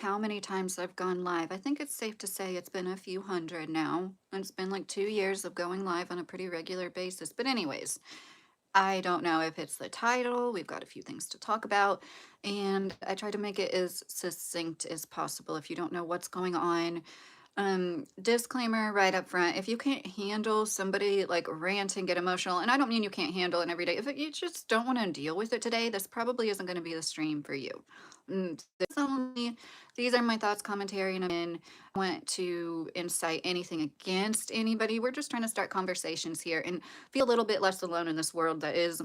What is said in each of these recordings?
how many times I've gone live. I think it's safe to say it's been a few hundred now. It's been like 2 years of going live on a pretty regular basis. But, anyways, I don't know if it's the title. We've got a few things to talk about. And I try to make it as succinct as possible if you don't know what's going on. Disclaimer right up front, if you can't handle somebody like rant and get emotional, and I don't mean you can't handle it every day, if you just don't want to deal with it today, this probably isn't going to be the stream for you. These are my thoughts, commentary, and I want to incite anything against anybody. We're just trying to start conversations here and feel a little bit less alone in this world that is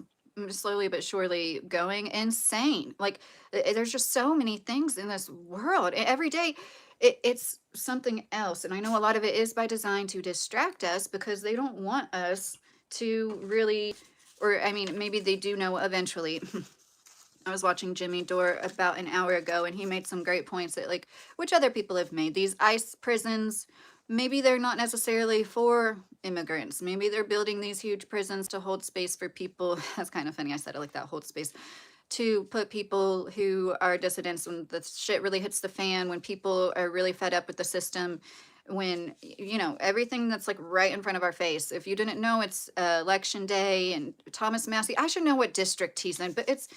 slowly but surely going insane. Like, there's just so many things in this world. Every day it's something else. And I know a lot of it is by design to distract us because they don't want us to really, or I mean, maybe they do know eventually. I was watching Jimmy Dore about an hour ago, and he made some great points that, like, which other people have made. These ICE prisons, maybe they're not necessarily for immigrants. Maybe they're building these huge prisons to hold space for people. That's kind of funny. I said it like that, hold space. To put people who are dissidents when the shit really hits the fan, when people are really fed up with the system, when, you know, everything that's like right in front of our face. If you didn't know, it's election day, and Thomas Massie, I should know what district he's in, but it's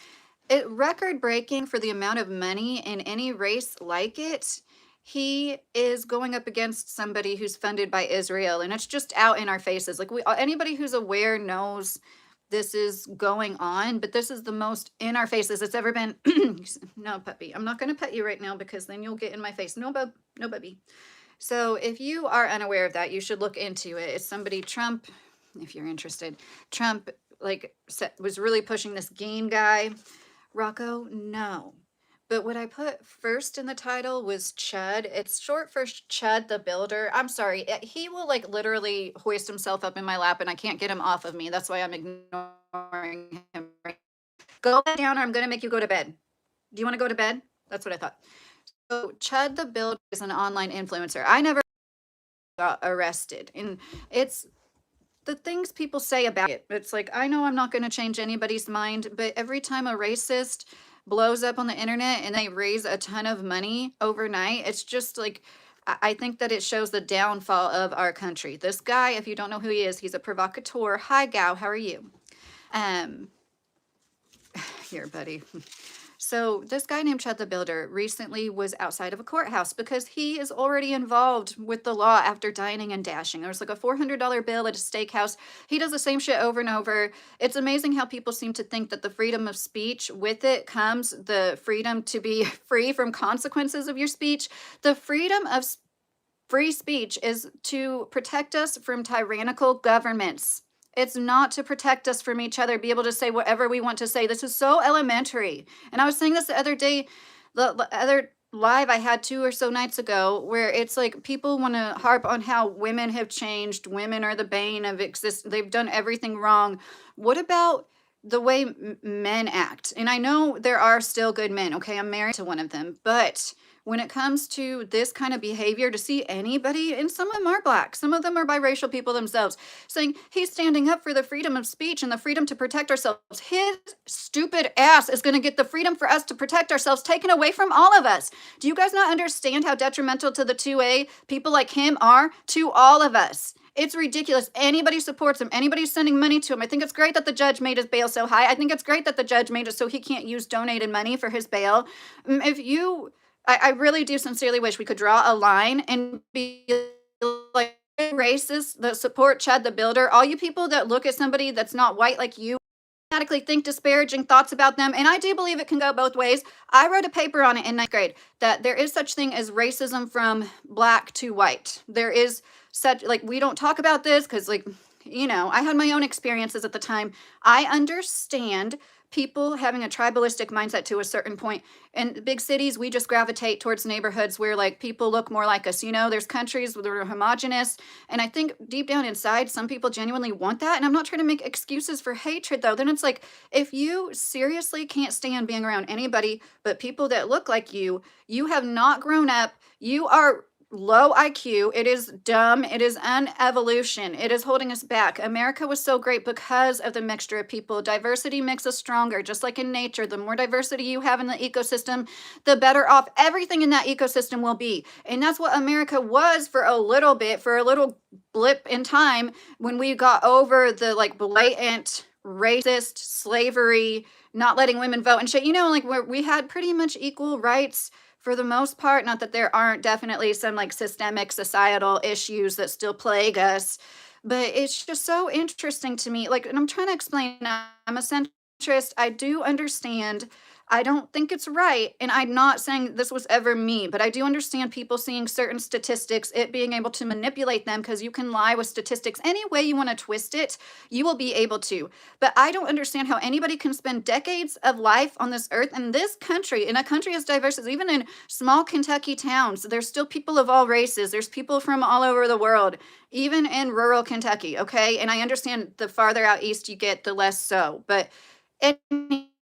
record breaking for the amount of money in any race like it. He is going up against somebody who's funded by Israel, and it's just out in our faces. Like, anybody who's aware knows this is going on, but this is the most in our faces it's ever been. No, puppy, I'm not going to pet you right now because then you'll get in my face. No, bub, no, bubby. So if you are unaware of that, you should look into it. It's somebody, Trump, if you're interested, Trump like was really pushing this gain guy. Rocco, no. But what I put first in the title was Chud. It's short for Chud the Builder. I'm sorry. He will like literally hoist himself up in my lap and I can't get him off of me. That's why I'm ignoring him. Go down or I'm going to make you go to bed. Do you want to go to bed? That's what I thought. So Chud the Builder is an online influencer. I never got arrested. And it's the things people say about it. It's like, I know I'm not going to change anybody's mind, but every time a racist blows up on the internet and they raise a ton of money overnight, it's just like, I think that it shows the downfall of our country. This guy, if you don't know who he is, he's a provocateur. Hi, Gao, how are you? Here, buddy. So this guy named Chud the Builder recently was outside of a courthouse because he is already involved with the law after dining and dashing. There was like a $400 bill at a steakhouse. He does the same shit over and over. It's amazing how people seem to think that the freedom of speech, with it comes the freedom to be free from consequences of your speech. The freedom of free speech is to protect us from tyrannical governments. It's not to protect us from each other, be able to say whatever we want to say. This is so elementary. And I was saying this the other day, the other live I had 2 or so nights ago, where it's like people want to harp on how women have changed. Women are the bane of existence. They've done everything wrong. What about the way men act? And I know there are still good men. Okay, I'm married to one of them. But when it comes to this kind of behavior, to see anybody, and some of them are black, some of them are biracial people themselves, saying he's standing up for the freedom of speech and the freedom to protect ourselves, his stupid ass is going to get the freedom for us to protect ourselves taken away from all of us. Do you guys not understand how detrimental to the 2A people like him are to all of us? It's ridiculous. Anybody supports him. Anybody's sending money to him. I think it's great that the judge made his bail so high. I think it's great that the judge made it so he can't use donated money for his bail. If you... I really do sincerely wish we could draw a line and be like racist that support Chud the Builder. All you people that look at somebody that's not white like you automatically think disparaging thoughts about them. And I do believe it can go both ways. I wrote a paper on it in 9th grade that there is such thing as racism from black to white. There is such, like, we don't talk about this because, like, you know, I had my own experiences at the time. I understand people having a tribalistic mindset to a certain point. In big cities, we just gravitate towards neighborhoods where like people look more like us. You know, there's countries where they're homogenous. And I think deep down inside, some people genuinely want that. And I'm not trying to make excuses for hatred though. Then it's like, if you seriously can't stand being around anybody but people that look like you have not grown up. You are low IQ. It is dumb. It is unevolution. It is holding us back. America was so great because of the mixture of people. Diversity makes us stronger, just like in nature. The more diversity you have in the ecosystem, the better off everything in that ecosystem will be. And that's what America was for a little bit, for a little blip in time when we got over the like blatant racist slavery, not letting women vote and shit. You know, like where we had pretty much equal rights for the most part. Not that there aren't definitely some like systemic societal issues that still plague us, but it's just so interesting to me. Like, and I'm trying to explain, I'm a centrist. I do understand. I don't think it's right. And I'm not saying this was ever me, but I do understand people seeing certain statistics, it being able to manipulate them because you can lie with statistics any way you want to twist it, you will be able to. But I don't understand how anybody can spend decades of life on this earth in this country, in a country as diverse as even in small Kentucky towns. There's still people of all races. There's people from all over the world, even in rural Kentucky. Okay. And I understand the farther out east you get, the less so. But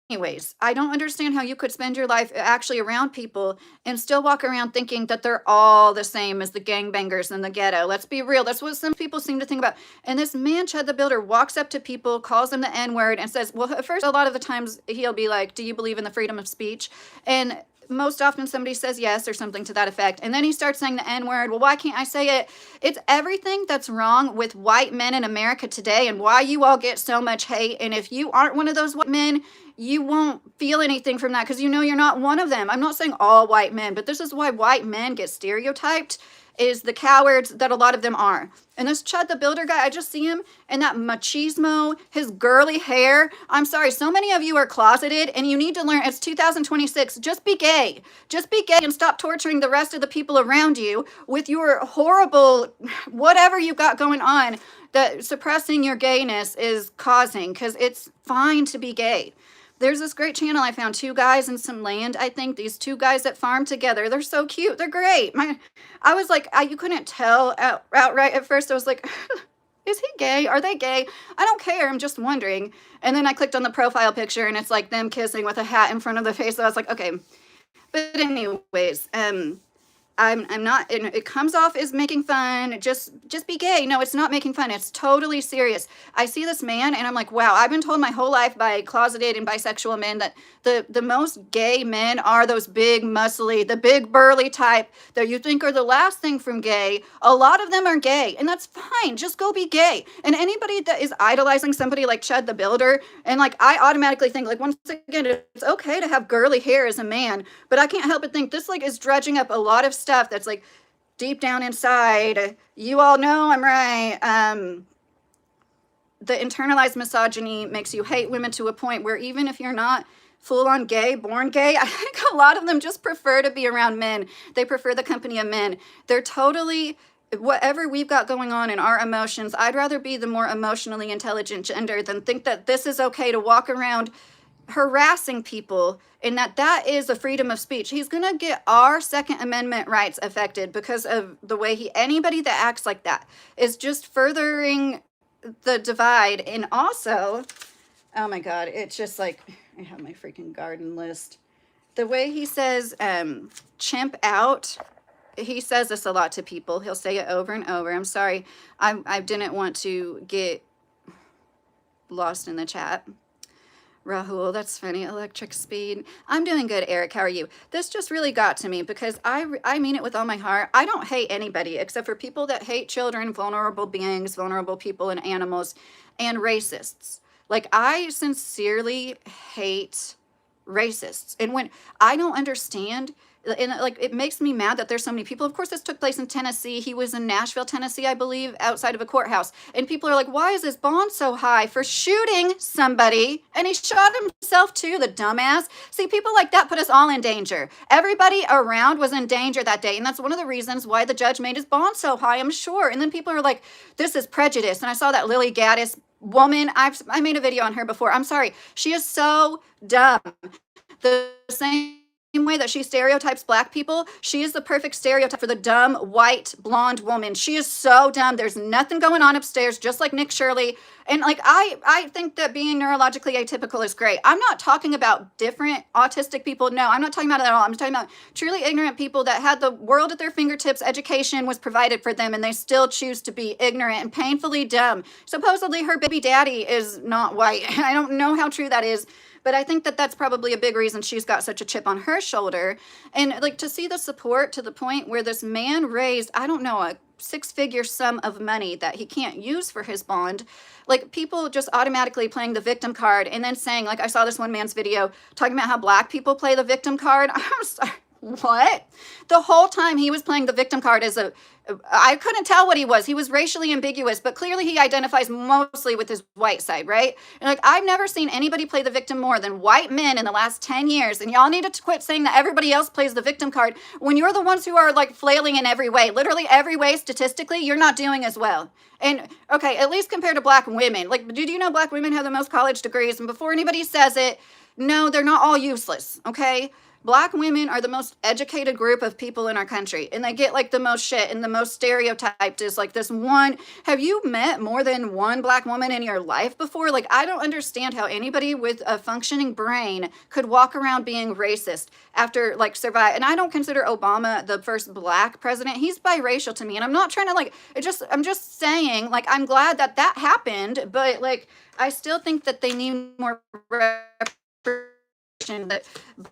anyways, I don't understand how you could spend your life actually around people and still walk around thinking that they're all the same as the gangbangers in the ghetto. Let's be real. That's what some people seem to think about. And this man, Chud the Builder, walks up to people, calls them the N-word, and says, well, at first, a lot of the times he'll be like, do you believe in the freedom of speech? And most often somebody says yes or something to that effect. And then he starts saying the N-word. Well, why can't I say it? It's everything that's wrong with white men in America today and why you all get so much hate. And if you aren't one of those white men, you won't feel anything from that because you know you're not one of them. I'm not saying all white men, but this is why white men get stereotyped, is the cowards that a lot of them are. And this Chud the Builder guy, I just see him and that machismo, his girly hair. I'm sorry, so many of you are closeted and you need to learn, it's 2026, just be gay. Just be gay and stop torturing the rest of the people around you with your horrible, whatever you've got going on that suppressing your gayness is causing, because it's fine to be gay. There's this great channel I found, two guys and some land. I think these two guys that farm together, they're so cute. They're great. I was like, you couldn't tell outright at first. I was like, is he gay? Are they gay? I don't care. I'm just wondering. And then I clicked on the profile picture and it's like them kissing with a hat in front of the face. So I was like, okay. But anyways, I'm not, it comes off as making fun, just be gay. No, it's not making fun. It's totally serious. I see this man and I'm like, wow, I've been told my whole life by closeted and bisexual men that the most gay men are those big, muscly, the big burly type that you think are the last thing from gay. A lot of them are gay and that's fine. Just go be gay. And anybody that is idolizing somebody like Chud the Builder, and like, I automatically think like, once again, it's okay to have girly hair as a man, but I can't help but think this like is dredging up a lot of stuff that's like deep down inside. You all know I'm right. The internalized misogyny makes you hate women to a point where even if you're not full-on gay, born gay, I think a lot of them just prefer to be around men. They prefer the company of men. They're totally, whatever we've got going on in our emotions, I'd rather be the more emotionally intelligent gender than think that this is okay to walk around harassing people and that is a freedom of speech. He's going to get our Second Amendment rights affected because of the way anybody that acts like that is just furthering the divide. And also, oh my God, it's just like, I have my freaking garden list. The way he says, chimp out, he says this a lot to people. He'll say it over and over. I'm sorry. I didn't want to get lost in the chat. Rahul, that's funny. Electric speed. I'm doing good, Eric. How are you? This just really got to me because I mean it with all my heart. I don't hate anybody except for people that hate children, vulnerable beings, vulnerable people and animals, and racists. Like, I sincerely hate racists. And when I don't understand, and like, it makes me mad that there's so many people. Of course, this took place in Tennessee. He was in Nashville, Tennessee, I believe, outside of a courthouse. And people are like, why is his bond so high for shooting somebody? And he shot himself too, the dumbass. See, people like that put us all in danger. Everybody around was in danger that day. And that's one of the reasons why the judge made his bond so high, I'm sure. And then people are like, this is prejudice. And I saw that Lily Gaddis woman. I made a video on her before. I'm sorry. She is so dumb. The same way that she stereotypes black people, she is the perfect stereotype for the dumb, white, blonde woman. She is so dumb. There's nothing going on upstairs, just like Nick Shirley. And like, I think that being neurologically atypical is great. I'm not talking about different autistic people. No, I'm not talking about it at all. I'm talking about truly ignorant people that had the world at their fingertips. Education was provided for them, and they still choose to be ignorant and painfully dumb. Supposedly her baby daddy is not white. I don't know how true that is, but I think that that's probably a big reason she's got such a chip on her shoulder. And like, to see the support to the point where this man raised, I don't know, a six-figure sum of money that he can't use for his bond. Like, people just automatically playing the victim card and then saying, like, I saw this one man's video talking about how black people play the victim card. I'm sorry. What? The whole time he was playing the victim card as I couldn't tell what he was. He was racially ambiguous, but clearly he identifies mostly with his white side, right? And like, I've never seen anybody play the victim more than white men in the last 10 years. And y'all need to quit saying that everybody else plays the victim card when you're the ones who are like flailing in every way. Literally every way, statistically, you're not doing as well. And okay, at least compared to black women. Like, did you know black women have the most college degrees? And before anybody says it, no, they're not all useless, okay? Black women are the most educated group of people in our country, and they get like the most shit, and the most stereotyped is like this one. Have you met more than one black woman in your life before? Like, I don't understand how anybody with a functioning brain could walk around being racist after like survive. And I don't consider Obama the first black president. He's biracial to me, and I'm not trying to like I'm just saying, like, I'm glad that that happened, but like, I still think that they need more that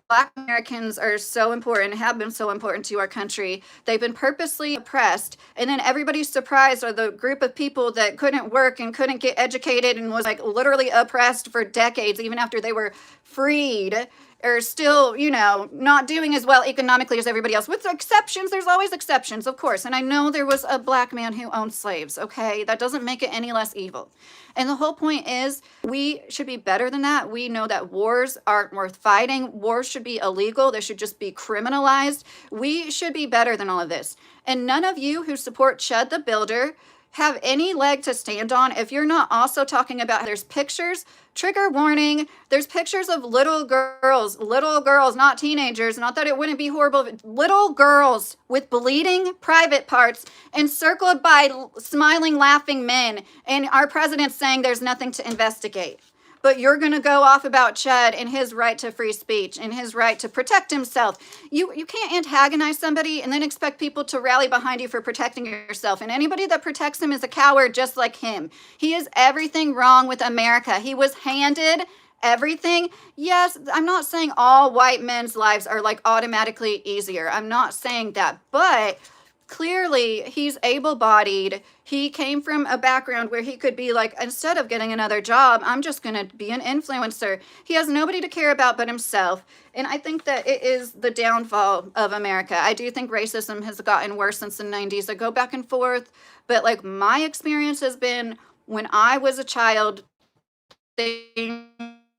black Americans are so important, have been so important to our country. They've been purposely oppressed, and then everybody's surprised are the group of people that couldn't work and couldn't get educated and was like literally oppressed for decades, even after they were freed, are still, you know, not doing as well economically as everybody else. With exceptions, there's always exceptions, of course. And I know there was a black man who owned slaves, okay? That doesn't make it any less evil. And the whole point is, we should be better than that. We know that wars aren't worth fighting. Wars should be illegal. They should just be criminalized. We should be better than all of this. And none of you who support Chud the Builder have any leg to stand on if you're not also talking about there's pictures, trigger warning, there's pictures of little girls, not teenagers, not that it wouldn't be horrible, but little girls with bleeding private parts encircled by smiling, laughing men, and our president's saying there's nothing to investigate. But you're going to go off about Chud and his right to free speech and his right to protect himself. You can't antagonize somebody and then expect people to rally behind you for protecting yourself. And anybody that protects him is a coward just like him. He is everything wrong with America. He was handed everything. Yes, I'm not saying all white men's lives are like automatically easier. I'm not saying that. But clearly he's able-bodied. He came from a background where he could be like, instead of getting another job, I'm just going to be an influencer. He has nobody to care about but himself. And I think that it is the downfall of America. I do think racism has gotten worse since the 90s. I go back and forth, but like, my experience has been when I was a child, things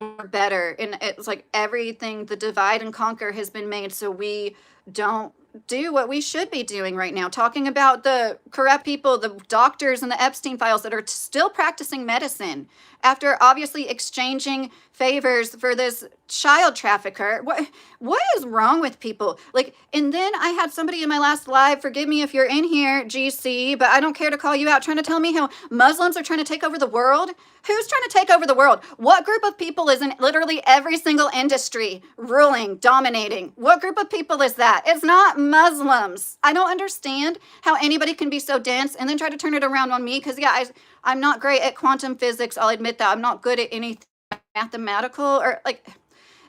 were better. And it's like everything, the divide and conquer has been made so we don't do what we should be doing right now, talking about the corrupt people, the doctors and the Epstein files that are still practicing medicine after obviously exchanging favors for this child trafficker. What is wrong with people? Like, and then I had somebody in my last live, forgive me if you're in here, GC, but I don't care to call you out, trying to tell me how Muslims are trying to take over the world. Who's trying to take over the world? What group of people is in literally every single industry ruling, dominating? What group of people is that? It's not Muslims. I don't understand how anybody can be so dense and then try to turn it around on me, because yeah, I'm not great at quantum physics. I'll admit that. I'm not good at anything mathematical, or like,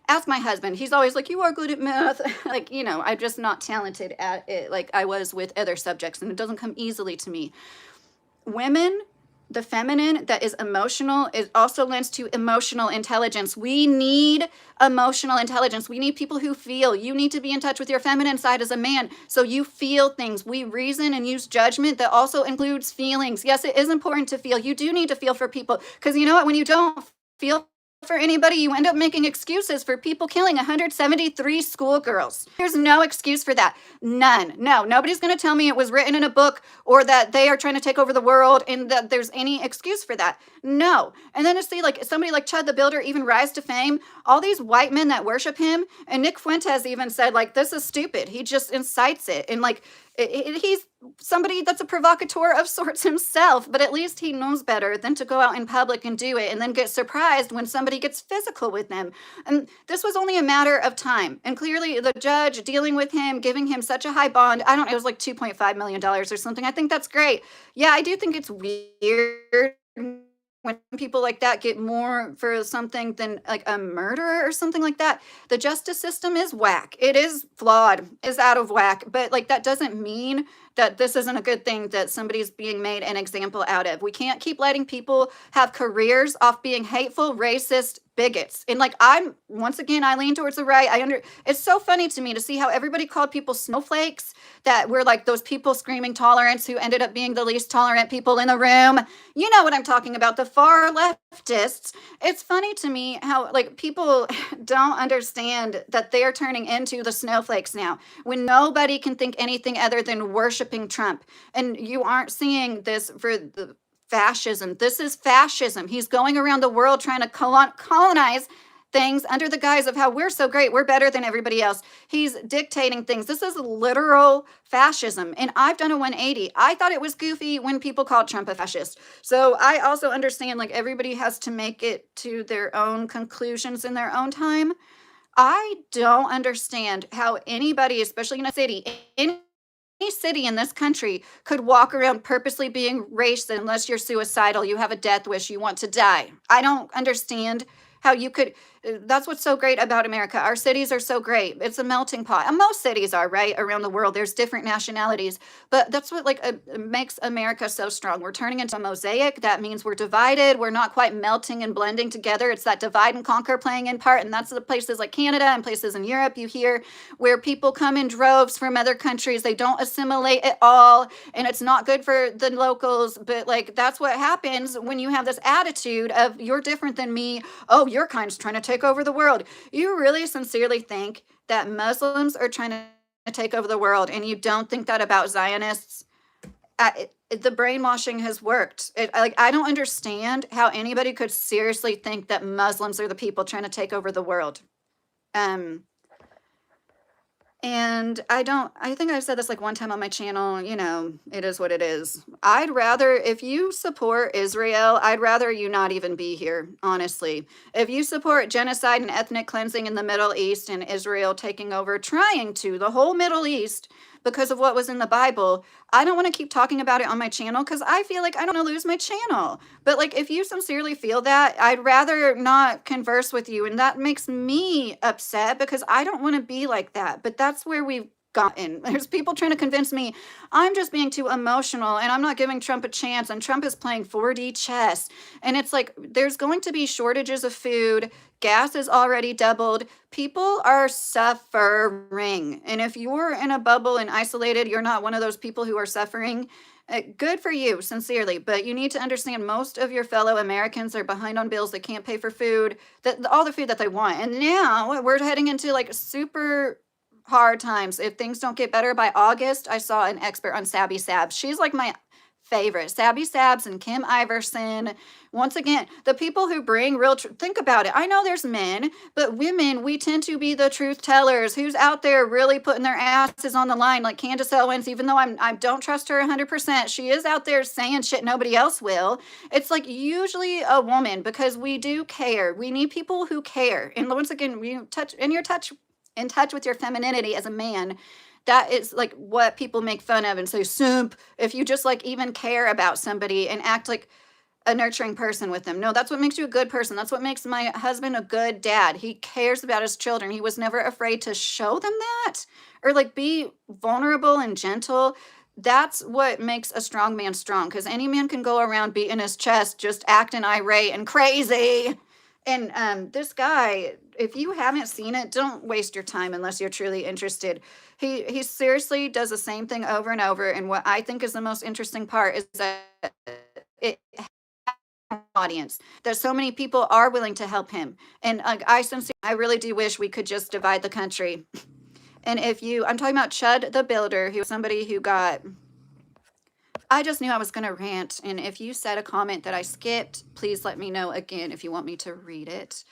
ask my husband. He's always like, you are good at math. Like, you know, I'm just not talented at it like I was with other subjects, and it doesn't come easily to me. Women, the feminine that is emotional, it also lends to emotional intelligence. We need emotional intelligence. We need people who feel. You need to be in touch with your feminine side as a man, so you feel things. We reason and use judgment that also includes feelings. Yes, it is important to feel. You do need to feel for people, because you know what? When you don't feel for anybody, you end up making excuses for people killing 173 schoolgirls. There's no excuse for that. None. No, nobody's going to tell me it was written in a book or that they are trying to take over the world and that there's any excuse for that. No. And then to see like somebody like Chud the Builder even rise to fame, all these white men that worship him, and Nick Fuentes even said like, this is stupid. He just incites it. And like, he's somebody that's a provocateur of sorts himself, but at least he knows better than to go out in public and do it and then get surprised when somebody gets physical with them. And this was only a matter of time. And clearly the judge dealing with him, giving him such a high bond, it was like $2.5 million or something. I think that's great. Yeah, I do think it's weird when people like that get more for something than like a murder or something like that. The justice system is whack. It is flawed, is out of whack. But like that doesn't mean that this isn't a good thing that somebody's being made an example out of. We can't keep letting people have careers off being hateful, racist bigots. And like once again, I lean towards the right. It's so funny to me to see how everybody called people snowflakes, that we're like those people screaming tolerance who ended up being the least tolerant people in the room. You know what I'm talking about, the far leftists. It's funny to me how like people don't understand that they're turning into the snowflakes now when nobody can think anything other than worshiping Trump. And you aren't seeing this for the fascism. This is fascism. He's going around the world trying to colonize things under the guise of how we're so great, we're better than everybody else. He's dictating things. This is literal fascism. And I've done a 180. I thought it was goofy when people called Trump a fascist. So I also understand like everybody has to make it to their own conclusions in their own time. I don't understand how anybody, especially in a city, any city in this country could walk around purposely being racist unless you're suicidal, you have a death wish, you want to die. I don't understand how you could. That's what's so great about America. Our cities are so great. It's a melting pot. And most cities are, right, around the world. There's different nationalities. But that's what makes America so strong. We're turning into a mosaic. That means we're divided. We're not quite melting and blending together. It's that divide and conquer playing in part. And that's the places like Canada and places in Europe you hear where people come in droves from other countries. They don't assimilate at all. And it's not good for the locals. But like that's what happens when you have this attitude of you're different than me. Oh, your kind's trying to take over the world. You really sincerely think that Muslims are trying to take over the world, and you don't think that about Zionists? The brainwashing has worked. I don't understand how anybody could seriously think that Muslims are the people trying to take over the world. And I think I've said this like one time on my channel, it is what it is. I'd rather, if you support Israel, I'd rather you not even be here, honestly. If you support genocide and ethnic cleansing in the Middle East and Israel taking over, trying to, the whole Middle East, because of what was in the Bible, I don't want to keep talking about it on my channel because I feel like I don't want to lose my channel. But like, if you sincerely feel that, I'd rather not converse with you. And that makes me upset because I don't want to be like that. But that's where we've gotten. There's people trying to convince me I'm just being too emotional and I'm not giving Trump a chance, and Trump is playing 4D chess. And it's like, there's going to be shortages of food. Gas is already doubled. People are suffering. And if you're in a bubble and isolated, you're not one of those people who are suffering. Good for you, sincerely. But you need to understand most of your fellow Americans are behind on bills. They can't pay for food, all the food that they want. And now we're heading into like super hard times. If things don't get better by August, I saw an expert on Sabby Sabs. She's like my favorite. Sabby Sabs and Kim Iverson. Once again, the people who bring real truth. Think about it. I know there's men, but women, we tend to be the truth tellers. Who's out there really putting their asses on the line, like Candace Owens, even though I don't trust her 100%. She is out there saying shit nobody else will. It's like usually a woman, because we do care. We need people who care. And once again, you're in touch with your femininity as a man. That is like what people make fun of and say, simp, if you just like even care about somebody and act like a nurturing person with them. No, that's what makes you a good person. That's what makes my husband a good dad. He cares about his children. He was never afraid to show them that or like be vulnerable and gentle. That's what makes a strong man strong, because any man can go around beating his chest, just acting irate and crazy. And this guy, if you haven't seen it, don't waste your time unless you're truly interested. He seriously does the same thing over and over. And what I think is the most interesting part is that it audience, that so many people are willing to help him. And I really do wish we could just divide the country. And I'm talking about Chud the Builder, who was somebody who got, I just knew I was going to rant. And if you said a comment that I skipped, please let me know again if you want me to read it.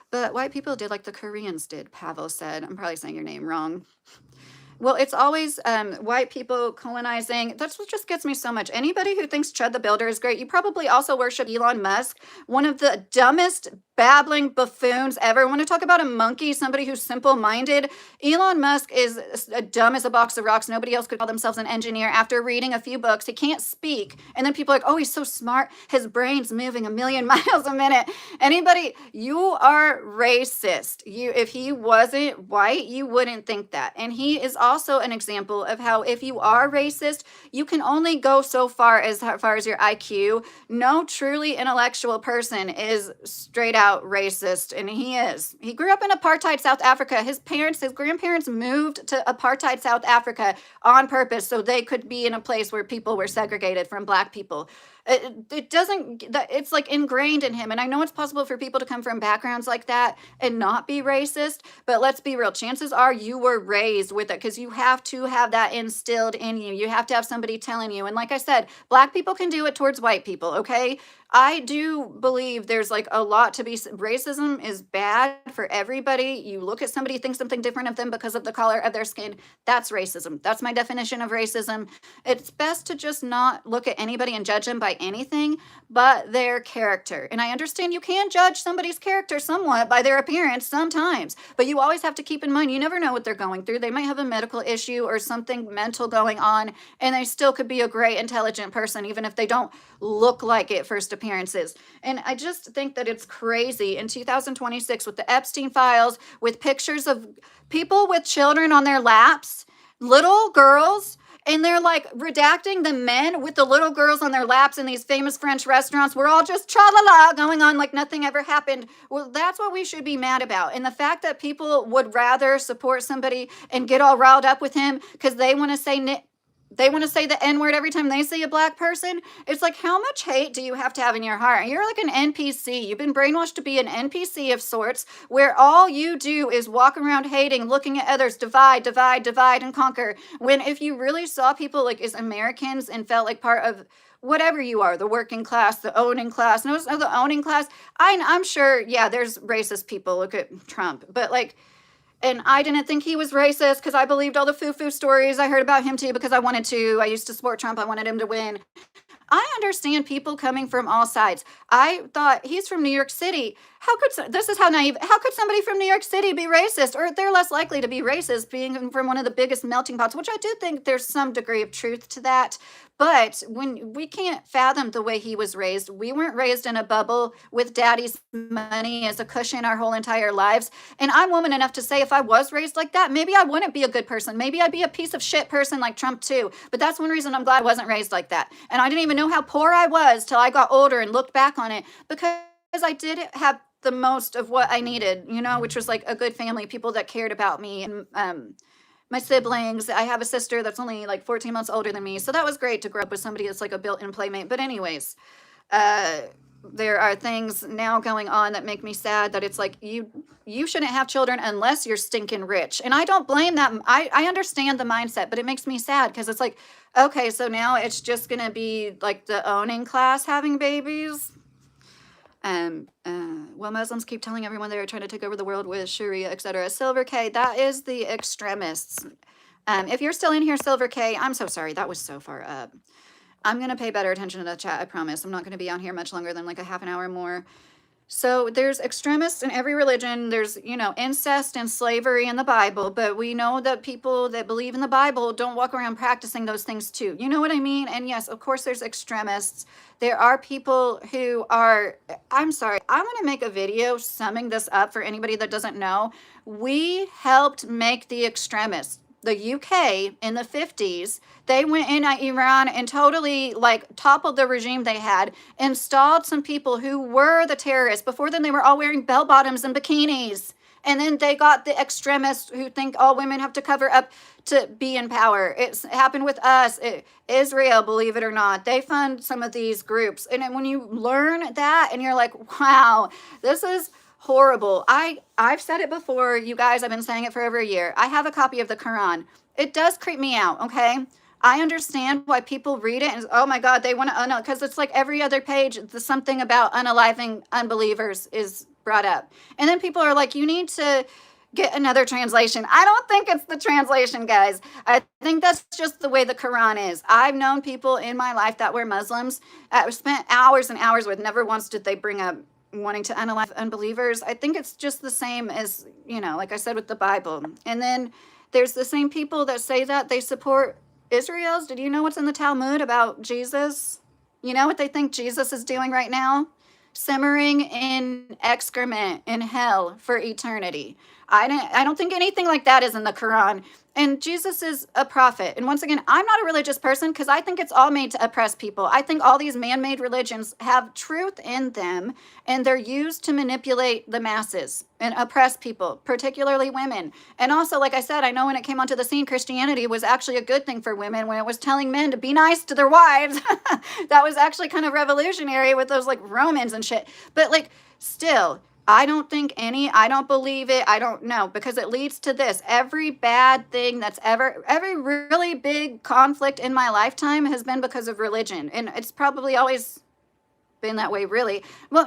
But white people did like the Koreans did, Pavel said. I'm probably saying your name wrong. Well, it's always white people colonizing. That's what just gets me so much. Anybody who thinks Chud the Builder is great, you probably also worship Elon Musk, one of the dumbest babbling buffoons ever. Want to talk about a monkey, somebody who's simple-minded? Elon Musk is dumb as a box of rocks. Nobody else could call themselves an engineer after reading a few books. He can't speak. And then people are like, oh, he's so smart. His brain's moving 1,000,000 miles a minute. Anybody, you are racist. If he wasn't white, you wouldn't think that. And he is also an example of how if you are racist, you can only go so far as your IQ. No truly intellectual person is straight out racist, and he is. He grew up in apartheid South Africa. His grandparents moved to apartheid South Africa on purpose so they could be in a place where people were segregated from black people. It's like ingrained in him. And I know it's possible for people to come from backgrounds like that and not be racist, but let's be real. Chances are you were raised with it, because you have to have that instilled in you. You have to have somebody telling you. And like I said, black people can do it towards white people, okay? I do believe there's like a lot to be, racism is bad for everybody. You look at somebody, think something different of them because of the color of their skin. That's racism. That's my definition of racism. It's best to just not look at anybody and judge them by anything but their character. And I understand you can judge somebody's character somewhat by their appearance sometimes, but you always have to keep in mind, you never know what they're going through. They might have a medical issue or something mental going on, and they still could be a great, intelligent person, even if they don't look like it first appearances. And I just think that it's crazy in 2026 with the Epstein files, with pictures of people with children on their laps, little girls, and they're like redacting the men with the little girls on their laps in these famous French restaurants. We're all just tra-la-la going on like nothing ever happened. Well, that's what we should be mad about. And the fact that people would rather support somebody and get all riled up with him because they want to say the N-word every time they see a black person. It's like, how much hate do you have to have in your heart? You're like an NPC. You've been brainwashed to be an NPC of sorts, where all you do is walk around hating, looking at others, divide, and conquer. When if you really saw people like as Americans and felt like part of whatever you are, the working class, the owning class, notice the owning class, I'm sure, yeah, there's racist people. Look at Trump. But like, and I didn't think he was racist because I believed all the foo-foo stories I heard about him too, because I wanted to. I used to support Trump. I wanted him to win. I understand people coming from all sides. I thought he's from New York City. This is how naive, how could somebody from New York City be racist? Or they're less likely to be racist being from one of the biggest melting pots, which I do think there's some degree of truth to that. But when we can't fathom the way he was raised, we weren't raised in a bubble with daddy's money as a cushion our whole entire lives. And I'm woman enough to say if I was raised like that, maybe I wouldn't be a good person. Maybe I'd be a piece of shit person like Trump too. But that's one reason I'm glad I wasn't raised like that. And I didn't even know how poor I was till I got older and looked back on it, because I did have the most of what I needed, which was like a good family, people that cared about me, and my siblings. I have a sister that's only like 14 months older than me. So that was great to grow up with somebody that's like a built-in playmate. But anyways, there are things now going on that make me sad, that it's like you shouldn't have children unless you're stinking rich. And I don't blame that. I understand the mindset, but it makes me sad because it's like, okay, so now it's just going to be like the owning class having babies. Well, Muslims keep telling everyone they're trying to take over the world with Sharia, etc. Silver K, that is the extremists. If you're still in here, Silver K, I'm so sorry. That was so far up. I'm going to pay better attention to the chat, I promise. I'm not going to be on here much longer than like a half an hour more. So there's extremists in every religion. There's, incest and slavery in the Bible, but we know that people that believe in the Bible don't walk around practicing those things too. You know what I mean? And yes, of course there's extremists. There are people who are, I'm sorry, I'm going to make a video summing this up for anybody that doesn't know. We helped make the extremists. The UK in the 50s, they went in Iran and totally like toppled the regime they had, installed some people who were the terrorists. Before then, they were all wearing bell bottoms and bikinis. And then they got the extremists who think all women have to cover up to be in power. It's happened with us. Israel, believe it or not, they fund some of these groups. And then when you learn that and you're like, wow, this is horrible. I've said it before, you guys, I've been saying it for over a year. I have a copy of the Quran. It does creep me out, okay? I understand why people read it and, oh my God, they want to, because it's like every other page, something about unaliving unbelievers is brought up. And then people are like, you need to get another translation. I don't think it's the translation, guys. I think that's just the way the Quran is. I've known people in my life that were Muslims. I've spent hours and hours with, never once did they bring up wanting to unalive unbelievers. I think it's just the same as, like I said with the Bible. And then there's the same people that say that they support Israel's. Did you know what's in the Talmud about Jesus? You know what they think Jesus is doing right now? Simmering in excrement in hell for eternity. I don't think anything like that is in the Quran. And Jesus is a prophet. And once again, I'm not a religious person because I think it's all made to oppress people. I think all these man-made religions have truth in them, and they're used to manipulate the masses and oppress people, particularly women. And also, like I said, I know when it came onto the scene, Christianity was actually a good thing for women when it was telling men to be nice to their wives. That was actually kind of revolutionary with those like Romans and shit. But like still, I don't believe it. I don't know, because it leads to this. Every bad thing every really big conflict in my lifetime has been because of religion. And it's probably always been that way, really. Well,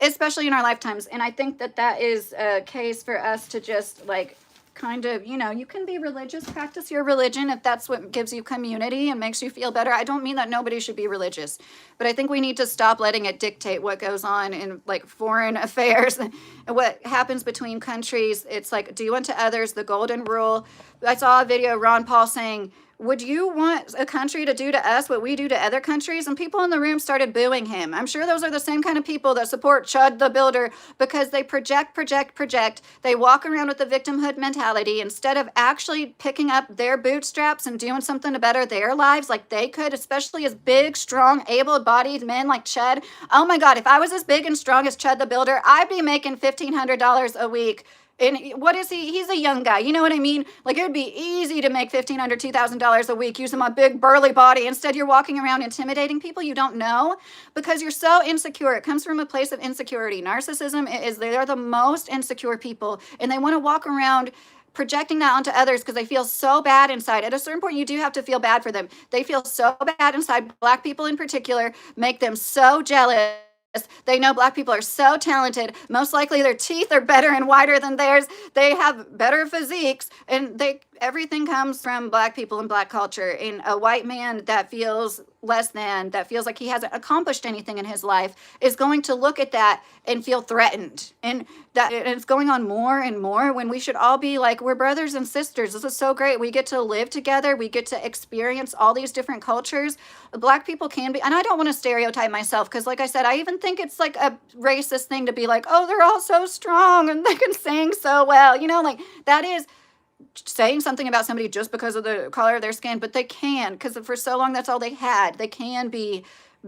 especially in our lifetimes. And I think that is a case for us to just like kind of, you can be religious, practice your religion if that's what gives you community and makes you feel better. I don't mean that nobody should be religious, but I think we need to stop letting it dictate what goes on in like foreign affairs and what happens between countries. It's like, do unto others, the golden rule. I saw a video of Ron Paul saying, would you want a country to do to us what we do to other countries? And people in the room started booing him. I'm sure those are the same kind of people that support Chud the Builder because they project. They walk around with the victimhood mentality instead of actually picking up their bootstraps and doing something to better their lives like they could, especially as big, strong, able-bodied men like Chud. Oh my God, if I was as big and strong as Chud the Builder, I'd be making $1,500 a week. And what is he? He's a young guy. You know what I mean? Like, it would be easy to make $1,500, $2,000 a week using my big burly body. Instead, you're walking around intimidating people you don't know because you're so insecure. It comes from a place of insecurity. Narcissism they're the most insecure people, and they want to walk around projecting that onto others because they feel so bad inside. At a certain point, you do have to feel bad for them. They feel so bad inside. Black people in particular make them so jealous. They know Black people are so talented. Most likely their teeth are better and whiter than theirs. They have better physiques, and everything comes from Black people and Black culture. And a white man that feels less than, that feels like he hasn't accomplished anything in his life, is going to look at that and feel threatened. And it's going on more and more when we should all be like, we're brothers and sisters. This is so great. We get to live together. We get to experience all these different cultures. Black people can be, and I don't want to stereotype myself because, like I said, I even think it's like a racist thing to be like, oh, they're all so strong and they can sing so well. Like that is saying something about somebody just because of the color of their skin, but they can, because for so long that's all they had. They can be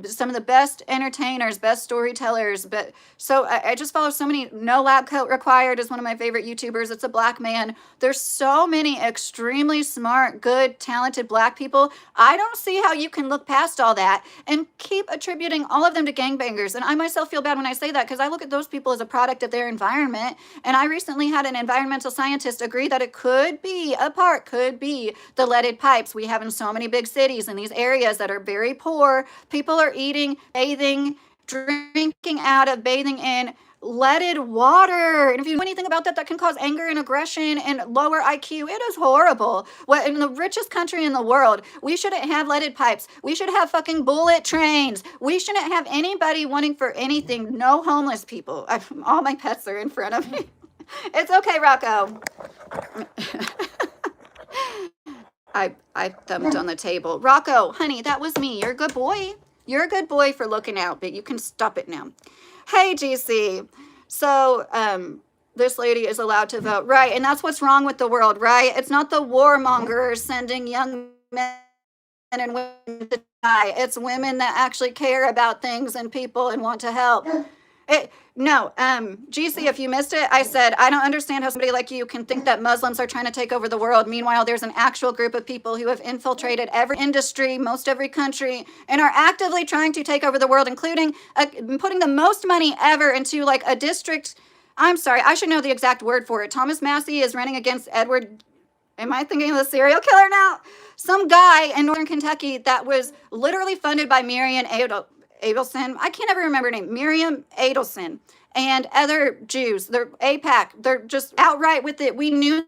some of the best entertainers, best storytellers. But so I just follow so many. No Lab Coat Required is one of my favorite YouTubers. It's a Black man. There's so many extremely smart, good, talented Black people. I don't see how you can look past all that and keep attributing all of them to gangbangers. And I myself feel bad when I say that because I look at those people as a product of their environment. And I recently had an environmental scientist agree that it could be the leaded pipes we have in so many big cities in these areas that are very poor. People are eating, bathing, drinking out of, bathing in leaded water. And if you know anything about that, that can cause anger and aggression and lower IQ. It is horrible. What in the richest country in the world, we shouldn't have leaded pipes. We should have fucking bullet trains. We shouldn't have anybody wanting for anything. No homeless people. All my pets are in front of me. It's okay, Rocco. I thumped on the table. Rocco, honey, that was me. You're a good boy. You're a good boy for looking out, but you can stop it now. Hey, GC. So, this lady is allowed to vote. Right, and that's what's wrong with the world, right? It's not the warmongers sending young men and women to die. It's women that actually care about things and people and want to help. No, GC, if you missed it, I said, I don't understand how somebody like you can think that Muslims are trying to take over the world. Meanwhile, there's an actual group of people who have infiltrated every industry, most every country, and are actively trying to take over the world, including putting the most money ever into like a district. I'm sorry, I should know the exact word for it. Thomas Massie is running against Edward. Am I thinking of the serial killer now? Some guy in northern Kentucky that was literally funded by Miriam Adelson. I can't ever remember her name. Miriam Adelson and other Jews. They're APAC. They're just outright with it. We knew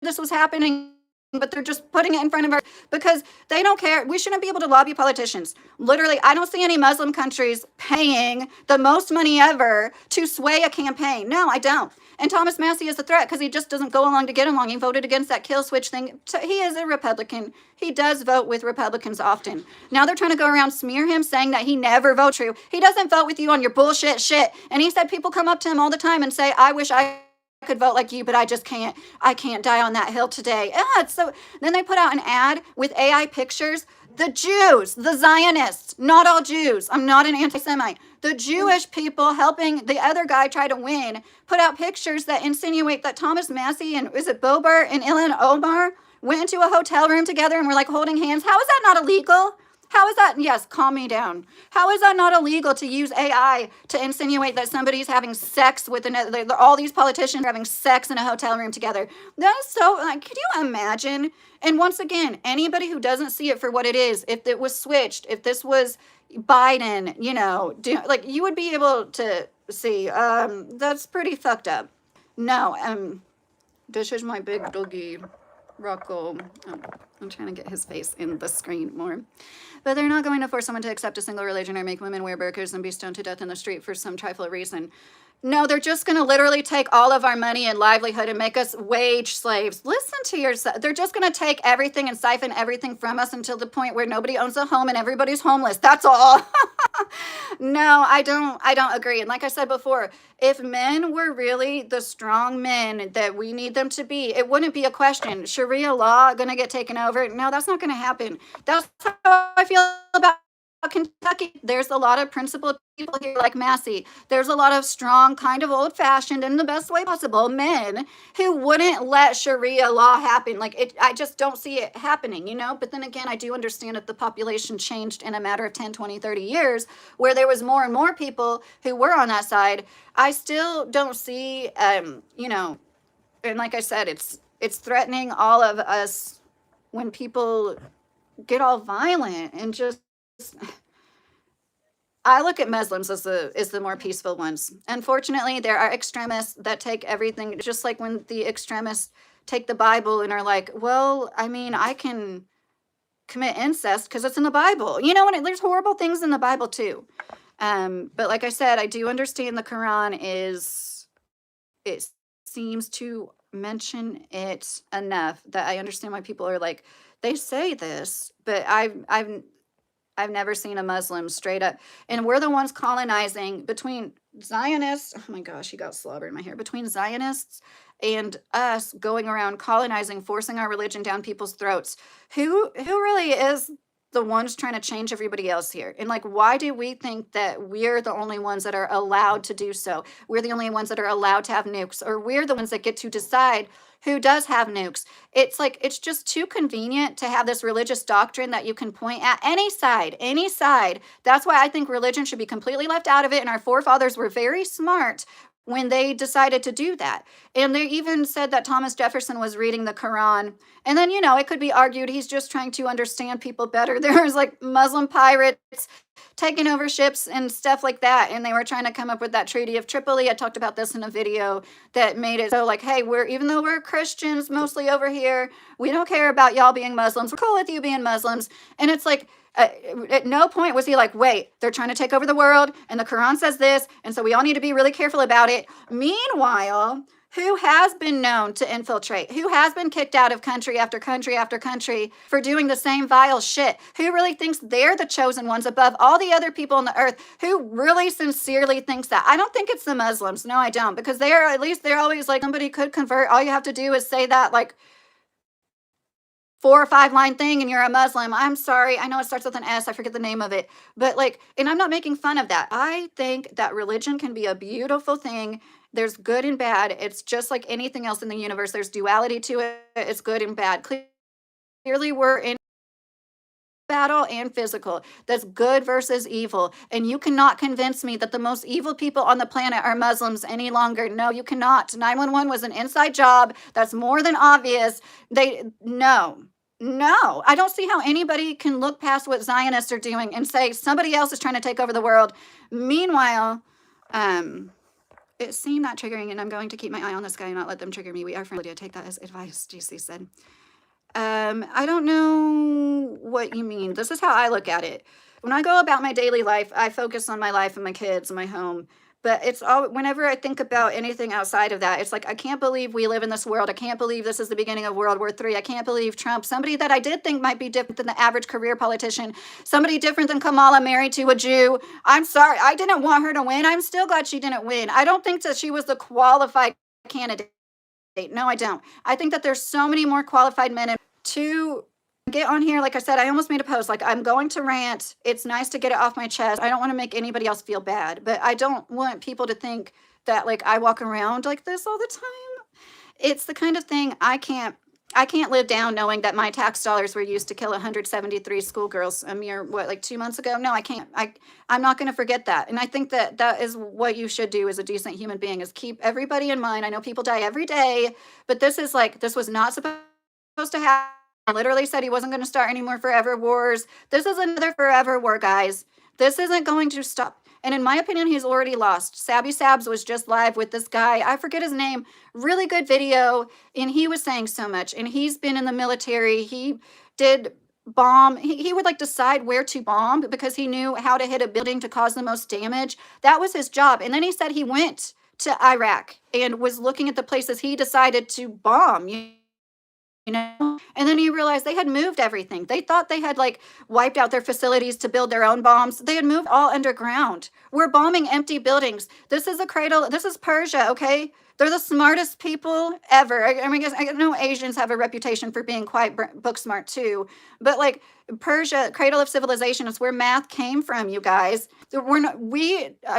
this was happening, but they're just putting it in front of our, because they don't care. We shouldn't be able to lobby politicians. Literally, I don't see any Muslim countries paying the most money ever to sway a campaign. No, I don't. And Thomas Massie is a threat because he just doesn't go along to get along. He voted against that kill switch thing. He is a Republican. He does vote with Republicans often. Now they're trying to go around smear him, saying that he never votes true. He doesn't vote with you on your bullshit shit. And he said people come up to him all the time and say, I wish I could vote like you, but I just can't. I can't die on that hill today. So then they put out an ad with AI pictures. The Jews, the Zionists, not all Jews. I'm not an anti-Semite. The Jewish people helping the other guy try to win put out pictures that insinuate that Thomas Massie and is it Bober and Ilhan Omar went into a hotel room together and were like holding hands. How is that not illegal? How is that? Yes, calm me down. How is that not illegal to use AI to insinuate that somebody's having sex with another? All these politicians are having sex in a hotel room together. That is so, like, could you imagine? And once again, anybody who doesn't see it for what it is, if it was switched, if this was Biden, like you would be able to see, that's pretty fucked up. No, this is my big doggy, Rocco. Oh, I'm trying to get his face in the screen more. But they're not going to force someone to accept a single religion or make women wear burqas and be stoned to death in the street for some trifling reason. No, they're just going to literally take all of our money and livelihood and make us wage slaves. Listen to yourself. They're just going to take everything and siphon everything from us until the point where nobody owns a home and everybody's homeless. That's all. No, I don't agree. And like I said before, if men were really the strong men that we need them to be, it wouldn't be a question. Sharia law going to get taken over? No, that's not going to happen. That's how I feel about Kentucky. There's a lot of principled people here like Massie. There's a lot of strong, kind of old-fashioned, in the best way possible, men who wouldn't let Sharia law happen. Like it, I just don't see it happening, But then again, I do understand that the population changed in a matter of 10, 20, 30 years, where there was more and more people who were on that side. I still don't see, and like I said, it's threatening all of us when people get all violent and just. I look at Muslims as the more peaceful ones. Unfortunately, there are extremists that take everything, just like when the extremists take the Bible and are like, well, I mean, I can commit incest because it's in the Bible. And there's horrible things in the Bible too. But like I said, I do understand the Quran it seems to mention it enough that I understand why people are like, they say this, but I've never seen a Muslim straight up. And we're the ones colonizing between Zionists. Oh my gosh, he got slobber in my hair. Between Zionists and us going around colonizing, forcing our religion down people's throats. Who really is the ones trying to change everybody else here? And like, why do we think that we're the only ones that are allowed to do so? We're the only ones that are allowed to have nukes, or we're the ones that get to decide who does have nukes. It's like, it's just too convenient to have this religious doctrine that you can point at any side. That's why I think religion should be completely left out of it. And our forefathers were very smart when they decided to do that. And they even said that Thomas Jefferson was reading the Quran. And then, it could be argued he's just trying to understand people better. There's like Muslim pirates taking over ships and stuff like that. And they were trying to come up with that Treaty of Tripoli. I talked about this in a video that made it so like, hey, even though we're Christians mostly over here, we don't care about y'all being Muslims. We're cool with you being Muslims. And it's like, at no point was he like, wait, they're trying to take over the world and the Quran says this, and so we all need to be really careful about it. Meanwhile, who has been known to infiltrate? Who has been kicked out of country after country after country for doing the same vile shit? Who really thinks they're the chosen ones above all the other people on the earth? Who really sincerely thinks that? I don't think it's the Muslims. No, I don't. Because they're always like, somebody could convert. All you have to do is say that, like, 4 or 5 line thing and you're a Muslim. I'm sorry. I know it starts with an S. I forget the name of it. But like, and I'm not making fun of that. I think that religion can be a beautiful thing. There's good and bad. It's just like anything else in the universe. There's duality to it. It's good and bad. Clearly, we're in battle and physical. That's good versus evil. And you cannot convince me that the most evil people on the planet are Muslims any longer. No, you cannot. 911 was an inside job. That's more than obvious. No, I don't see how anybody can look past what Zionists are doing and say somebody else is trying to take over the world. Meanwhile, it seemed that triggering, and I'm going to keep my eye on this guy and not let them trigger me. We are friendly. I take that as advice, GC said. I don't know what you mean. This is how I look at it. When I go about my daily life, I focus on my life and my kids and my home. But it's all, whenever I think about anything outside of that, it's like, I can't believe we live in this world. I can't believe this is the beginning of World War III. I can't believe Trump, somebody that I did think might be different than the average career politician, somebody different than Kamala, married to a Jew. I'm sorry. I didn't want her to win. I'm still glad she didn't win. I don't think that she was the qualified candidate. No, I don't. I think that there's so many more qualified men. To get on here, like I said, I almost made a post, like, I'm going to rant. It's nice to get it off my chest. I don't want to make anybody else feel bad, but I don't want people to think that like I walk around like this all the time. It's the kind of thing I can't live down knowing that my tax dollars were used to kill 173 schoolgirls a mere, like 2 months ago. No, I can't. I'm not going to forget that. And I think that that is what you should do as a decent human being, is keep everybody in mind. I know people die every day, but this was not supposed to happen. I literally said he wasn't going to start any more forever wars. This is another forever war, guys. This isn't going to stop. And in my opinion, he's already lost. Sabby Sabs was just live with this guy. I forget his name. Really good video. And he was saying so much. And he's been in the military. He did bomb. He would like decide where to bomb because he knew how to hit a building to cause the most damage. That was his job. And then he said he went to Iraq and was looking at the places he decided to bomb. And then he realized they had moved everything. They thought they had like wiped out their facilities to build their own bombs. They had moved all underground. We're bombing empty buildings. This is a cradle. This is Persia, okay? They're the smartest people ever. I mean, I know Asians have a reputation for being quite book smart too, but like Persia, cradle of civilization, is where math came from, you guys.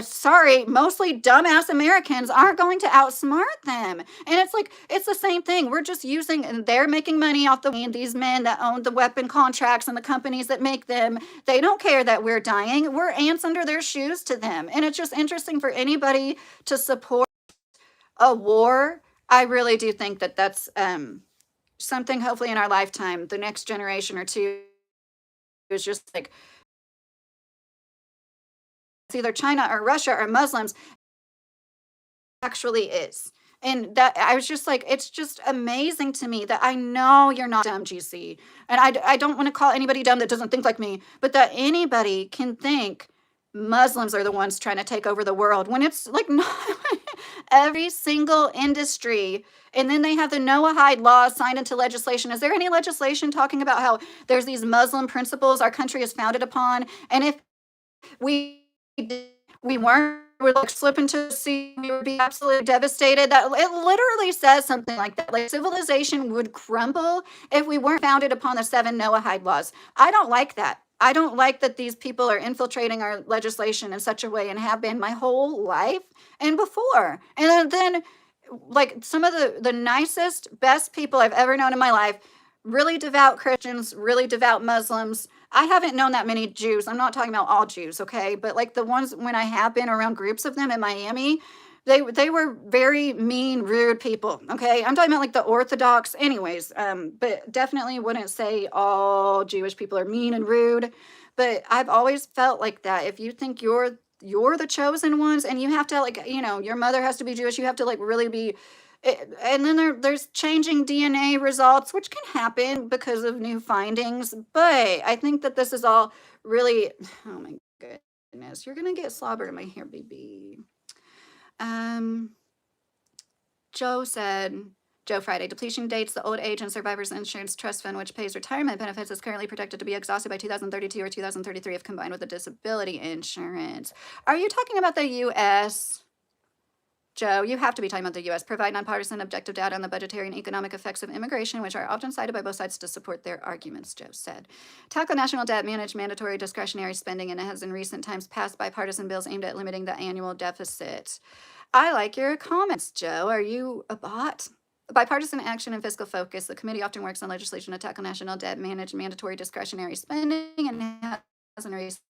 Sorry, mostly dumbass Americans aren't going to outsmart them. And it's like, it's the same thing. We're just using, and they're making money off these men that own the weapon contracts and the companies that make them. They don't care that we're dying. We're ants under their shoes to them. And it's just interesting for anybody to support a war. I really do think that that's something, hopefully in our lifetime, the next generation or two, is just like, it's either China or Russia or Muslims. Actually is. And that, I was just like, it's just amazing to me that I know you're not dumb, GC. And I don't want to call anybody dumb that doesn't think like me, but that anybody can think Muslims are the ones trying to take over the world when it's like not every single industry. And then they have the Noahide law signed into legislation. Is there any legislation talking about how there's these Muslim principles our country is founded upon? And if we would like slip into the sea, we would be absolutely devastated. That it literally says something like that. Like civilization would crumble if we weren't founded upon the 7 Noahide laws. I don't like that. I don't like that these people are infiltrating our legislation in such a way, and have been my whole life and before. And then like some of the nicest, best people I've ever known in my life, really devout Christians, really devout Muslims. I haven't known that many Jews. I'm not talking about all Jews, okay? But like the ones when I have been around groups of them in Miami, they were very mean, rude people, okay? I'm talking about like the Orthodox anyways, but definitely wouldn't say all Jewish people are mean and rude. But I've always felt like that. If you think you're the chosen ones, and you have to like, your mother has to be Jewish, you have to like really be. And then there's changing DNA results, which can happen because of new findings. But I think that this is all really, oh my goodness, you're going to get slobbered in my hair, baby. Joe Friday, depletion dates, the old age and survivors insurance trust fund, which pays retirement benefits, is currently projected to be exhausted by 2032 or 2033 if combined with the disability insurance. Are you talking about the U.S.? Joe, you have to be talking about the U.S. Provide nonpartisan objective data on the budgetary and economic effects of immigration, which are often cited by both sides to support their arguments, Joe said. Tackle national debt, manage mandatory discretionary spending, and it has in recent times passed bipartisan bills aimed at limiting the annual deficit. I like your comments, Joe. Are you a bot? Bipartisan action and fiscal focus. The committee often works on legislation to tackle national debt, manage mandatory discretionary spending, and has in recent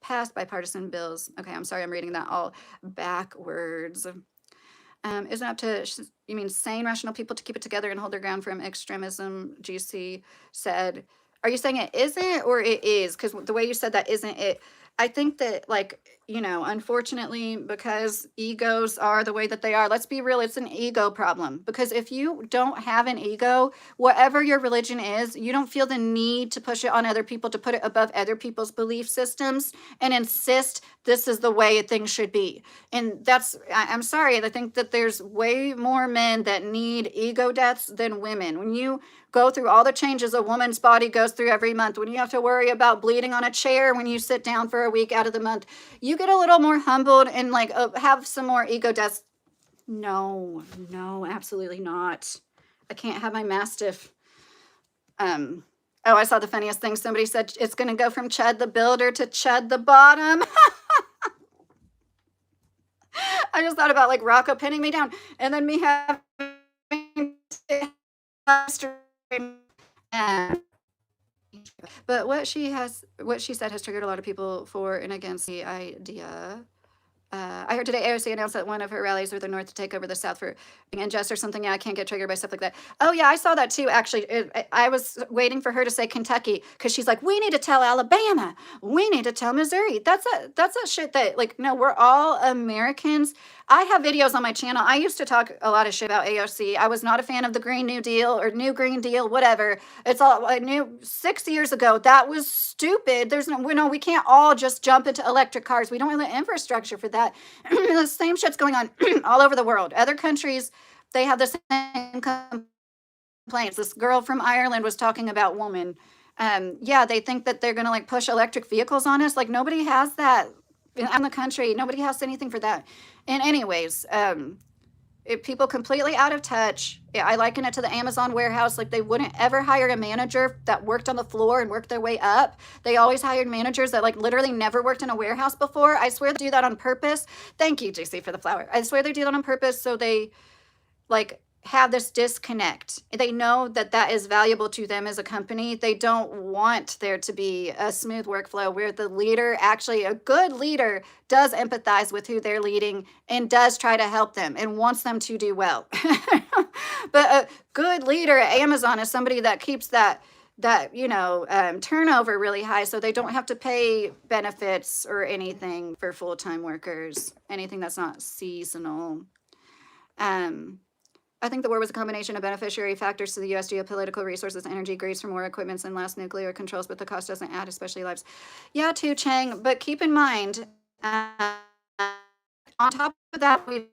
passed bipartisan bills. Okay, I'm sorry, I'm reading that all backwards. Isn't up to, you mean sane, rational people to keep it together and hold their ground from extremism, GC said. Are you saying it isn't or it is? Because the way you said that isn't it. I think that, like, you know, unfortunately, because egos are the way that they are, let's be real, it's an ego problem. Because if you don't have an ego, whatever your religion is, you don't feel the need to push it on other people, to put it above other people's belief systems and insist this is the way things should be. And that's, I'm sorry, I think that there's way more men that need ego deaths than women. When you go through all the changes a woman's body goes through every month, when you have to worry about bleeding on a chair when you sit down for a week out of the month, you get a little more humbled and like have some more ego deaths. No, absolutely not. I can't have my mastiff. Oh, I saw the funniest thing. Somebody said it's going to go from Chud the Builder to Chud the Bottom. I just thought about like Rocco pinning me down and then me having to but what she said has triggered a lot of people for and against the idea. I heard today AOC announced that one of her rallies with the North to take over the South for being unjust or something. Yeah, I can't get triggered by stuff like that. Oh, yeah, I saw that too, actually. I was waiting for her to say Kentucky because she's like, we need to tell Alabama. We need to tell Missouri. That's a shit that, like, no, we're all Americans. I have videos on my channel. I used to talk a lot of shit about AOC. I was not a fan of the Green New Deal or New Green Deal, whatever. It's all, I knew 6 years ago, that was stupid. There's no, we can't all just jump into electric cars. We don't have the infrastructure for that. The same shit's going on all over the world. Other countries, they have the same complaints. This girl from Ireland was talking about women. Yeah, they think that they're going to like push electric vehicles on us. Like nobody has that in the country. Nobody has anything for that. And anyways, people completely out of touch. I liken it to the Amazon warehouse. Like they wouldn't ever hire a manager that worked on the floor and worked their way up. They always hired managers that like literally never worked in a warehouse before. I swear they do that on purpose. Thank you, JC, for the flower. I swear they do that on purpose so they like have this disconnect. They know that that is valuable to them as a company. They don't want there to be a smooth workflow where the leader, actually a good leader, does empathize with who they're leading and does try to help them and wants them to do well. But a good leader at Amazon is somebody that keeps that turnover really high so they don't have to pay benefits or anything for full-time workers, anything that's not seasonal. I think the war was a combination of beneficiary factors to the U.S. geopolitical resources, energy, grades for more equipments, and less nuclear controls, but the cost doesn't add, especially lives. Yeah, too, Chang, but keep in mind, on top of that, we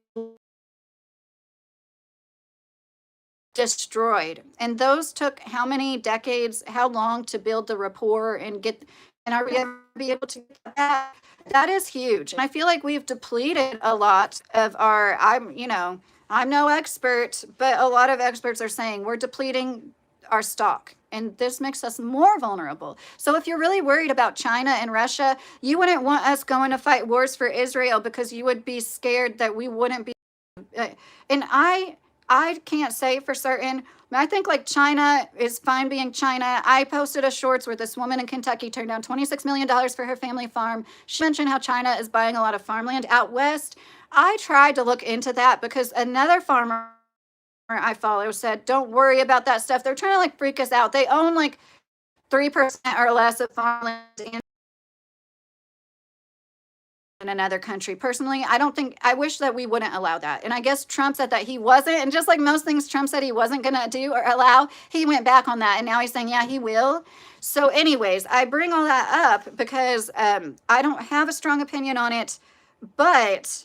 destroyed. And those took how many decades, how long to build the rapport and are we ever be able to get that? That is huge. And I feel like we've depleted a lot of our, I'm no expert, but a lot of experts are saying we're depleting our stock. And this makes us more vulnerable. So if you're really worried about China and Russia, you wouldn't want us going to fight wars for Israel because you would be scared that we wouldn't be. And I can't say for certain. I think like China is fine being China. I posted a shorts where this woman in Kentucky turned down $26 million for her family farm. She mentioned how China is buying a lot of farmland out west. I tried to look into that because another farmer I follow said, don't worry about that stuff. They're trying to like freak us out. They own like 3% or less of farmland in another country. Personally, I wish that we wouldn't allow that. And I guess Trump said that he wasn't. And just like most things Trump said he wasn't going to do or allow, he went back on that. And now he's saying, yeah, he will. So anyways, I bring all that up because I don't have a strong opinion on it, but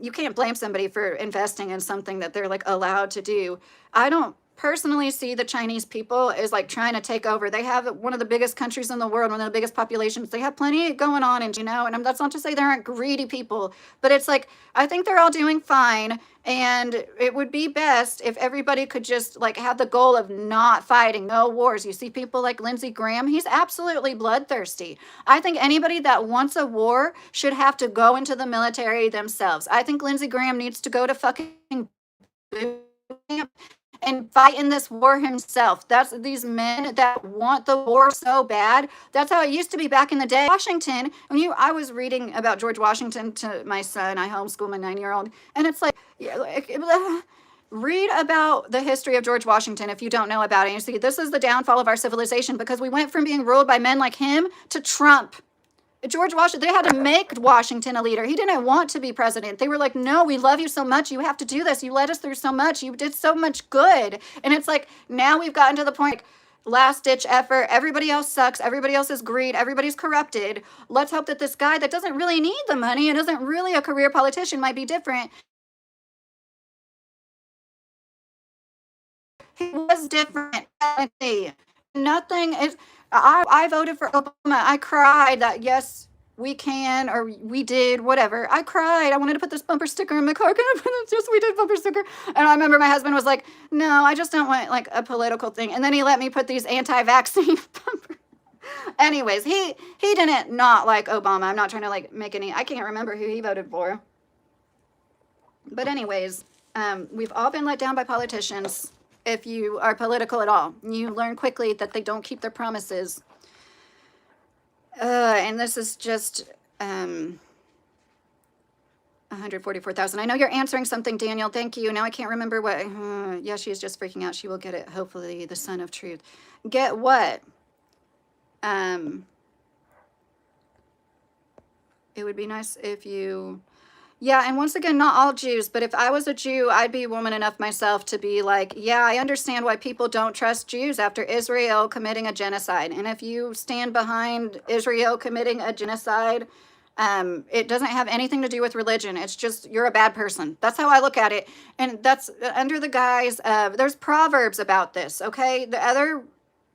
you can't blame somebody for investing in something that they're like allowed to do. I don't personally see the Chinese people as like trying to take over. They have one of the biggest countries in the world, one of the biggest populations. They have plenty going on, and and that's not to say there aren't greedy people, but it's like I think they're all doing fine, and it would be best if everybody could just like have the goal of not fighting, no wars. You see people like Lindsey Graham, he's absolutely bloodthirsty. I think anybody that wants a war should have to go into the military themselves. I think Lindsey Graham needs to go to fucking boot camp and fight in this war himself. That's these men that want the war so bad. That's how it used to be back in the day. Washington, I was reading about George Washington to my son. I homeschool my 9-year-old, and it's like, read about the history of George Washington if you don't know about it. You see, this is the downfall of our civilization because we went from being ruled by men like him to Trump. George Washington, they had to make Washington a leader. He didn't want to be president. They were like, no, we love you so much. You have to do this. You led us through so much. You did so much good. And it's like, now we've gotten to the point, last ditch effort. Everybody else sucks. Everybody else is greed. Everybody's corrupted. Let's hope that this guy that doesn't really need the money and isn't really a career politician might be different. He was different. Nothing is. I voted for Obama. I cried that yes, we can, or we did, whatever. I cried. I wanted to put this bumper sticker in my car. Can I put this just we did bumper sticker? And I remember my husband was like, no, I just don't want like a political thing. And then he let me put these anti-vaccine bumper. Anyways, he didn't not like Obama. I'm not trying to like make any. I can't remember who he voted for. But anyways, we've all been let down by politicians. If you are political at all, you learn quickly that they don't keep their promises. And this is just 144,000. I know you're answering something, Daniel. Thank you. Now I can't remember what. Yeah, she is just freaking out. She will get it. Hopefully, the Son of Truth. Get what? It would be nice if you. Yeah, and once again, not all Jews, but if I was a Jew, I'd be woman enough myself to be like, yeah, I understand why people don't trust Jews after Israel committing a genocide. And if you stand behind Israel committing a genocide, it doesn't have anything to do with religion. It's just you're a bad person. That's how I look at it. And that's under the guise of, there's proverbs about this, okay? The other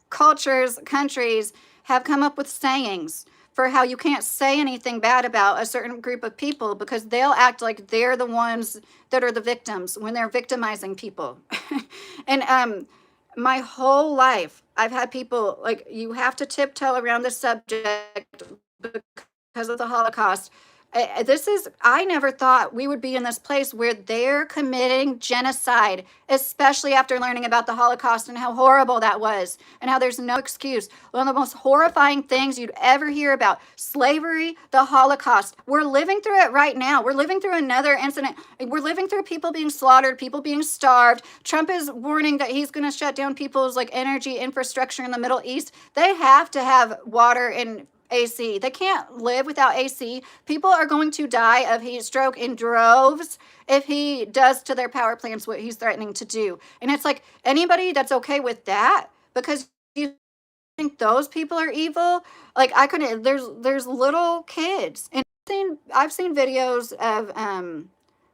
cultures, countries have come up with sayings for how you can't say anything bad about a certain group of people because they'll act like they're the ones that are the victims when they're victimizing people. And my whole life, I've had people like, you have to tiptoe around the subject because of the Holocaust. I never thought we would be in this place where they're committing genocide, especially after learning about the Holocaust and how horrible that was and how there's no excuse. One of the most horrifying things you'd ever hear about, slavery, the Holocaust. We're living through it right now. We're living through another incident. We're living through people being slaughtered, people being starved. Trump is warning that he's going to shut down people's like energy infrastructure in the Middle East. They have to have water and AC. They can't live without AC. People are going to die of heat stroke in droves if he does to their power plants what he's threatening to do. And it's like anybody that's okay with that because you think those people are evil. Like I couldn't. There's little kids, and I've seen videos of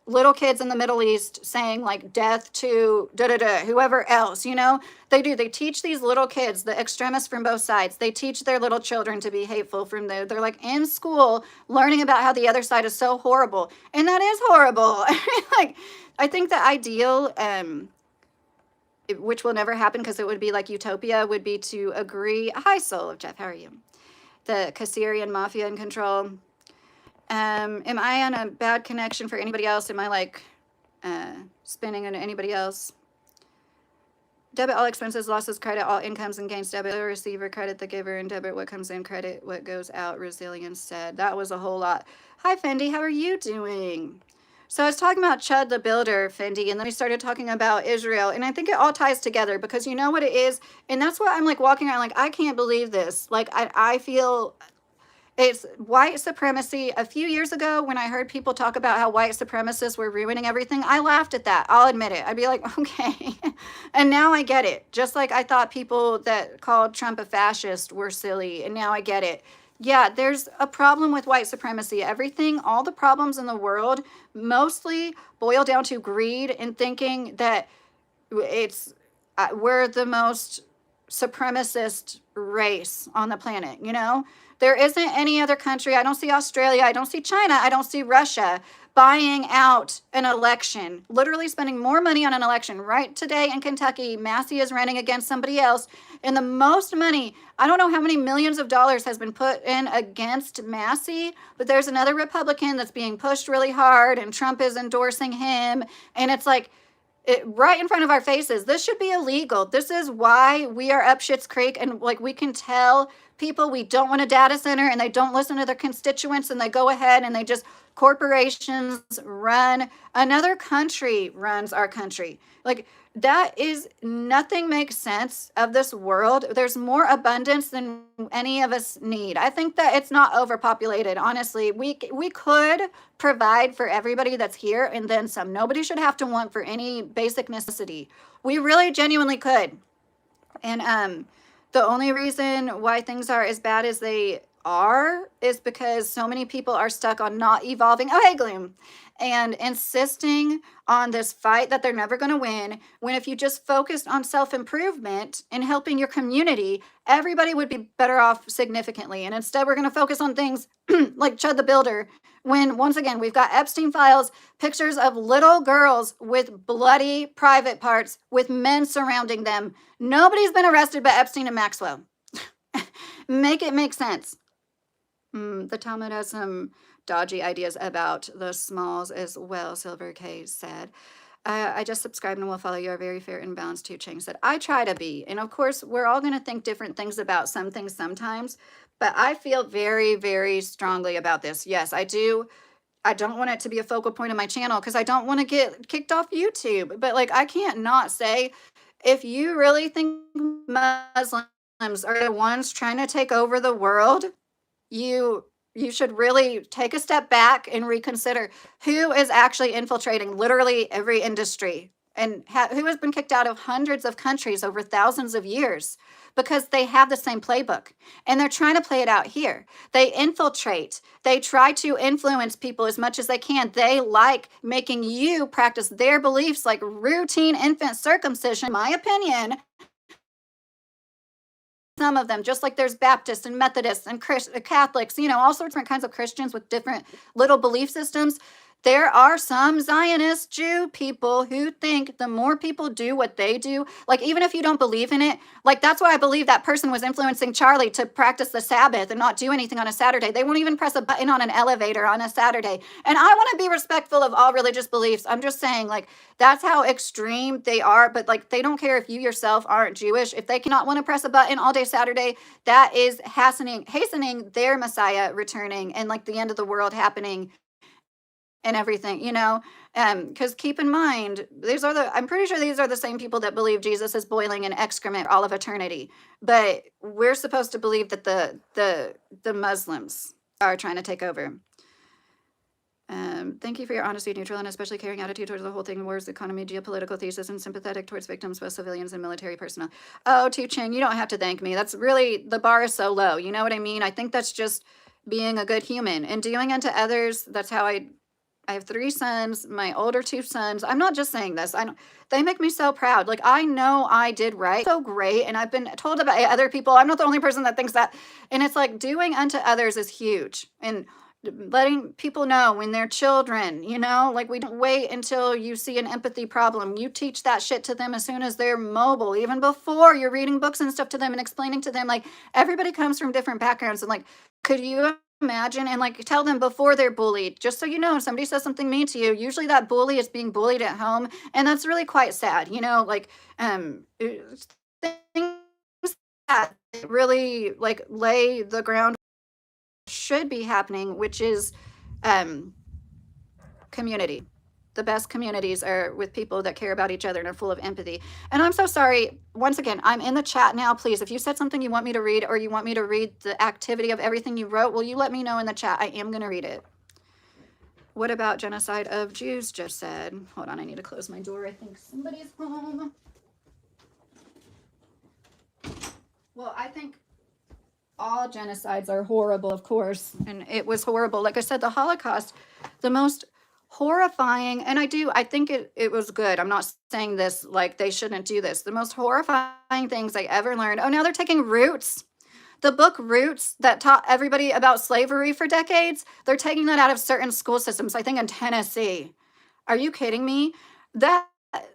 little kids in the Middle East saying like death to whoever else, they teach these little kids, the extremists from both sides, they teach their little children to be hateful from they're like in school learning about how the other side is so horrible. And that is horrible. Like, I think the ideal, which will never happen because it would be like utopia, would be to agree. Hi, Soul of Jeff, how are you? The Kasserian mafia in control. Am I on a bad connection for anybody else? Am I like spinning into anybody else? Debit all expenses, losses, credit all incomes and gains. Debit the receiver, credit the giver, and debit what comes in, credit what goes out. Resilience said. That was a whole lot. Hi, Fendi. How are you doing? So I was talking about Chud the Builder, Fendi, and then we started talking about Israel. And I think it all ties together because you know what it is? And that's what I'm like walking around like, I can't believe this. Like, I feel... It's white supremacy. A few years ago, when I heard people talk about how white supremacists were ruining everything, I laughed at that. I'll admit it. I'd be like, okay. And now I get it. Just like I thought people that called Trump a fascist were silly. And now I get it. Yeah, there's a problem with white supremacy. Everything, all the problems in the world mostly boil down to greed and thinking that it's... we're the most supremacist race on the planet, you know? There isn't any other country. I don't see Australia. I don't see China. I don't see Russia buying out an election, literally spending more money on an election. Right today in Kentucky, Massie is running against somebody else. And the most money, I don't know how many millions of dollars has been put in against Massie, but there's another Republican that's being pushed really hard, and Trump is endorsing him. And it's like, right in front of our faces. This should be illegal. This is why we are up Schitt's Creek, and like we can tell people we don't want a data center, and they don't listen to their constituents, and they go ahead and they just, corporations run, another country runs our country. Like, that is, nothing makes sense of this world. There's more abundance than any of us need. I think that it's not overpopulated. Honestly, we could provide for everybody that's here and then some. Nobody should have to want for any basic necessity. We really genuinely could. And the only reason why things are as bad as they are is because so many people are stuck on not evolving. Oh, hey, Gloom. And insisting on this fight that they're never going to win, when if you just focused on self-improvement and helping your community, everybody would be better off significantly. And instead, we're going to focus on things like Chud the Builder, when once again, we've got Epstein files, pictures of little girls with bloody private parts with men surrounding them. Nobody's been arrested but Epstein and Maxwell. Make it make sense. The Talmud has some dodgy ideas about the smalls as well, Silver K said. I just subscribed and will follow you. Are very fair and balanced too, Chang said. I try to be. And of course, we're all going to think different things about some things sometimes. But I feel very, very strongly about this. Yes, I do. I don't want it to be a focal point of my channel because I don't want to get kicked off YouTube. But like, I can't not say, if you really think Muslims are the ones trying to take over the world, you should really take a step back and reconsider who is actually infiltrating literally every industry, and who has been kicked out of hundreds of countries over thousands of years because they have the same playbook and they're trying to play it out here. They infiltrate. They try to influence people as much as they can. They like making you practice their beliefs, like routine infant circumcision, in my opinion. Some of them, just like there's Baptists and Methodists and Catholics, you know, all sorts of different kinds of Christians with different little belief systems. There are some Zionist Jew people who think the more people do what they do, like even if you don't believe in it, like that's why I believe that person was influencing Charlie to practice the Sabbath and not do anything on a Saturday. They won't even press a button on an elevator on a Saturday. And I want to be respectful of all religious beliefs. I'm just saying, like, that's how extreme they are. But like, they don't care if you yourself aren't Jewish. If they cannot want to press a button all day Saturday, that is hastening their Messiah returning and like the end of the world happening and everything, you know. Because keep in mind, I'm pretty sure these are the same people that believe Jesus is boiling in excrement all of eternity. But we're supposed to believe that the Muslims are trying to take over. Thank you for your honesty, neutral, and especially caring attitude towards the whole thing, wars, economy, geopolitical thesis, and sympathetic towards victims, both civilians and military personnel. Oh, Tu Cheng, you don't have to thank me. That's really, the bar is so low. You know what I mean? I think that's just being a good human and doing unto others. That's how I have 3 sons, my older 2 sons. I'm not just saying this. They make me so proud. Like, I know I did right. So great. And I've been told about other people. I'm not the only person that thinks that. And it's like, doing unto others is huge. And letting people know when they're children, you know, like, we don't wait until you see an empathy problem. You teach that shit to them as soon as they're mobile, even before you're reading books and stuff to them and explaining to them. Like, everybody comes from different backgrounds. And like, could you imagine, and like, tell them before they're bullied, just so you know, if somebody says something mean to you, usually that bully is being bullied at home, and that's really quite sad, you know, like things that really like lay the ground should be happening, which is community. The best communities are with people that care about each other and are full of empathy. And I'm so sorry. Once again, I'm in the chat now. Please, if you said something you want me to read, or you want me to read the activity of everything you wrote, will you let me know in the chat? I am going to read it. What about genocide of Jews just said? Hold on, I need to close my door. I think somebody's home. Well, I think all genocides are horrible, of course. And it was horrible. Like I said, the Holocaust, the most horrifying, and I think it was good. I'm not saying this like they shouldn't do this. The most horrifying things I ever learned. Oh, now they're taking Roots. The book Roots that taught everybody about slavery for decades, they're taking that out of certain school systems, I think in Tennessee. Are you kidding me? That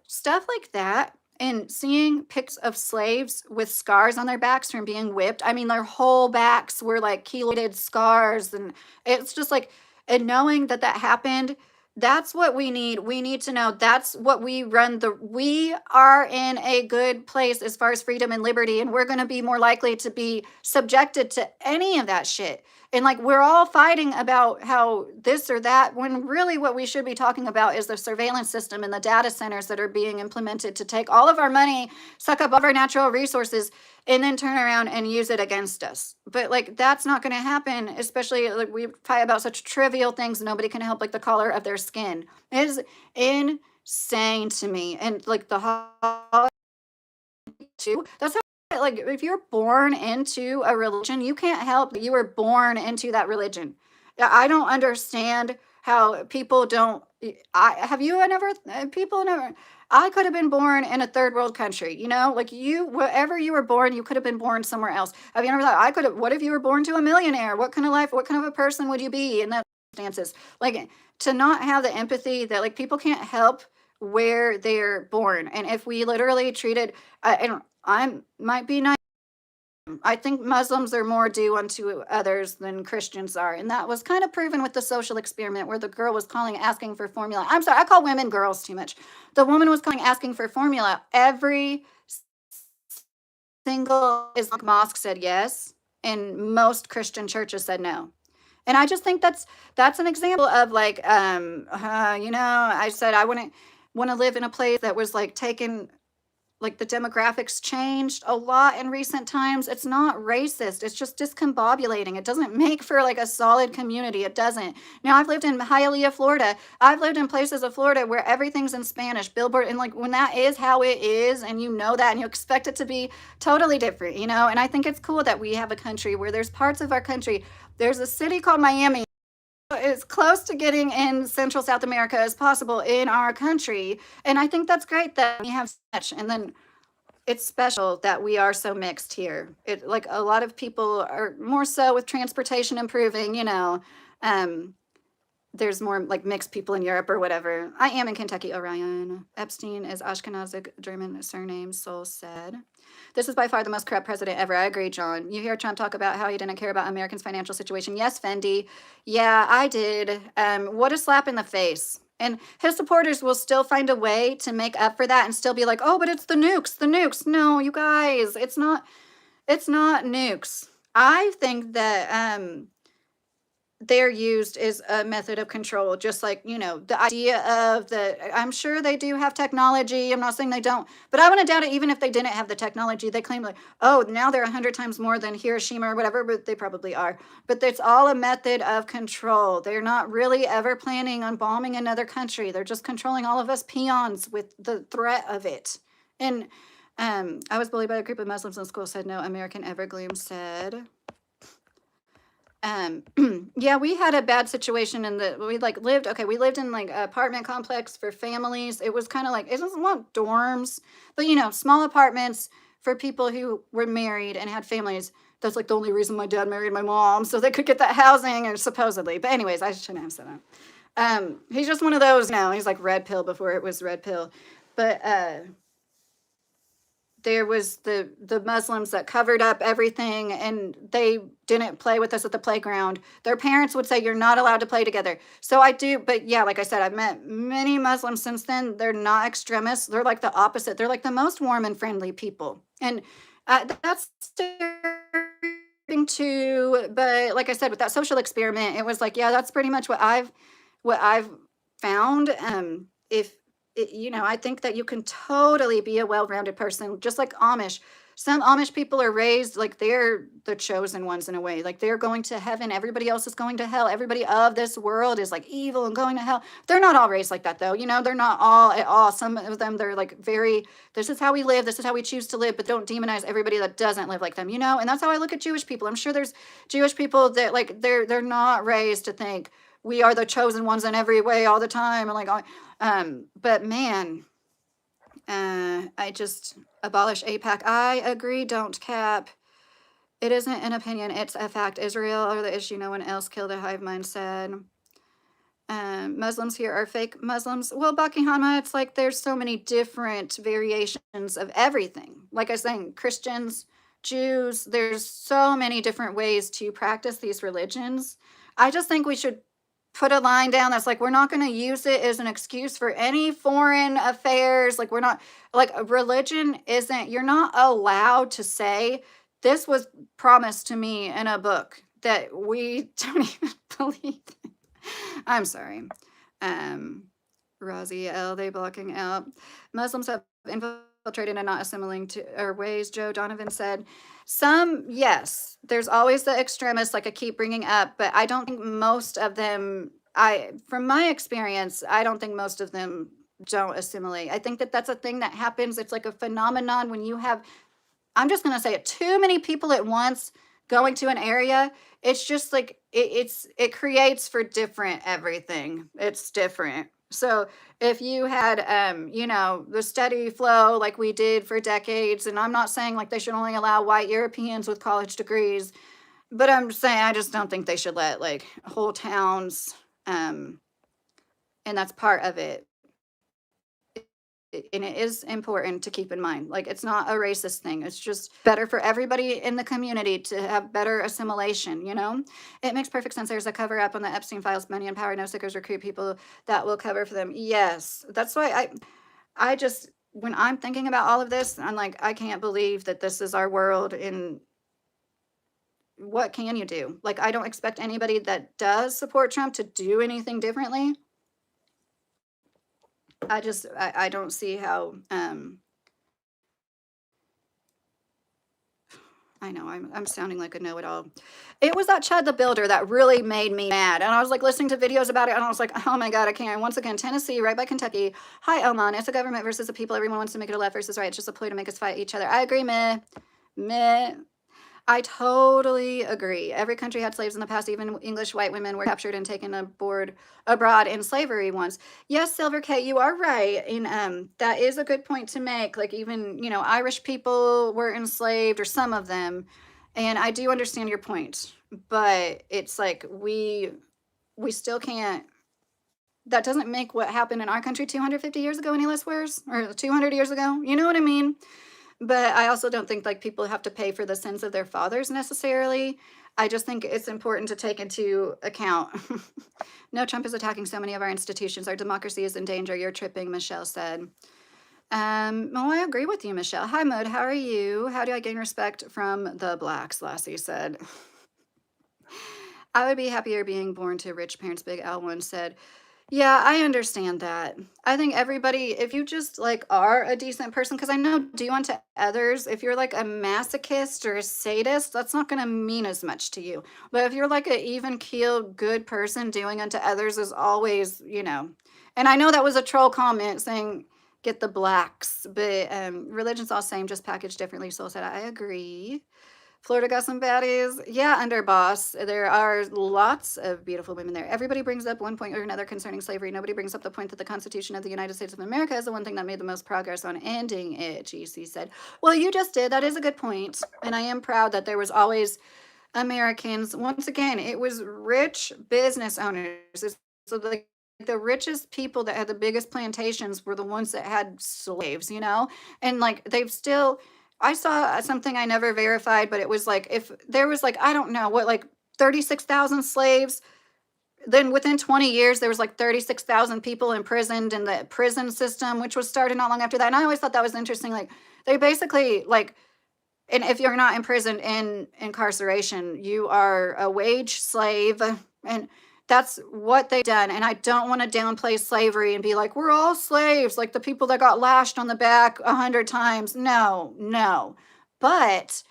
stuff like that, and seeing pics of slaves with scars on their backs from being whipped. I mean, their whole backs were like keloided scars. And it's just like, and knowing that that happened, that's what we need. We need to know that's what we are in a good place as far as freedom and liberty. And we're going to be more likely to be subjected to any of that shit. And like we're all fighting about how this or that, when really what we should be talking about is the surveillance system and the data centers that are being implemented to take all of our money, suck up all of our natural resources, and then turn around and use it against us. But like that's not going to happen, especially like we fight about such trivial things nobody can help, like the color of their skin. It is insane to me. And like the too. That's how, like, if you're born into a religion, you can't help that you were born into that religion. Yeah, I don't understand how people don't. I have you never people never. I could have been born in a third world country, like you, wherever you were born, you could have been born somewhere else. Have you ever thought I could have? What if you were born to a millionaire? What kind of life? What kind of a person would you be in that circumstances? Like to not have the empathy that like people can't help where they're born, and if we literally treated, I might be nice. I think Muslims are more due unto others than Christians are. And that was kind of proven with the social experiment where the girl was calling, asking for formula. I'm sorry, I call women girls too much. The woman was calling, asking for formula. Every single Islamic mosque said yes, and most Christian churches said no. And I just think that's an example of like, I said I wouldn't want to live in a place that was like taken, like the demographics changed a lot in recent times. It's not racist. It's just discombobulating. It doesn't make for like a solid community. It doesn't. Now I've lived in Hialeah, Florida. I've lived in places of Florida where everything's in Spanish, billboard. And like when that is how it is, and you know that, and you expect it to be totally different, and I think it's cool that we have a country where there's parts of our country. There's a city called Miami. As close to getting in Central South America as possible in our country. And I think that's great that we have such. And then it's special that we are so mixed here. It like a lot of people are more so with transportation improving, there's more like mixed people in Europe or whatever. I am in Kentucky, Orion. Epstein is Ashkenazic German surname, Sol said. This is by far the most corrupt president ever. I agree, John. You hear Trump talk about how he didn't care about Americans' financial situation. Yes, Fendi. Yeah, I did. What a slap in the face. And his supporters will still find a way to make up for that and still be like, oh, but it's the nukes, the nukes. No, you guys, it's not nukes. I think that they're used as a method of control, just like, the idea of I'm sure they do have technology. I'm not saying they don't, but I want to doubt it. Even if they didn't have the technology, they claim like, oh, now they're 100 times more than Hiroshima or whatever, but they probably are. But it's all a method of control. They're not really ever planning on bombing another country. They're just controlling all of us peons with the threat of it. And I was bullied by a group of Muslims in school, said no. American Evergloom said, yeah, we had a bad situation in that we lived in like an apartment complex for families. It was kind of like, it doesn't want dorms, but small apartments for people who were married and had families. That's like the only reason my dad married my mom, so they could get that housing, or supposedly. But anyways, I shouldn't have said that. He's just one of those now. He's like red pill before it was red pill. But there was the Muslims that covered up everything, and they didn't play with us at the playground. Their parents would say, you're not allowed to play together. So I do, but yeah, like I said, I've met many Muslims since then. They're not extremists. They're like the opposite. They're like the most warm and friendly people. And that's too, but like I said, with that social experiment, it was like, yeah, that's pretty much what I've found. I think that you can totally be a well-rounded person, just like Amish. Some Amish people are raised like they're the chosen ones in a way. Like they're going to heaven. Everybody else is going to hell. Everybody of this world is like evil and going to hell. They're not all raised like that though. They're not all at all. Some of them, they're like this is how we live. This is how we choose to live, but don't demonize everybody that doesn't live like them, And that's how I look at Jewish people. I'm sure there's Jewish people that like, they're not raised to think we are the chosen ones in every way all the time. And like, but man, I just abolish APAC. I agree. Don't cap. It isn't an opinion. It's a fact. Israel are the issue. No one else. Kill the hive mind said. Muslims here are fake Muslims. Well, Bakihama, it's like there's so many different variations of everything. Like I was saying, Christians, Jews, there's so many different ways to practice these religions. I just think we should put a line down that's like, we're not going to use it as an excuse for any foreign affairs. Like, we're not, like, religion isn't, you're not allowed to say, this was promised to me in a book that we don't even believe in. I'm sorry. Razi L, they blocking out. Muslims have infiltrated and not assimilating to our ways, Joe Donovan said. Some, yes. There's always the extremists, like I keep bringing up, but I don't think most of them, from my experience, I don't think most of them don't assimilate. I think that that's a thing that happens. It's like a phenomenon when you have, I'm just going to say it, too many people at once going to an area. It's just like it creates for different everything. It's different. So if you had the steady flow like we did for decades, and I'm not saying like they should only allow white Europeans with college degrees, but I'm saying I just don't think they should let like whole towns, and that's part of it. And it is important to keep in mind, like, it's not a racist thing. It's just better for everybody in the community to have better assimilation, It makes perfect sense. There's a cover up on the Epstein files, money and power, no stickers, recruit people that will cover for them. Yes, that's why I just, when I'm thinking about all of this, I'm like, I can't believe that this is our world, and what can you do? Like, I don't expect anybody that does support Trump to do anything differently. I don't see how, I know I'm sounding like a know-it-all. It was that Chud the Builder that really made me mad. And I was like listening to videos about it, and I was like, oh my God, I can't. Once again, Tennessee, right by Kentucky. Hi, Oman. It's a government versus the people. Everyone wants to make it a left versus right. It's just a ploy to make us fight each other. I agree, meh. I totally agree. Every country had slaves in the past. Even English white women were captured and taken abroad in slavery once. Yes, Silver K, you are right. And that is a good point to make. Like, even, Irish people were enslaved, or some of them. And I do understand your point. But it's like we still can't. That doesn't make what happened in our country 250 years ago any less worse, or 200 years ago. You know what I mean? But I also don't think like people have to pay for the sins of their fathers necessarily. I just think it's important to take into account. No, Trump is attacking so many of our institutions. Our democracy is in danger. You're tripping, Michelle said. Well, I agree with you, Michelle. Hi, Mode. How are you? How do I gain respect from the blacks? Lassie said. I would be happier being born to rich parents, Big L1 said. Yeah, I understand that. I think everybody, if you just like are a decent person, because I know do unto others, if you're like a masochist or a sadist, that's not going to mean as much to you. But if you're like an even keeled, good person, doing unto others is always, And I know that was a troll comment saying, get the blacks, but religion's all same, just packaged differently. Soul said, I agree. Florida got some baddies. Yeah, underboss. There are lots of beautiful women there. Everybody brings up one point or another concerning slavery. Nobody brings up the point that the Constitution of the United States of America is the one thing that made the most progress on ending it, GC said. Well, you just did. That is a good point. And I am proud that there was always Americans. Once again, it was rich business owners. So the richest people that had the biggest plantations were the ones that had slaves, And like they've still... I saw something I never verified, but it was like, if there was like, I don't know what, like 36,000 slaves, then within 20 years, there was like 36,000 people imprisoned in the prison system, which was started not long after that. And I always thought that was interesting. Like, they basically, like, and if you're not imprisoned in incarceration, you are a wage slave. And that's what they've done. And I don't want to downplay slavery and be like, we're all slaves, like the people that got lashed on the back 100 times. No. But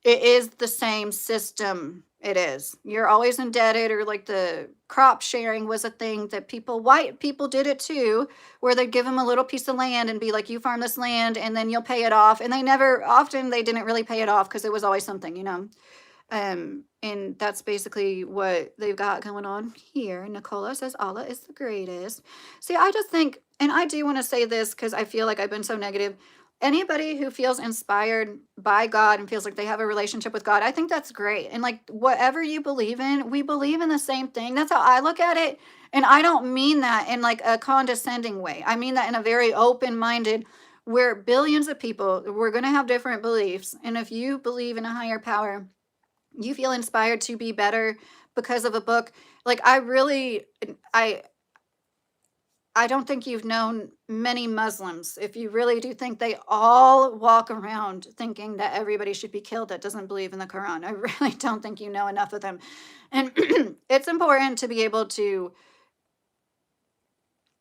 it is the same system. It is. You're always indebted, or like the crop sharing was a thing that white people did it too, where they'd give them a little piece of land and be like, you farm this land and then you'll pay it off. And they didn't really pay it off because it was always something, And that's basically what they've got going on here. Nicola says Allah is the greatest. See, I just think, and I do want to say this because I feel like I've been so negative. Anybody who feels inspired by God and feels like they have a relationship with God, I think that's great. And like whatever you believe in, we believe in the same thing. That's how I look at it. And I don't mean that in like a condescending way. I mean that in a very open-minded, where billions of people, we're going to have different beliefs. And if you believe in a higher power, you feel inspired to be better because of a book. Like I I don't think you've known many Muslims if you really do think they all walk around thinking that everybody should be killed that doesn't believe in the Quran. I really don't think you know enough of them. And it's important to be able to,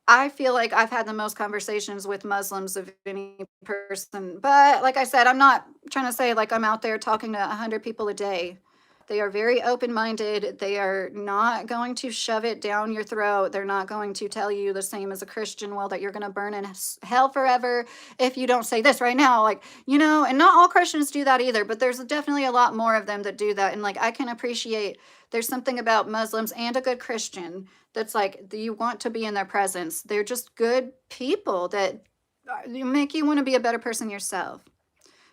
I feel like I've had the most conversations with Muslims of any person. But like I said, I'm not trying to say like I'm out there talking to 100 people a day. They are very open-minded. They are not going to shove it down your throat. They're not going to tell you the same as a Christian, well, that you're going to burn in hell forever if you don't say this right now. Like, and not all Christians do that either, but there's definitely a lot more of them that do that. And like, I can appreciate there's something about Muslims and a good Christian that's like you want to be in their presence. They're just good people that make you want to be a better person yourself.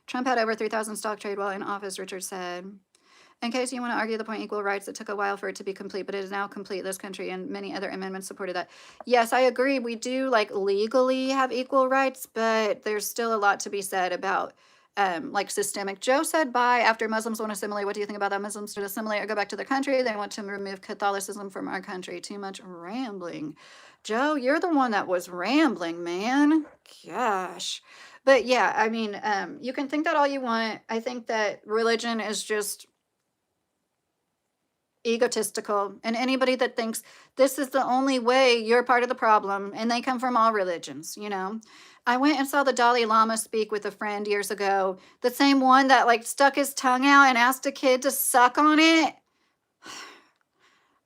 Trump had over 3,000 stock trade while in office, Richard said. In case you want to argue the point, equal rights, it took a while for it to be complete, but it is now complete. This country and many other amendments supported that. Yes, I agree. We do like legally have equal rights, but there's still a lot to be said about like systemic. Joe said, bye. After Muslims want to assimilate, what do you think about that? Muslims should assimilate or go back to their country. They want to remove Catholicism from our country. Too much rambling. Joe, you're the one that was rambling, man. Gosh. But yeah, I mean, you can think that all you want. I think that religion is just egotistical, and anybody that thinks this is the only way, you're part of the problem, and they come from all religions. I went and saw the Dalai Lama speak with a friend years ago, the same one that like stuck his tongue out and asked a kid to suck on it.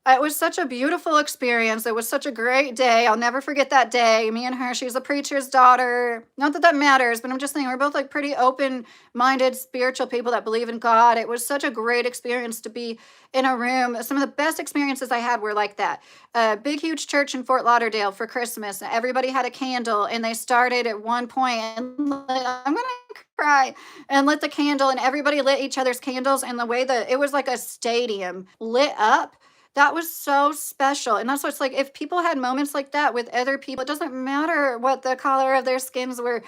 It was such a beautiful experience. It was such a great day. I'll never forget that day. Me and her, she's a preacher's daughter. Not that that matters, but I'm just saying we're both like pretty open-minded spiritual people that believe in God. It was such a great experience to be in a room. Some of the best experiences I had were like that. A big, huge church in Fort Lauderdale for Christmas. Everybody had a candle, and they started at one point, and I'm going to cry, and lit the candle, and everybody lit each other's candles, and the way that it was like a stadium lit up, that was so special. And that's what's like, if people had moments like that with other people, it doesn't matter what the color of their skins were.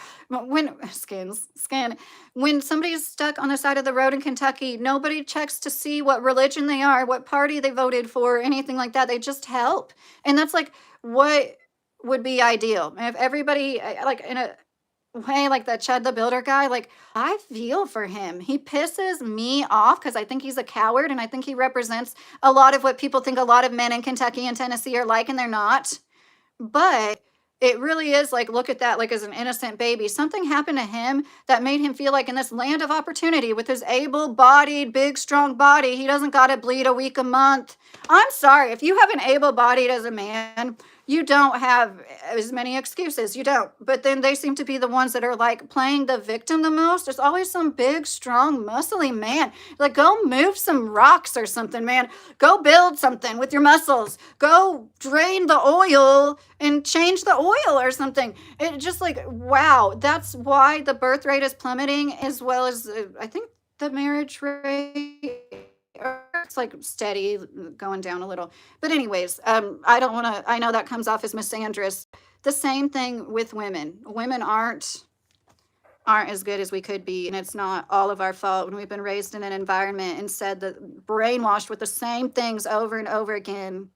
Skin. When somebody's stuck on the side of the road in Kentucky, nobody checks to see what religion they are, what party they voted for, anything like that. They just help. And that's like what would be ideal. If everybody, like in a way, like that Chud the Builder guy, like I feel for him. He pisses me off because I think he's a coward, and I think he represents a lot of what people think a lot of men in Kentucky and Tennessee are like, and they're not. But it really is like, look at that, like as an innocent baby. Something happened to him that made him feel like in this land of opportunity with his able-bodied, big, strong body, he doesn't got to bleed a week a month. I'm sorry, if you have an able-bodied as a man, you don't have as many excuses. You don't. But then they seem to be the ones that are like playing the victim the most. There's always some big, strong, muscly man. Like, go move some rocks or something, man. Go build something with your muscles. Go drain the oil and change the oil or something. It just like, wow. That's why the birth rate is plummeting, as well as I think the marriage rate, it's like steady going down a little. But anyways, I don't want to, I know that comes off as misandrous. The same thing with women. Women aren't as good as we could be, and it's not all of our fault when we've been raised in an environment and said that, brainwashed with the same things over and over again.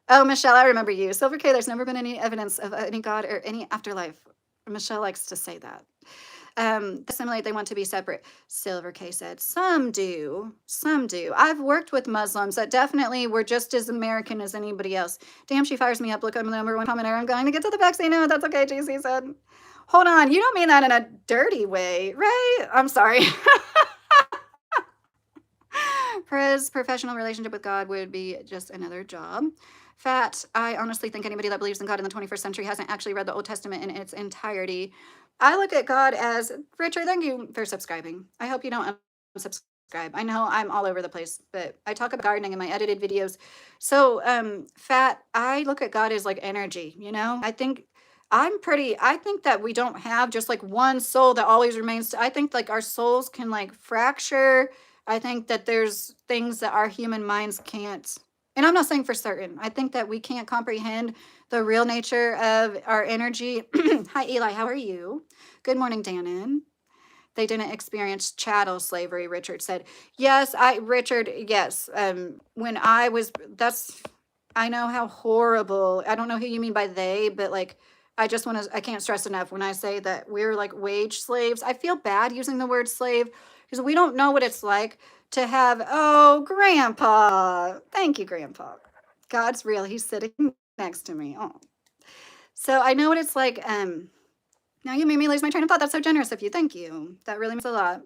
Oh, Michelle, I remember you. Silver K, there's never been any evidence of any God or any afterlife. Michelle likes to say that. Assimilate, they want to be separate. Silver K said, some do. I've worked with Muslims that definitely were just as American as anybody else. Damn, she fires me up. Look, I'm the number one commenter. I'm going to get to the vaccine. No, that's okay, GC said. Hold on, you don't mean that in a dirty way, right? I'm sorry. Perez, professional relationship with God would be just another job. Fat, I honestly think anybody that believes in God in the 21st century hasn't actually read the Old Testament in its entirety. I look at God as, Richard, thank you for subscribing. I hope you don't unsubscribe describe. I know I'm all over the place, but I talk about gardening in my edited videos. So, fat, I look at God as like energy, you know? I think that we don't have just like one soul that always remains. I think like our souls can like fracture. I think that there's things that our human minds can't. And I'm not saying for certain. I think that we can't comprehend the real nature of our energy. Hi, Eli. How are you? Good morning, Dannon. They didn't experience chattel slavery, Richard said. Yes, Richard, yes. When I was, I know how horrible, I don't know who you mean by they, but like, I can't stress enough when I say that we're like wage slaves. I feel bad using the word slave because we don't know what it's like to have, oh, Grandpa. Thank you, Grandpa. God's real. He's sitting next to me. Oh. So I know what it's like. Now you made me lose my train of thought. That's so generous of you. Thank you. That really means a lot.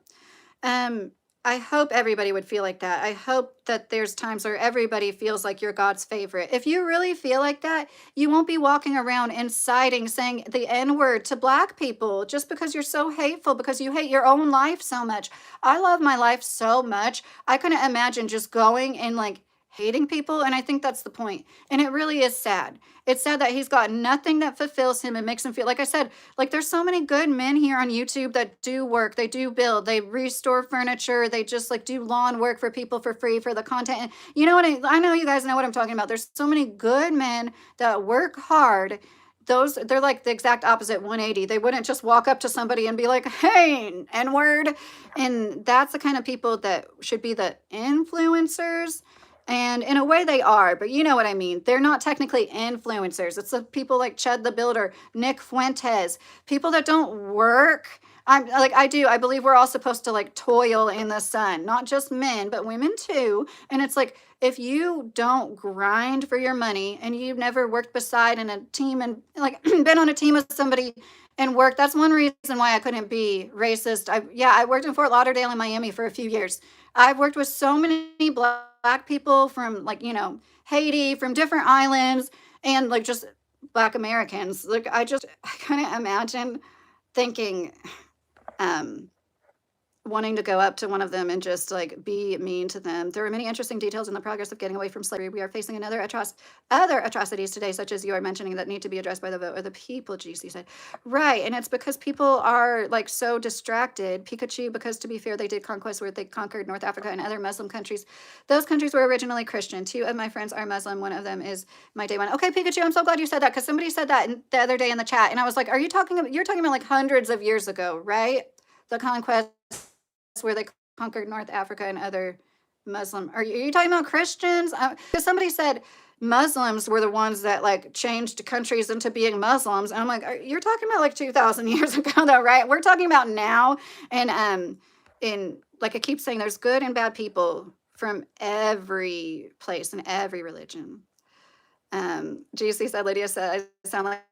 I hope everybody would feel like that. I hope that there's times where everybody feels like you're God's favorite. If you really feel like that, you won't be walking around inciting, saying the N-word to Black people just because you're so hateful, because you hate your own life so much. I love my life so much. I couldn't imagine just going and like hating people. And I think that's the point. And it really is sad. It's sad that he's got nothing that fulfills him and makes him feel, like I said, like there's so many good men here on YouTube that do work, they do build, they restore furniture, they just like do lawn work for people for free for the content. And you know what, I know you guys know what I'm talking about. There's so many good men that work hard. They're like the exact opposite 180. They wouldn't just walk up to somebody and be like, hey, N-word. And that's the kind of people that should be the influencers. And in a way they are, but you know what I mean. They're not technically influencers. It's the people like Chud the Builder, Nick Fuentes, people that don't work. I believe we're all supposed to like toil in the sun, not just men, but women too. And it's like, if you don't grind for your money and you've never worked beside in a team and like been on a team with somebody and worked, that's one reason why I couldn't be racist. I worked in Fort Lauderdale and Miami for a few years. I've worked with so many Black people from like, Haiti, from different islands, and like just Black Americans. Like I kind of imagine thinking, wanting to go up to one of them and just like be mean to them. There are many interesting details in the progress of getting away from slavery. We are facing other atrocities today, such as you are mentioning, that need to be addressed by the vote of the people, GC said. Right, and it's because people are like so distracted. Pikachu, because to be fair, they did conquest where they conquered North Africa and other Muslim countries. Those countries were originally Christian. 2 of my friends are Muslim. One of them is my day one. Okay, Pikachu, I'm so glad you said that, because somebody said that the other day in the chat, and I was like, you're talking about like hundreds of years ago, right? The conquest where they conquered North Africa and other Muslim. Are you talking about Christians? Because somebody said Muslims were the ones that like changed countries into being Muslims. And I'm like, you're talking about like 2,000 years ago though, right? We're talking about now. And in like I keep saying, there's good and bad people from every place and every religion. GC said, Lydia said, I sound like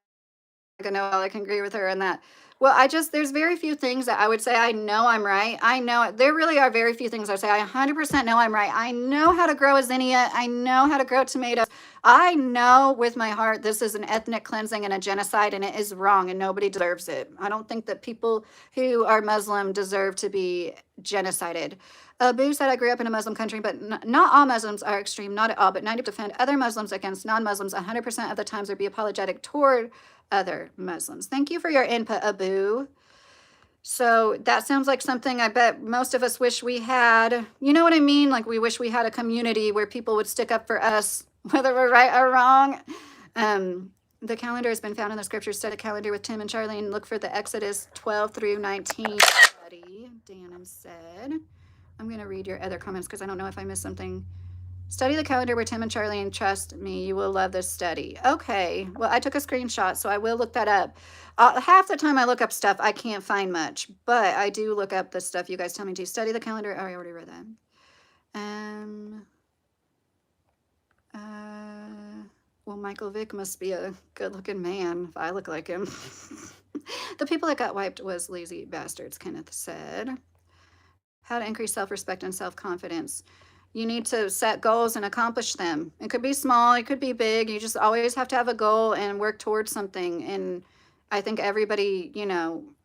I know I can agree with her on that. Well, there's very few things that I would say I know I'm right. I know there really are very few things I would say I 100% know I'm right. I know how to grow a zinnia. I know how to grow tomatoes. I know with my heart this is an ethnic cleansing and a genocide, and it is wrong, and nobody deserves it. I don't think that people who are Muslim deserve to be genocided. Boo said, I grew up in a Muslim country, but not all Muslims are extreme, not at all, but 90% defend other Muslims against non-Muslims 100% of the times, or be apologetic toward other Muslims. Thank you for your input, Abu. So that sounds like something I bet most of us wish we had. You know what I mean? Like we wish we had a community where people would stick up for us, whether we're right or wrong. The calendar has been found in the scriptures. Study the calendar with Tim and Charlene. Look for the Exodus 12 through 19 study, Dannon said. I'm going to read your other comments because I don't know if I missed something. Study the calendar with Tim and Charlene. Trust me, you will love this study. Okay, well, I took a screenshot, so I will look that up. Half the time I look up stuff, I can't find much, but I do look up the stuff you guys tell me to. Study the calendar. Oh, I already read that. Well, Michael Vick must be a good-looking man if I look like him. The people that got wiped was lazy bastards, Kenneth said. How to increase self-respect and self-confidence. You need to set goals and accomplish them. It could be small, it could be big. You just always have to have a goal and work towards something. And I think everybody,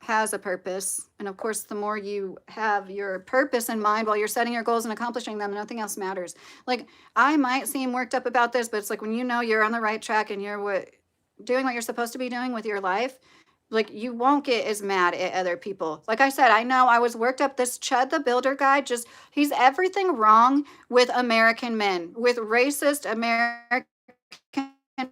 has a purpose. And of course, the more you have your purpose in mind while you're setting your goals and accomplishing them, nothing else matters. Like, I might seem worked up about this, but it's like when you know you're on the right track and you're doing what you're supposed to be doing with your life, like you won't get as mad at other people. Like I said, I know I was worked up. This Chud the Builder guy, he's everything wrong with American men, with racist American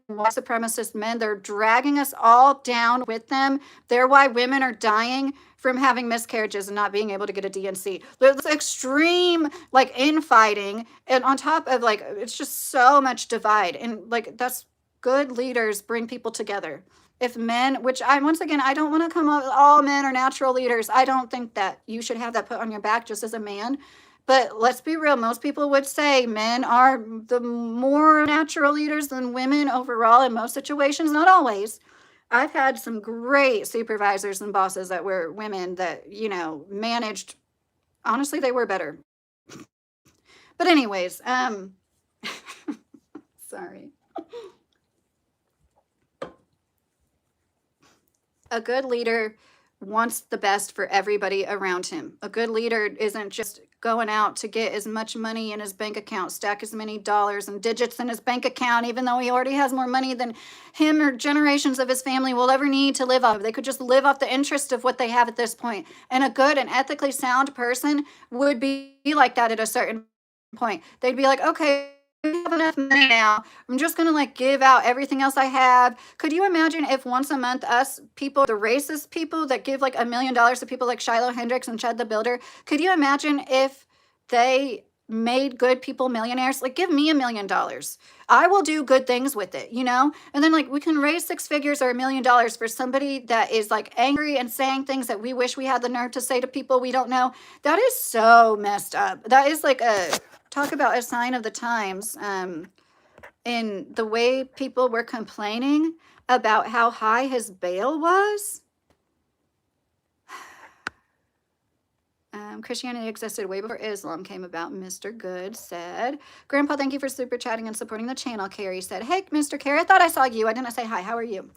white supremacist men. They're dragging us all down with them. They're why women are dying from having miscarriages and not being able to get a DNC. There's extreme like infighting, and on top of like it's just so much divide. And like that's good leaders bring people together. If men, which I once again I don't want to come up with all men are natural leaders. I don't think that you should have that put on your back just as a man. But let's be real, most people would say men are the more natural leaders than women overall in most situations, not always. I've had some great supervisors and bosses that were women that, managed, honestly, they were better. But anyways, sorry. A good leader wants the best for everybody around him. A good leader isn't just going out to get as much money in his bank account, stack as many dollars and digits in his bank account, even though he already has more money than him or generations of his family will ever need to live off. They could just live off the interest of what they have at this point. And a good and ethically sound person would be like that at a certain point. They'd be like, okay, we have enough money now. I'm just gonna like give out everything else I have. Could you imagine if once a month us people, the racist people that give like $1 million to people like Shiloh Hendricks and Chud the Builder, could you imagine if they made good people millionaires? Like give me $1 million. I will do good things with it, And then like we can raise 6 figures or $1 million for somebody that is like angry and saying things that we wish we had the nerve to say to people we don't know. That is so messed up. That is like talk about a sign of the times. In the way people were complaining about how high his bail was. Christianity existed way before Islam came about, Mr. Good said. Grandpa, thank you for super chatting and supporting the channel. Carrie said, hey, Mr. Carrie, I thought I saw you. I didn't say hi. How are you?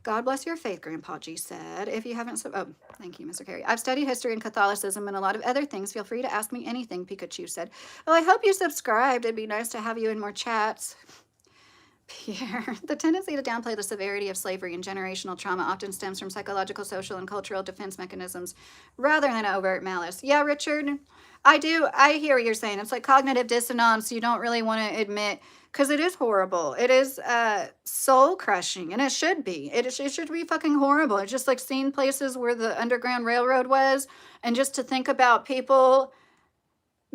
God bless your faith, Grandpa G said. If you haven't, thank you, Mr. Carey. I've studied history and Catholicism and a lot of other things. Feel free to ask me anything, Pikachu said. Well, I hope you subscribed. It'd be nice to have you in more chats. Pierre, the tendency to downplay the severity of slavery and generational trauma often stems from psychological, social, and cultural defense mechanisms rather than overt malice. Yeah, Richard, I hear what you're saying. It's like cognitive dissonance. You don't really want to admit, because it is horrible. It is soul crushing, and it should be. It should be fucking horrible. It's just like seeing places where the Underground Railroad was, and just to think about people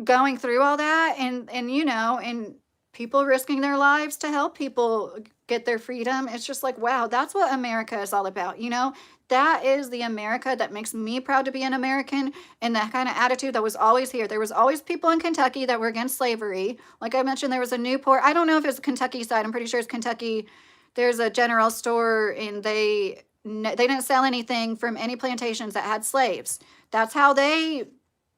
going through all that, and people risking their lives to help people get their freedom. It's just like, wow, that's what America is all about. That is the America that makes me proud to be an American, and that kind of attitude that was always here. There was always people in Kentucky that were against slavery. Like I mentioned, there was a Newport. I don't know if it's Kentucky side. I'm pretty sure it's Kentucky. There's a general store, and they didn't sell anything from any plantations that had slaves. That's how they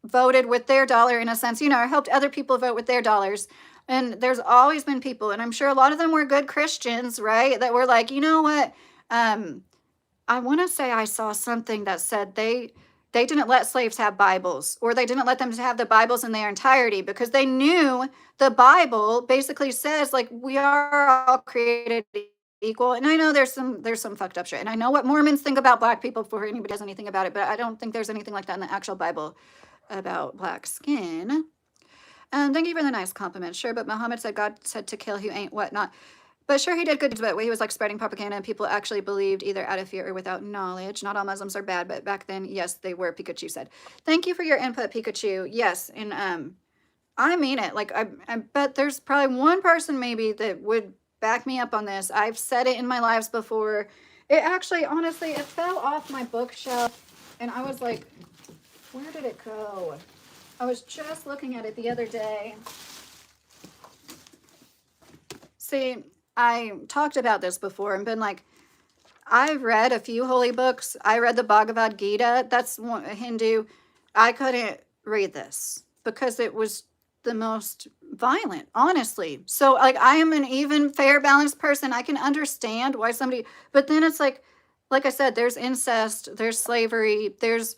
voted with their dollar, in a sense, or helped other people vote with their dollars. And there's always been people, and I'm sure a lot of them were good Christians, right? That were like, you know what? I want to say I saw something that said they didn't let slaves have Bibles, or they didn't let them have the Bibles in their entirety, because they knew the Bible basically says like we are all created equal. And I know there's some fucked up shit, and I know what Mormons think about black people before anybody does anything about it, but I don't think there's anything like that in the actual Bible about black skin. Thank you for the nice compliment. Sure, but Muhammad said God said to kill who ain't whatnot. But sure, he did good, but he was like spreading propaganda, and people actually believed either out of fear or without knowledge. Not all Muslims are bad, but back then, yes, they were, Pikachu said. Thank you for your input, Pikachu. Yes, and I mean it. Like, I bet there's probably one person maybe that would back me up on this. I've said it in my lives before. It actually, honestly, it fell off my bookshelf, and I was like, where did it go? I was just looking at it the other day. See, I talked about this before and been like, I've read a few holy books. I read the Bhagavad Gita. That's Hindu. I couldn't read this because it was the most violent, honestly. So like, I am an even fair, balanced person. I can understand why somebody, but then it's like, like I said, there's incest, there's slavery, there's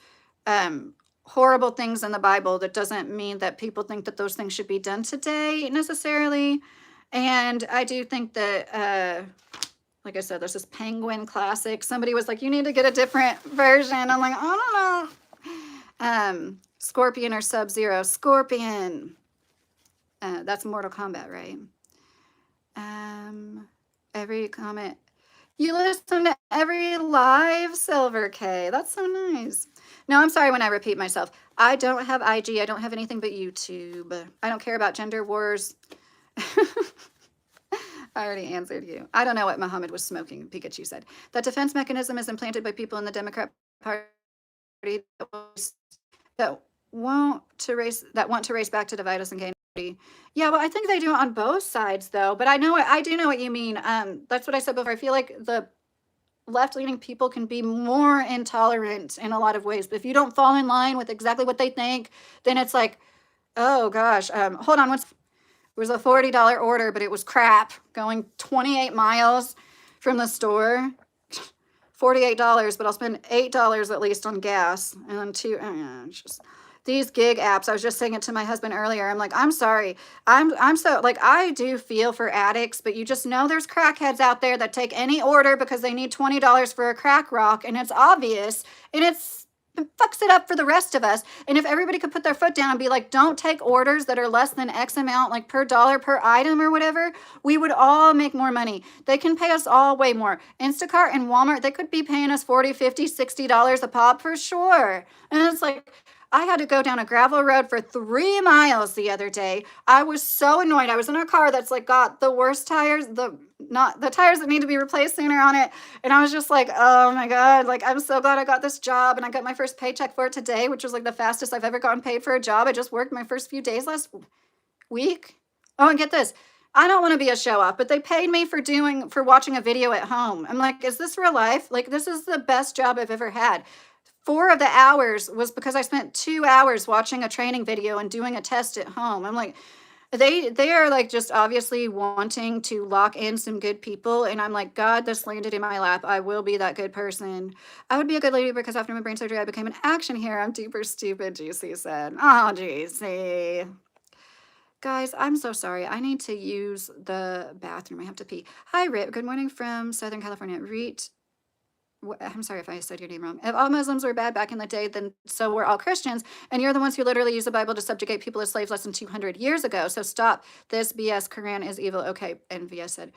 horrible things in the Bible. That doesn't mean that people think that those things should be done today necessarily. And I do think that, like I said, there's this Penguin classic. Somebody was like, you need to get a different version. I'm like, I don't know. Scorpion or Sub-Zero. Scorpion. That's Mortal Kombat, right? Every comment. You listen to every live, Silver K. That's so nice. No, I'm sorry when I repeat myself. I don't have IG. I don't have anything but YouTube. I don't care about gender wars. I already answered you. I don't know what Muhammad was smoking, Pikachu said. That defense mechanism is implanted by people in the Democrat Party that want to race back to divide us and gain. Yeah, well, I think they do it on both sides though. But I do know what you mean. That's what I said before. I feel like the left-leaning people can be more intolerant in a lot of ways. But if you don't fall in line with exactly what they think, then it's like, oh gosh, hold on. It was a $40 order, but it was crap going 28 miles from the store. $48, but I'll spend $8 at least on gas and then just these gig apps. I was just saying it to my husband earlier. I'm like, I'm sorry. I'm so like, I do feel for addicts, but you just know there's crackheads out there that take any order because they need $20 for a crack rock, and it's obvious, and it fucks it up for the rest of us. And if everybody could put their foot down and be like, don't take orders that are less than X amount, like per dollar per item or whatever, we would all make more money. They can pay us all way more. Instacart and Walmart, they could be paying us $40, $50, $60 a pop for sure. And it's like, I had to go down a gravel road for 3 miles the other day. I was so annoyed. I was in a car that's like got the worst tires, the tires that need to be replaced sooner on it. And I was just like, oh my God, like, I'm so glad I got this job. And I got my first paycheck for it today, which was like the fastest I've ever gotten paid for a job. I just worked my first few days last week. Oh, and get this. I don't want to be a show off, but they paid me for watching a video at home. I'm like, is this real life? Like, this is the best job I've ever had. 4 of the hours was because I spent 2 hours watching a training video and doing a test at home. I'm like, they are like just obviously wanting to lock in some good people. And I'm like, God, this landed in my lap. I will be that good person. I would be a good lady because after my brain surgery, I became an action hero. I'm super stupid, GC said. Oh, GC. Guys, I'm so sorry. I need to use the bathroom. I have to pee. Hi, Rip. Good morning from Southern California. I'm sorry if I said your name wrong. If all Muslims were bad back in the day, then so were all Christians. And you're the ones who literally use the Bible to subjugate people as slaves less than 200 years ago. So stop this BS. Quran is evil. Okay. And VS said,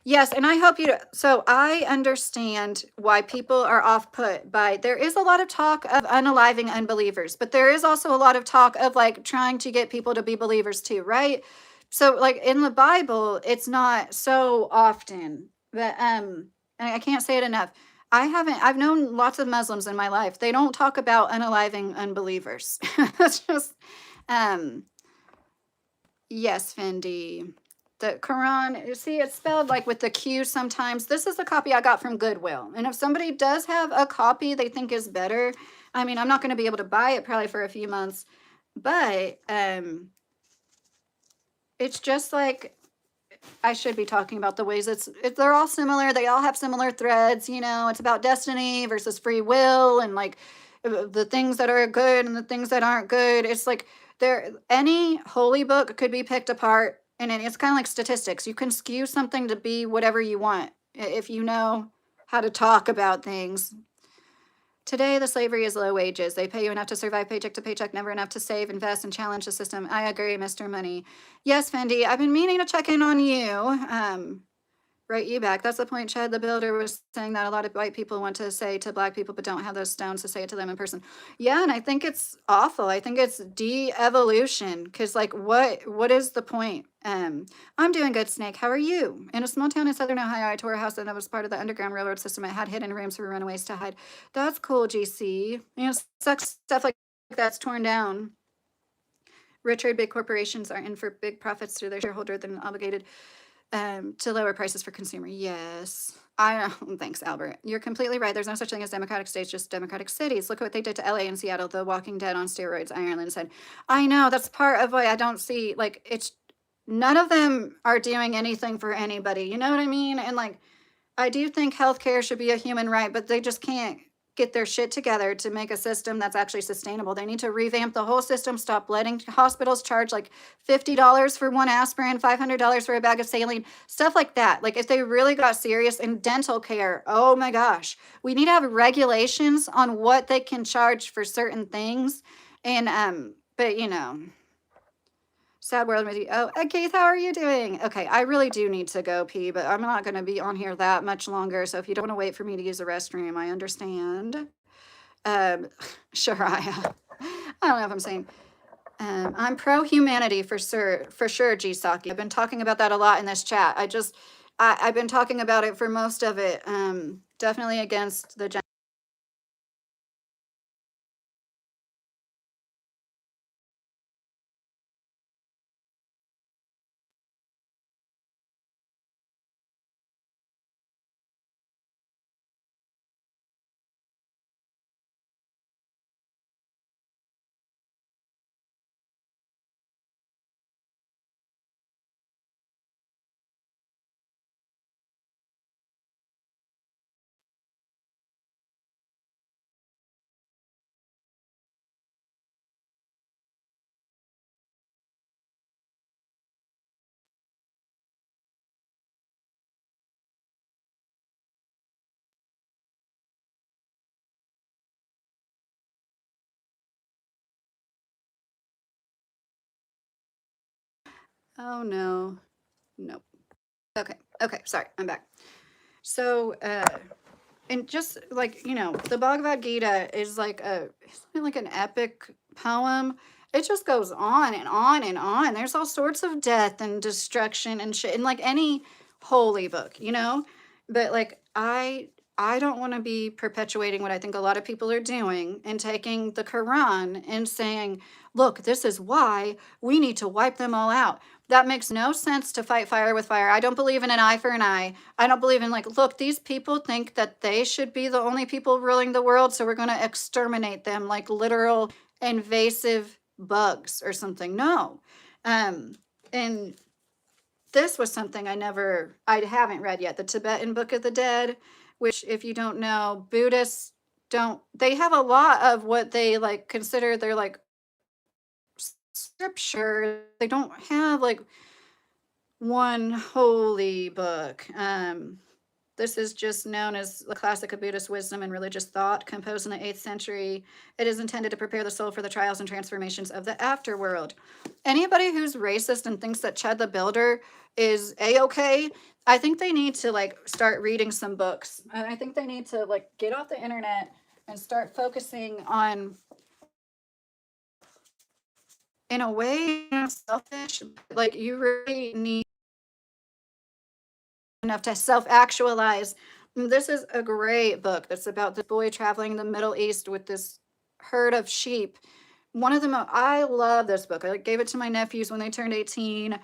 yes. And I hope so I understand why people are off put by, there is a lot of talk of unaliving unbelievers, but there is also a lot of talk of like trying to get people to be believers too, right? So like in the Bible, it's not so often, but I can't say it enough. I've known lots of Muslims in my life. They don't talk about unaliving unbelievers. That's just, yes, Fendi. The Quran, you see, it's spelled like with the Q sometimes. This is a copy I got from Goodwill. And if somebody does have a copy they think is better, I mean, I'm not going to be able to buy it probably for a few months, but it's just like, I should be talking about the ways they're all similar. They all have similar threads, you know, it's about destiny versus free will and like the things that are good and the things that aren't good. It's like any holy book could be picked apart, and it's kind of like statistics. You can skew something to be whatever you want if you know how to talk about things. Today, the slavery is low wages. They pay you enough to survive paycheck to paycheck, never enough to save, invest, and challenge the system. I agree, Mr. Money. Yes, Fendi, I've been meaning to check in on you. Write you back. That's the point. Chud the Builder was saying that a lot of white people want to say to black people, but don't have those stones to say it to them in person. Yeah, and I think it's awful. I think it's de-evolution, because like, what is the point? I'm doing good, Snake. How are you? In a small town in southern Ohio, I tore a house that was part of the Underground Railroad system. It had hidden rooms for runaways to hide. That's cool, GC. You know, sucks stuff like that's torn down. Richard, big corporations are in for big profits through their shareholder than obligated to lower prices for consumer. Yes. Thanks, Albert. You're completely right. There's no such thing as democratic states, just democratic cities. Look at what they did to LA and Seattle, the Walking Dead on steroids, Ireland said. I know, that's part of why I don't see, like, none of them are doing anything for anybody. You know what I mean? And like, I do think healthcare should be a human right, but they just can't get their shit together to make a system that's actually sustainable. They need to revamp the whole system, stop letting hospitals charge like $50 for one aspirin, $500 for a bag of saline, stuff like that. Like if they really got serious in dental care, oh my gosh, we need to have regulations on what they can charge for certain things. And but you know, sad world with you. Oh, Keith, how are you doing? Okay, I really do need to go pee, but I'm not going to be on here that much longer. So if you don't want to wait for me to use the restroom, I understand. Um, Shariah. I don't know if I'm saying. I'm pro humanity for sure, G Saki. I've been talking about that a lot in this chat. I've been talking about it for most of it. Definitely against the. Oh no, nope. Okay, okay, sorry, I'm back. So, and just like the Bhagavad Gita is like isn't it like an epic poem? It just goes on and on and on. There's all sorts of death and destruction and shit, and like any holy book, but like I don't want to be perpetuating what I think a lot of people are doing and taking the Quran and saying, look, this is why we need to wipe them all out. That makes no sense, to fight fire with fire. I don't believe in an eye for an eye. I don't believe in like, look, these people think that they should be the only people ruling the world, so we're going to exterminate them like literal invasive bugs or something. No. And this was something I haven't read yet, the Tibetan Book of the Dead, which, if you don't know, Buddhists don't, they have a lot of what they like consider their like scripture. They don't have like one holy book. This is just known as the classic of Buddhist wisdom and religious thought, composed in the 8th century. It is intended to prepare the soul for the trials and transformations of the afterworld. Anybody who's racist and thinks that Chud the Builder is a-okay, I think they need to like start reading some books. I think they need to like get off the internet and start focusing on, in a way, selfish. Like you really need enough to self-actualize. This is a great book that's about the boy traveling in the Middle East with this herd of sheep. One of them, I love this book. I like, gave it to my nephews when they turned 18.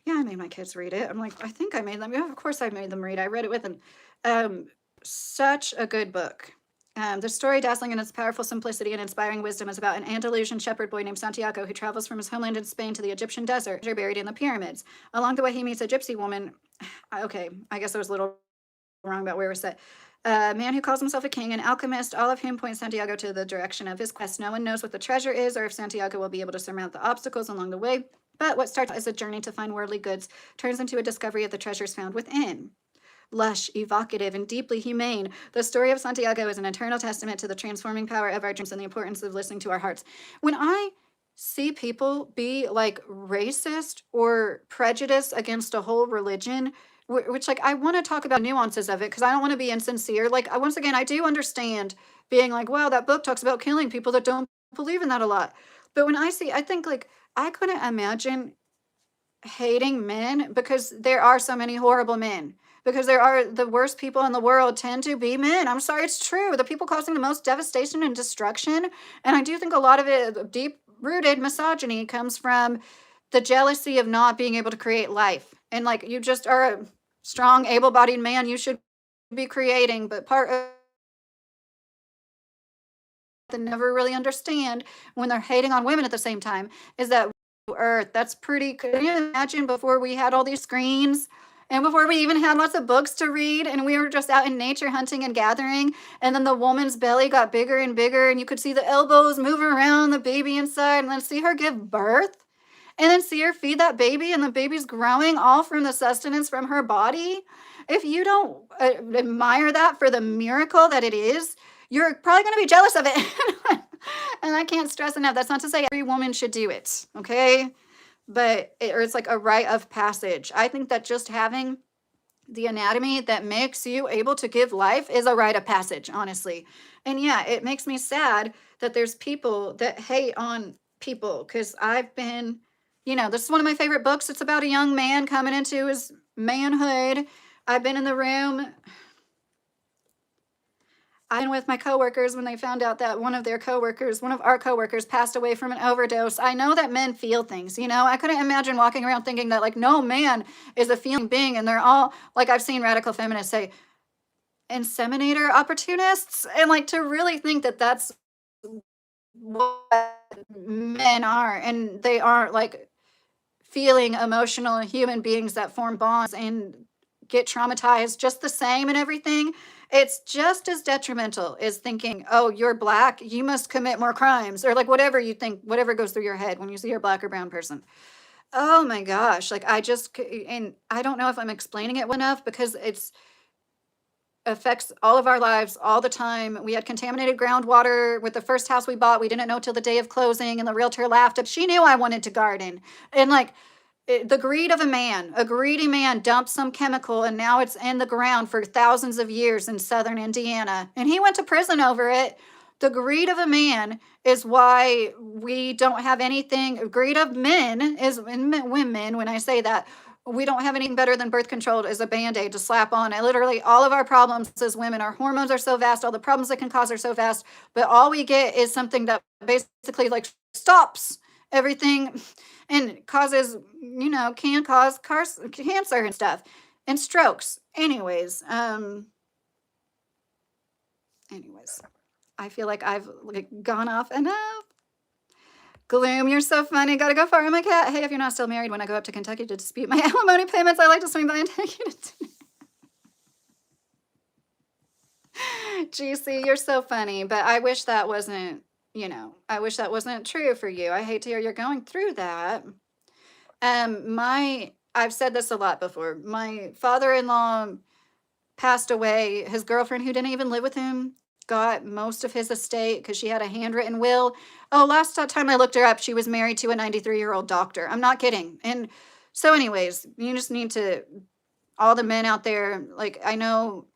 Yeah, I made my kids read it. I'm like, I think I made them. Yeah, of course I made them read. I read it with them. Such a good book. The story, dazzling in its powerful simplicity and inspiring wisdom, is about an Andalusian shepherd boy named Santiago who travels from his homeland in Spain to the Egyptian desert, buried in the pyramids. Along the way, he meets a gypsy woman. Okay, I guess I was a little wrong about where we're set. A man who calls himself a king, an alchemist, all of whom point Santiago to the direction of his quest. No one knows what the treasure is or if Santiago will be able to surmount the obstacles along the way. But what starts as a journey to find worldly goods turns into a discovery of the treasures found within. Lush, evocative, and deeply humane, the story of Santiago is an eternal testament to the transforming power of our dreams and the importance of listening to our hearts. When I see people be like racist or prejudiced against a whole religion, which like I want to talk about nuances of it because I don't want to be insincere. Like once again, I do understand being like, wow, that book talks about killing people that don't believe in that a lot. But when I think like I couldn't imagine hating men because there are so many horrible men. Because there are the worst people in the world tend to be men. I'm sorry, it's true. The people causing the most devastation and destruction. And I do think a lot of it, deep rooted misogyny, comes from the jealousy of not being able to create life. And like you just are a strong, able bodied man, you should be creating. But part of they never really understand when they're hating on women at the same time is that Earth, that's pretty. Can you imagine before we had all these screens And before we even had lots of books to read, and we were just out in nature hunting and gathering, and then the woman's belly got bigger and bigger, and you could see the elbows moving around the baby inside, and then see her give birth, and then see her feed that baby, and the baby's growing all from the sustenance from her body. If you don't admire that for the miracle that it is, you're probably going to be jealous of it. And I can't stress enough. That's not to say every woman should do it, okay? But or it's like a rite of passage. I think that just having the anatomy that makes you able to give life is a rite of passage, honestly. And yeah, it makes me sad that there's people that hate on people, because I've been, this is one of my favorite books. It's about a young man coming into his manhood. I've been in the room. I've been with my coworkers when they found out that one of our coworkers passed away from an overdose. I know that men feel things, I couldn't imagine walking around thinking that like no man is a feeling being, and they're all like, I've seen radical feminists say inseminator opportunists, and like to really think that that's what men are, and they aren't like feeling emotional human beings that form bonds and get traumatized just the same and everything. It's just as detrimental as thinking, oh, you're black, you must commit more crimes, or like whatever you think, whatever goes through your head when you see a black or brown person. Oh my gosh, like and I don't know if I'm explaining it well enough, because it's affects all of our lives all the time. We had contaminated groundwater with the first house we bought. We didn't know till the day of closing, and the realtor laughed. She knew I wanted to garden. And like the greed of a greedy man dumped some chemical, and now it's in the ground for thousands of years in southern Indiana. And he went to prison over it. The greed of a man is why we don't have anything. Greed of men is women. When I say that, we don't have anything better than birth control as a band-aid to slap on. And literally all of our problems as women, our hormones are so vast, all the problems it can cause are so vast, but all we get is something that basically like stops everything and causes, can cause cancer and stuff and strokes. Anyways, I feel like I've gone off enough. Gloom, you're so funny. Gotta go far, my cat. Hey, if you're not still married, when I go up to Kentucky to dispute my alimony payments, I like to swing by and take you to GC, you're so funny. But I wish that wasn't, I wish that wasn't true for you. I hate to hear you're going through that. I've said this a lot before. My father-in-law passed away. His girlfriend, who didn't even live with him, got most of his estate because she had a handwritten will. Oh, last time I looked her up, she was married to a 93-year-old doctor. I'm not kidding. And so anyways, you just need to, all the men out there, like, I know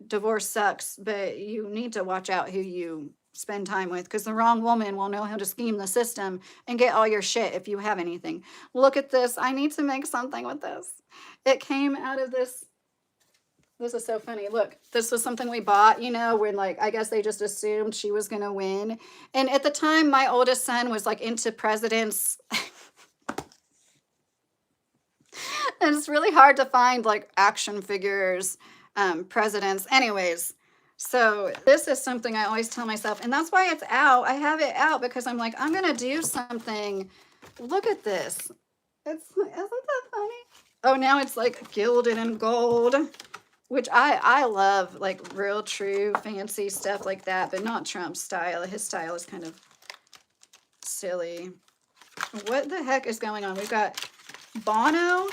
divorce sucks, but you need to watch out who you spend time with, because the wrong woman will know how to scheme the system and get all your shit if you have anything. Look at this. I need to make something with this. It came out of this. This is so funny. Look, this was something we bought, when like, I guess they just assumed she was going to win. And at the time, my oldest son was like into presidents. And it's really hard to find like action figures, presidents. Anyways, so this is something I always tell myself, and that's why it's out. I have it out because I'm like, I'm going to do something. Look at this. Isn't that funny? Oh, now it's like gilded in gold. Which I love, like real true fancy stuff like that, but not Trump's style. His style is kind of silly. What the heck is going on? We've got Bono.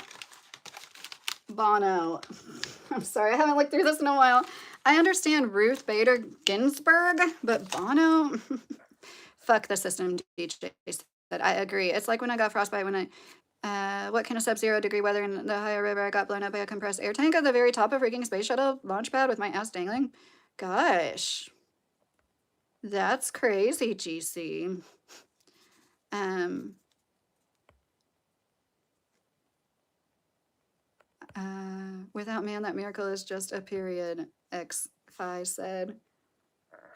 I'm sorry, I haven't looked through this in a while. I understand Ruth Bader Ginsburg, but Bono? Fuck the system, DJ said. I agree. It's like when I got frostbite when what kind of sub-zero degree weather in the Ohio River I got blown up by a compressed air tank at the very top of freaking space shuttle launch pad with my ass dangling? Gosh. That's crazy, GC. Without man, that miracle is just a period, X-Fi said.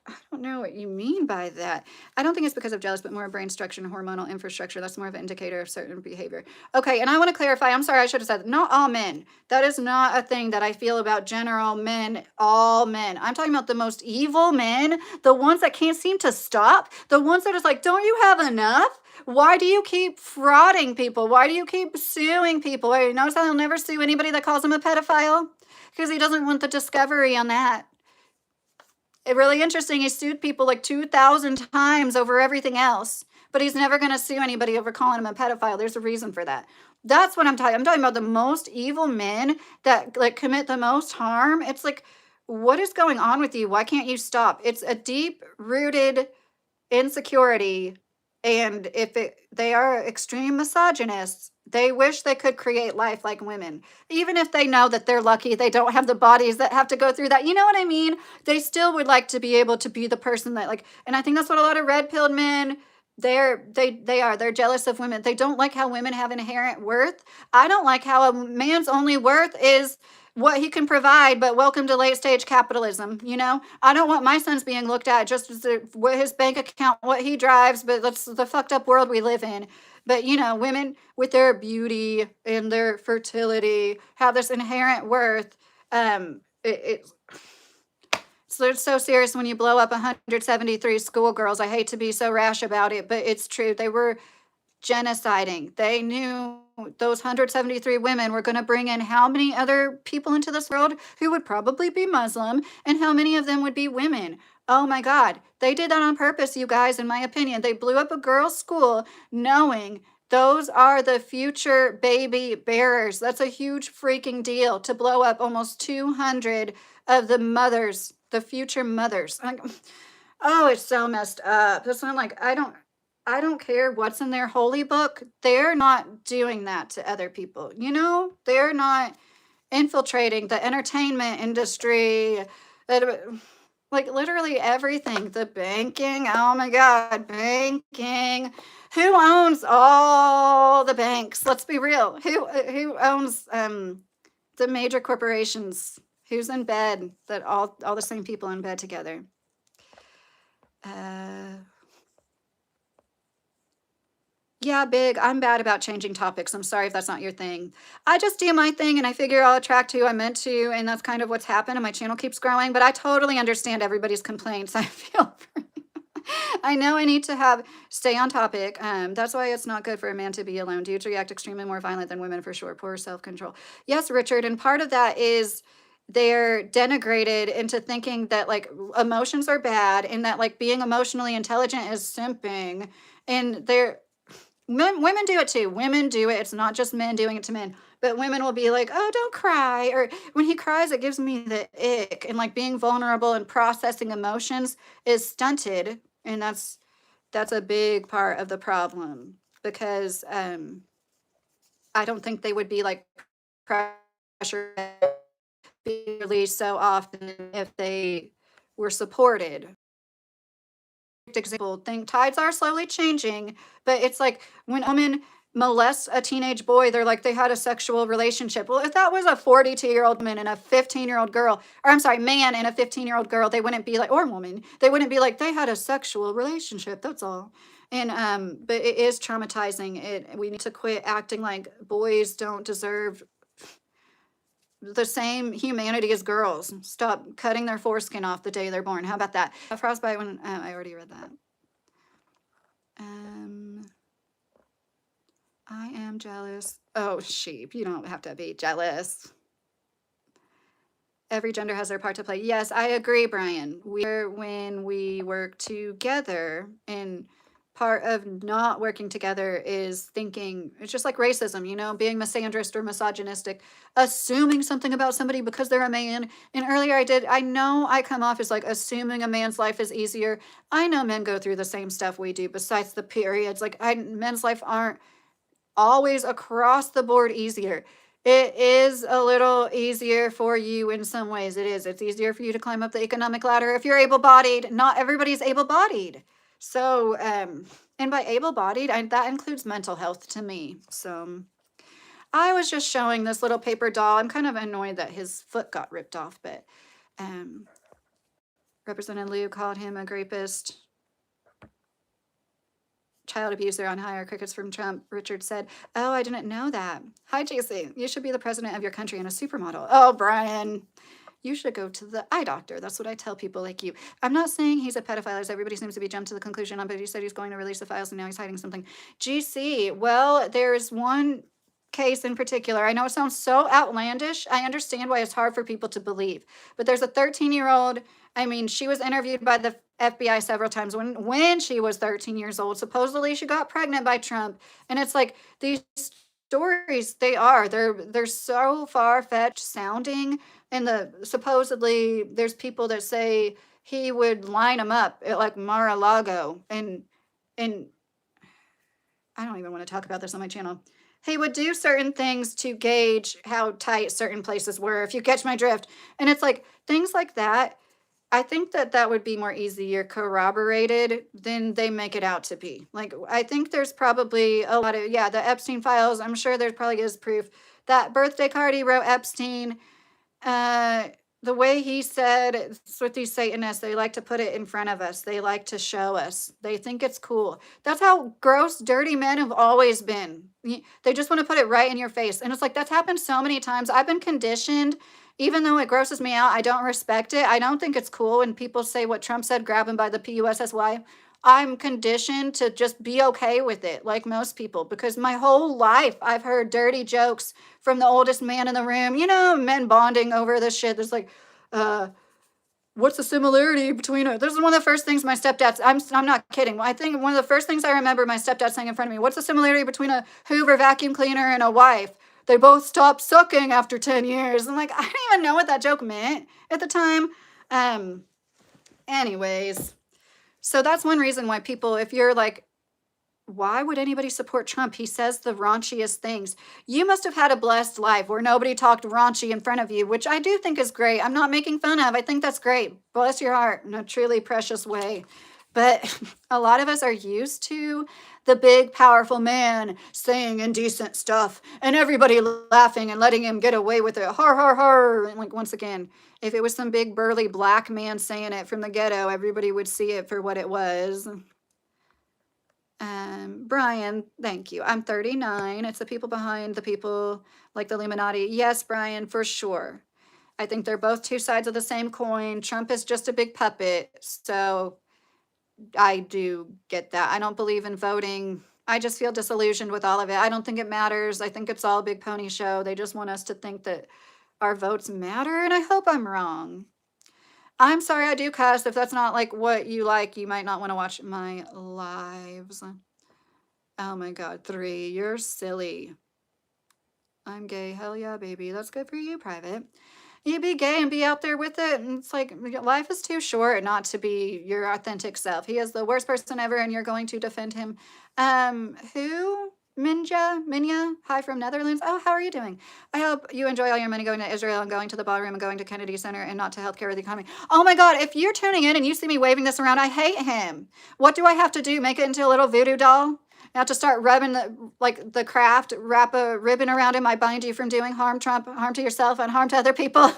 I don't know what you mean by that. I don't think it's because of jealous, but more brain structure and hormonal infrastructure. That's more of an indicator of certain behavior. Okay, and I want to clarify. I'm sorry, I should have said, not all men. That is not a thing that I feel about general men, all men. I'm talking about the most evil men, the ones that can't seem to stop, the ones that are just like, don't you have enough? Why do you keep frauding people? Why do you keep suing people? You notice how he'll never sue anybody that calls him a pedophile? Because he doesn't want the discovery on that. It's really interesting. He sued people like 2,000 times over everything else, but he's never going to sue anybody over calling him a pedophile. There's a reason for that. That's what I'm talking. I'm talking about the most evil men that like commit the most harm. It's like, what is going on with you? Why can't you stop? It's a deep rooted insecurity, and they are extreme misogynists. They wish they could create life like women, even if they know that they're lucky they don't have the bodies that have to go through that. You know what I mean? They still would like to be able to be the person that like, and I think that's what a lot of red-pilled men, they're jealous of women. They don't like how women have inherent worth. I don't like how a man's only worth is what he can provide, but welcome to late stage capitalism. I don't want my sons being looked at just as what his bank account, what he drives, but that's the fucked up world we live in. But women with their beauty and their fertility have this inherent worth. It's so serious when you blow up 173 schoolgirls. I hate to be so rash about it, but it's true. They were genociding. They knew those 173 women were going to bring in how many other people into this world who would probably be Muslim, and how many of them would be women. Oh my God. They did that on purpose, you guys, in my opinion. They blew up a girls' school knowing those are the future baby bearers. That's a huge freaking deal to blow up almost 200 of the mothers, the future mothers. Oh, it's so messed up. That's why I'm like, I don't care what's in their holy book. They're not doing that to other people. They're not infiltrating the entertainment industry, like literally everything. The banking. Oh my God, banking. Who owns all the banks? Let's be real. Who owns the major corporations? Who's in bed? That all the same people in bed together. Yeah, big. I'm bad about changing topics. I'm sorry if that's not your thing. I just do my thing and I figure I'll attract who I'm meant to. And that's kind of what's happened. And my channel keeps growing. But I totally understand everybody's complaints. I feel I know I need to stay on topic. That's why it's not good for a man to be alone. Dudes react extremely more violent than women for sure. Poor self-control. Yes, Richard. And part of that is they're denigrated into thinking that like emotions are bad and that like being emotionally intelligent is simping. And women do it too. Women do it. It's not just men doing it to men. But women will be like, oh, don't cry. Or when he cries, it gives me the ick. And like being vulnerable and processing emotions is stunted. And that's a big part of the problem. Because I don't think they would be like pressure be released so often if they were supported. Example, think tides are slowly changing, but it's like when a woman molests a teenage boy, they're like they had a sexual relationship. Well, if that was a 42-year-old man and a 15-year-old girl, or I'm sorry, man and a 15-year-old girl, they wouldn't be like, or woman, they wouldn't be like they had a sexual relationship. That's all. And but it is traumatizing. We need to quit acting like boys don't deserve the same humanity as girls. Stop cutting their foreskin off the day they're born. How about that? Frostbite when I already read that. I am jealous. Oh, sheep. You don't have to be jealous. Every gender has their part to play. Yes, I agree, Brian. When we work together, and part of not working together is thinking, it's just like racism, being misandrist or misogynistic, assuming something about somebody because they're a man. And earlier I know I come off as like assuming a man's life is easier. I know men go through the same stuff we do besides the periods. Like men's life aren't always across the board easier. It is a little easier for you in some ways. It is. It's easier for you to climb up the economic ladder if you're able-bodied. Not everybody's able-bodied. So, and by able-bodied, that includes mental health to me. So I was just showing this little paper doll. I'm kind of annoyed that his foot got ripped off, but Representative Liu called him a rapist. Child abuser on hire. Crickets from Trump. Richard said, oh, I didn't know that. Hi, JC. You should be the president of your country and a supermodel. Oh, Brian. you should go to the eye doctor. That's what I tell people like you. I'm not saying he's a pedophile, as everybody seems to be jumped to the conclusion on, but he said he's going to release the files and now he's hiding something. GC, well, there's one case in particular. I know it sounds so outlandish. I understand why it's hard for people to believe, but there's a 13-year-old. I mean, she was interviewed by the FBI several times when she was 13 years old. Supposedly she got pregnant by Trump. And it's like these stories, they're so far-fetched sounding. And supposedly there's people that say he would line them up at like Mar-a-Lago, and I don't even want to talk about this on my channel. He would do certain things to gauge how tight certain places were, if you catch my drift. And it's like things like that. I think that would be more easier corroborated than they make it out to be. Like, I think there's probably a lot of, yeah, the Epstein files. I'm sure there probably is proof. That birthday card he wrote Epstein, the way he said, it's with these Satanists, they like to put it in front of us. They like to show us. They think it's cool. That's how gross, dirty men have always been. They just want to put it right in your face. And it's like, that's happened so many times. I've been conditioned. Even though it grosses me out, I don't respect it. I don't think it's cool when people say what Trump said, grab him by the PUSSY. I'm conditioned to just be okay with it, like most people, because my whole life I've heard dirty jokes from the oldest man in the room. You know, men bonding over this shit. There's like, what's the similarity between it? This is one of the first things my stepdad, I'm not kidding. I think one of the first things I remember my stepdad saying in front of me, what's the similarity between a Hoover vacuum cleaner and a wife? They both stopped sucking after 10 years. I'm like, I didn't even know what that joke meant at the time. Anyways, so that's one reason why people, if you're like, why would anybody support Trump? He says the raunchiest things. You must have had a blessed life where nobody talked raunchy in front of you, which I do think is great. I'm not making fun of. I think that's great. Bless your heart in a truly precious way. But a lot of us are used to the big, powerful man saying indecent stuff and everybody laughing and letting him get away with it. Har, har, har. And like, once again, if it was some big, burly black man saying it from the ghetto, everybody would see it for what it was. Brian, thank you. I'm 39. It's the people behind the people, like the Illuminati. Yes, Brian, for sure. I think they're both two sides of the same coin. Trump is just a big puppet. So I do get that. I don't believe in voting. I just feel disillusioned with all of it. I don't think it matters. I think it's all a big pony show. They just want us to think that our votes matter, and I hope I'm wrong. I'm sorry I do cuss. If that's not like what you like, you might not want to watch my lives. Oh my God, 3. You're silly. I'm gay. Hell yeah, baby. That's good for you, Private. You be gay and be out there with it. And it's like, life is too short not to be your authentic self. He is the worst person ever, and you're going to defend him. Who? Minya, hi from Netherlands. Oh, how are you doing? I hope you enjoy all your money going to Israel and going to the ballroom and going to Kennedy Center and not to healthcare or the economy. Oh my God, if you're tuning in and you see me waving this around, I hate him. What do I have to do? Make it into a little voodoo doll? I have to start rubbing the craft, wrap a ribbon around him. I bind you from doing harm, Trump, harm to yourself and harm to other people.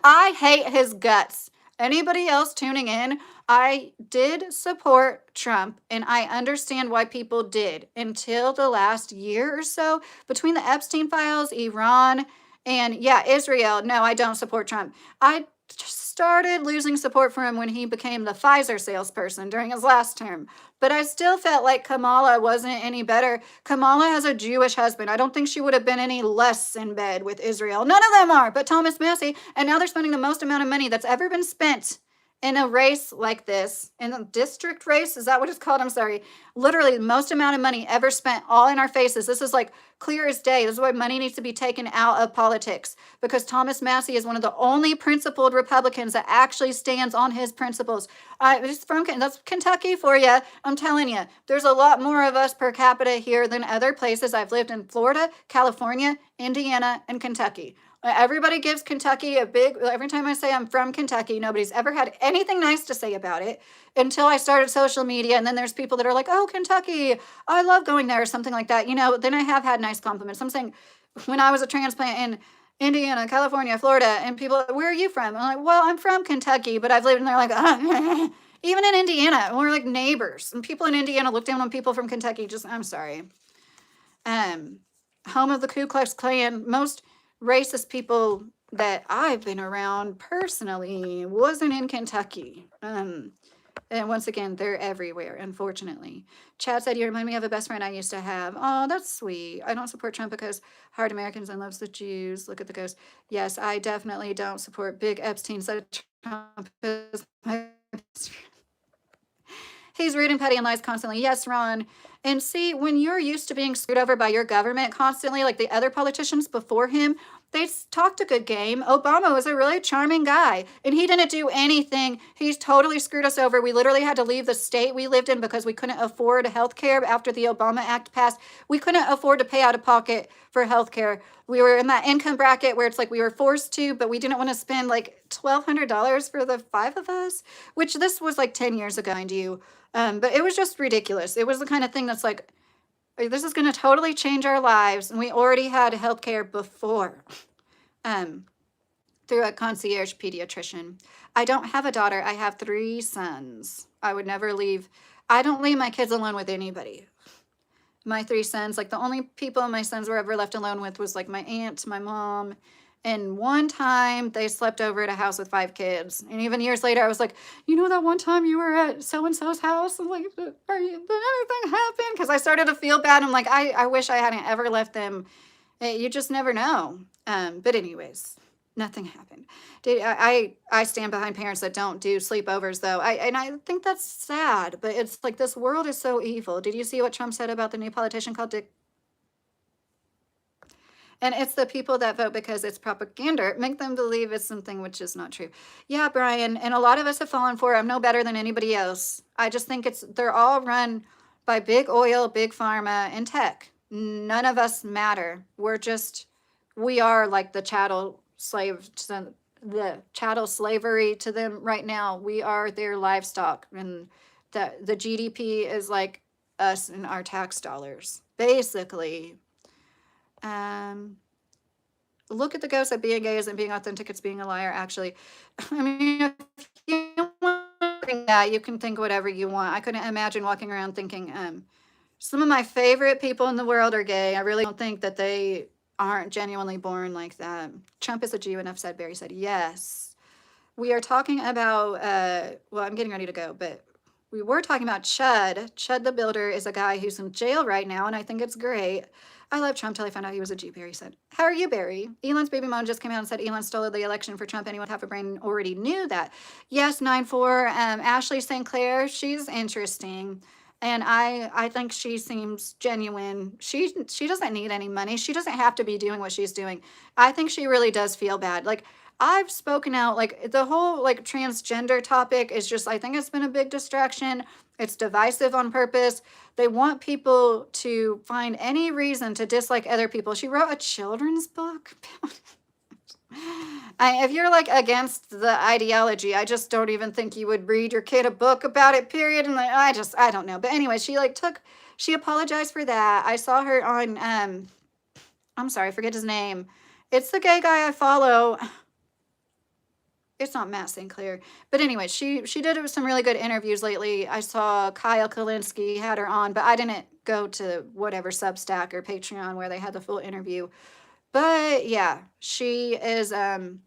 I hate his guts. Anybody else tuning in, I did support Trump, and I understand why people did until the last year or so. Between the Epstein files, Iran, and yeah, Israel, no, I don't support Trump. I started losing support for him when he became the Pfizer salesperson during his last term. But I still felt like Kamala wasn't any better. Kamala has a Jewish husband. I don't think she would have been any less in bed with Israel. None of them are, but Thomas Massie. And now they're spending the most amount of money that's ever been spent in a race like this, in a district race, is that what it's called? I'm sorry. Literally the most amount of money ever spent, all in our faces. This is like clear as day. This is why money needs to be taken out of politics, because Thomas Massie is one of the only principled Republicans that actually stands on his principles. That's Kentucky for you. I'm telling you, there's a lot more of us per capita here than other places. I've lived in Florida, California, Indiana, and Kentucky. Everybody gives Kentucky a big, every time I say I'm from Kentucky, nobody's ever had anything nice to say about it until I started social media. And then there's people that are like, oh, Kentucky, I love going there, or something like that. You know, then I have had nice compliments. I'm saying when I was a transplant in Indiana, California, Florida, and people, where are you from? I'm like, well, I'm from Kentucky, but I've lived, and they're like, even in Indiana, we're like neighbors. And people in Indiana look down on people from Kentucky. I'm sorry. Home of the Ku Klux Klan. Most racist people that I've been around personally wasn't in Kentucky. And once again, they're everywhere, unfortunately. Chad said, you remind me of a best friend I used to have. Oh, that's sweet. I don't support Trump because hard Americans and loves the Jews. Look at the ghost. Yes, I definitely don't support Big Epstein. Said Trump is my best friend. He's rude and petty and lies constantly. Yes, Ron. And see, when you're used to being screwed over by your government constantly, like the other politicians before him, they talked a good game. Obama was a really charming guy, and he didn't do anything. He's totally screwed us over. We literally had to leave the state we lived in because we couldn't afford health care after the Obama Act passed. We couldn't afford to pay out of pocket for health care. We were in that income bracket where it's like we were forced to, but we didn't want to spend like $1,200 for the 5 of us, which this was like 10 years ago, mind you. But it was just ridiculous. It was the kind of thing that's like, this is going to totally change our lives. And we already had healthcare before through a concierge pediatrician. I don't have a daughter. I have 3 sons. I would never leave. I don't leave my kids alone with anybody. My 3 sons, like the only people my sons were ever left alone with was like my aunt, my mom, and one time they slept over at a house with 5 kids. And even years later, I was like, you know, that one time you were at so-and-so's house? I'm like, did anything happen? Because I started to feel bad. I'm like, I wish I hadn't ever left them. You just never know. But anyways, nothing happened. I stand behind parents that don't do sleepovers, though. And I think that's sad. But it's like this world is so evil. Did you see what Trump said about the new politician called Dick? And it's the people that vote because it's propaganda. Make them believe it's something which is not true. Yeah, Brian, and a lot of us have fallen for it. I'm no better than anybody else. I just think they're all run by big oil, big pharma, and tech. None of us matter. We are like the chattel slavery to them right now. We are their livestock, and the GDP is like us and our tax dollars, basically. Look at the ghost that being gay isn't being authentic, it's being a liar, actually. I mean, if you want to think that, you can think whatever you want. I couldn't imagine walking around thinking, some of my favorite people in the world are gay. I really don't think that they aren't genuinely born like that. Trump is a Jew, enough said. Barry said, yes. We are talking about, well, I'm getting ready to go, but we were talking about Chud. Chud the Builder is a guy who's in jail right now, and I think it's great. I love Trump till I found out he was a Jew, Barry said. How are you, Barry? Elon's baby mom just came out and said Elon stole the election for Trump. Anyone with half a brain already knew that. Yes, 9-4. Ashley St. Clair, she's interesting. And I think she seems genuine. She doesn't need any money. She doesn't have to be doing what she's doing. I think she really does feel bad. Like, I've spoken out, like the whole like transgender topic is just, I think it's been a big distraction. It's divisive on purpose. They want people to find any reason to dislike other people. She wrote a children's book. If you're like against the ideology, I just don't even think you would read your kid a book about it, period. And like, I don't know. But anyway, she apologized for that. I saw her on, I'm sorry, I forget his name. It's the gay guy I follow. It's not Matt St. Clair. But anyway, she did some really good interviews lately. I saw Kyle Kalinske had her on, but I didn't go to whatever Substack or Patreon where they had the full interview. But yeah, she is, I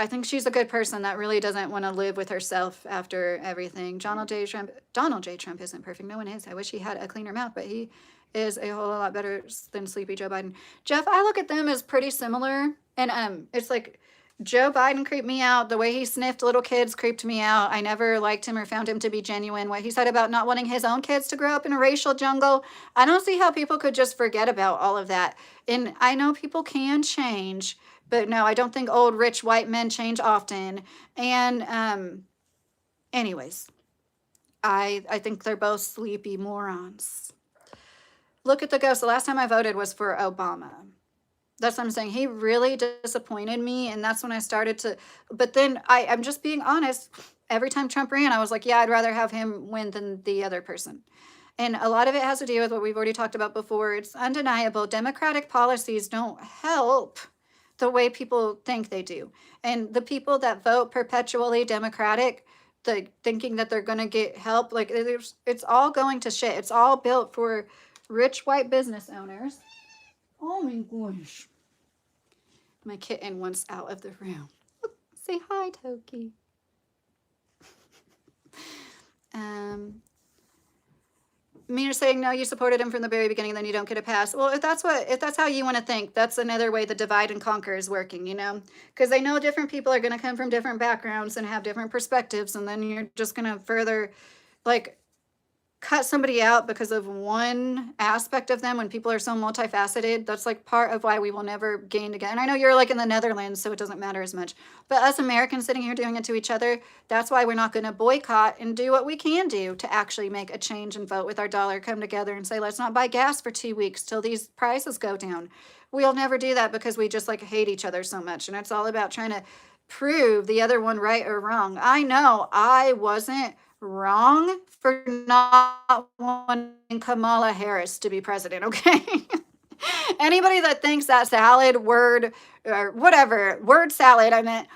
think she's a good person that really doesn't want to live with herself after everything. Donald J. Trump isn't perfect. No one is. I wish he had a cleaner mouth, but he is a whole lot better than sleepy Joe Biden. Jeff, I look at them as pretty similar. And it's like, Joe Biden creeped me out. The way he sniffed little kids creeped me out. I never liked him or found him to be genuine. What he said about not wanting his own kids to grow up in a racial jungle, I don't see how people could just forget about all of that. And I know people can change, but no, I don't think old rich white men change often. And anyways, I think they're both sleepy morons. Look at the ghost. The last time I voted was for Obama. That's what I'm saying. He really disappointed me, and that's when I started to, but then I'm just being honest. Every time Trump ran, I was like, yeah, I'd rather have him win than the other person. And a lot of it has to do with what we've already talked about before. It's undeniable. Democratic policies don't help the way people think they do. And the people that vote perpetually Democratic, thinking that they're going to get help, like it's all going to shit. It's all built for rich white business owners. Oh my gosh. My kitten wants out of the room. Say hi, Toki. You're saying no, you supported him from the very beginning, then you don't get a pass. Well, if that's how you want to think, that's another way the divide and conquer is working, because I know different people are going to come from different backgrounds and have different perspectives, and then you're just going to further, like, cut somebody out because of one aspect of them when people are so multifaceted. That's like part of why we will never gain together. And I know you're like in the Netherlands, so it doesn't matter as much. But us Americans sitting here doing it to each other, that's why we're not going to boycott and do what we can do to actually make a change and vote with our dollar, come together and say, let's not buy gas for 2 weeks till these prices go down. We'll never do that because we just like hate each other so much. And it's all about trying to prove the other one right or wrong. I know I wasn't wrong for not wanting Kamala Harris to be president, okay? Anybody that thinks that salad word or whatever, word salad, I meant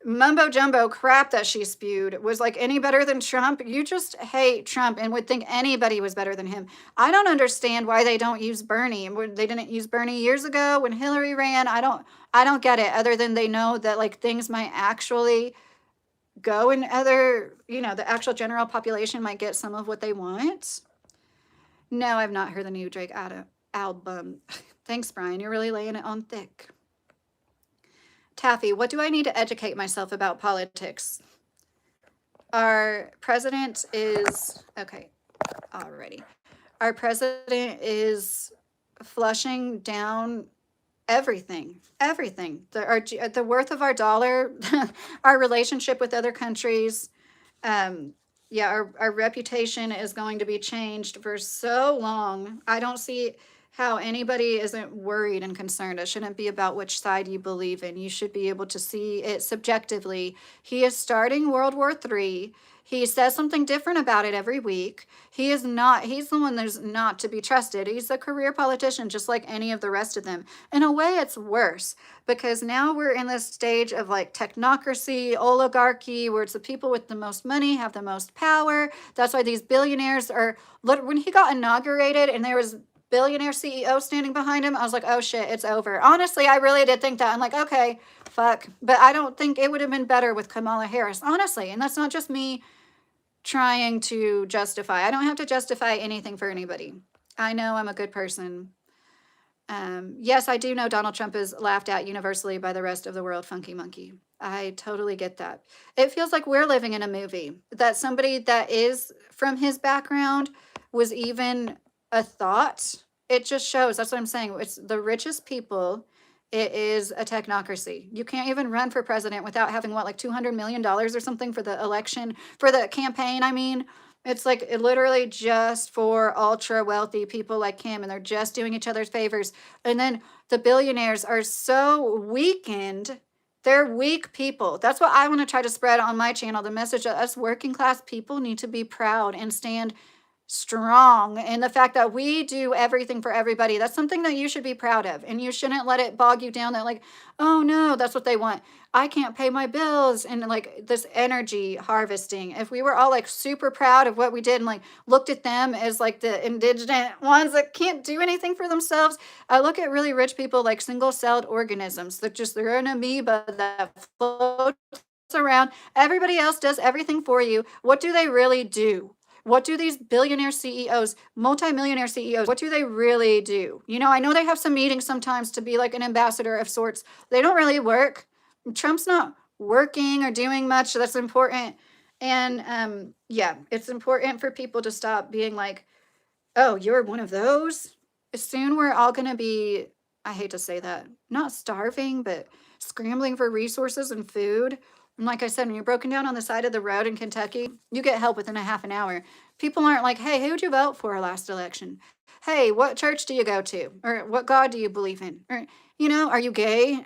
mumbo jumbo crap that she spewed was like any better than Trump, you just hate Trump and would think anybody was better than him. I don't understand why they don't use Bernie. They didn't use Bernie years ago when Hillary ran. I don't get it, other than they know that like things might actually go and other, the actual general population might get some of what they want. No, I've not heard the new Drake album. Thanks, Brian. You're really laying it on thick. Taffy, what do I need to educate myself about politics? Our president is, okay, already. Our president is flushing down everything. The worth of our dollar, our relationship with other countries. Our reputation is going to be changed for so long. I don't see how anybody isn't worried and concerned. It shouldn't be about which side you believe in. You should be able to see it subjectively. He is starting World War III. He says something different about it every week. He's the one that's not to be trusted. He's a career politician, just like any of the rest of them. In a way, it's worse because now we're in this stage of like technocracy, oligarchy, where it's the people with the most money have the most power. That's why these billionaires are, when he got inaugurated and there was billionaire CEO standing behind him, I was like, oh shit, it's over. Honestly, I really did think that. I'm like, okay, fuck. But I don't think it would have been better with Kamala Harris, honestly. And that's not just me trying to justify. I don't have to justify anything for anybody. I know I'm a good person. Yes, I do know Donald Trump is laughed at universally by the rest of the world, funky monkey. I totally get that. It feels like we're living in a movie, that somebody that is from his background was even a thought. It just shows. That's what I'm saying. It's the richest people. It is a technocracy. You can't even run for president without having like $200 million or something for the election, for the campaign. I mean, it's like literally just for ultra wealthy people like him, and they're just doing each other's favors. And then the billionaires are so weakened. They're weak people. That's what I want to try to spread on my channel. The message that us working class people need to be proud and stand strong in the fact that we do everything for everybody. That's something that you should be proud of, and you shouldn't let it bog you down that like, oh no, that's what they want. I can't pay my bills, and like this energy harvesting. If we were all like super proud of what we did and like looked at them as like the indigent ones that can't do anything for themselves, I look at really rich people like single-celled organisms that they're an amoeba that floats around. Everybody else does everything for you. What do they really do? What do these billionaire CEOs, multimillionaire CEOs, what do they really do? I know they have some meetings sometimes to be like an ambassador of sorts. They don't really work. Trump's not working or doing much that's important. And it's important for people to stop being like, oh, you're one of those? Soon we're all going to be, I hate to say that, not starving, but scrambling for resources and food. And like I said, when you're broken down on the side of the road in Kentucky, you get help within a half an hour. People aren't like, hey, who'd you vote for last election? Hey, what church do you go to? Or what God do you believe in? Or, are you gay?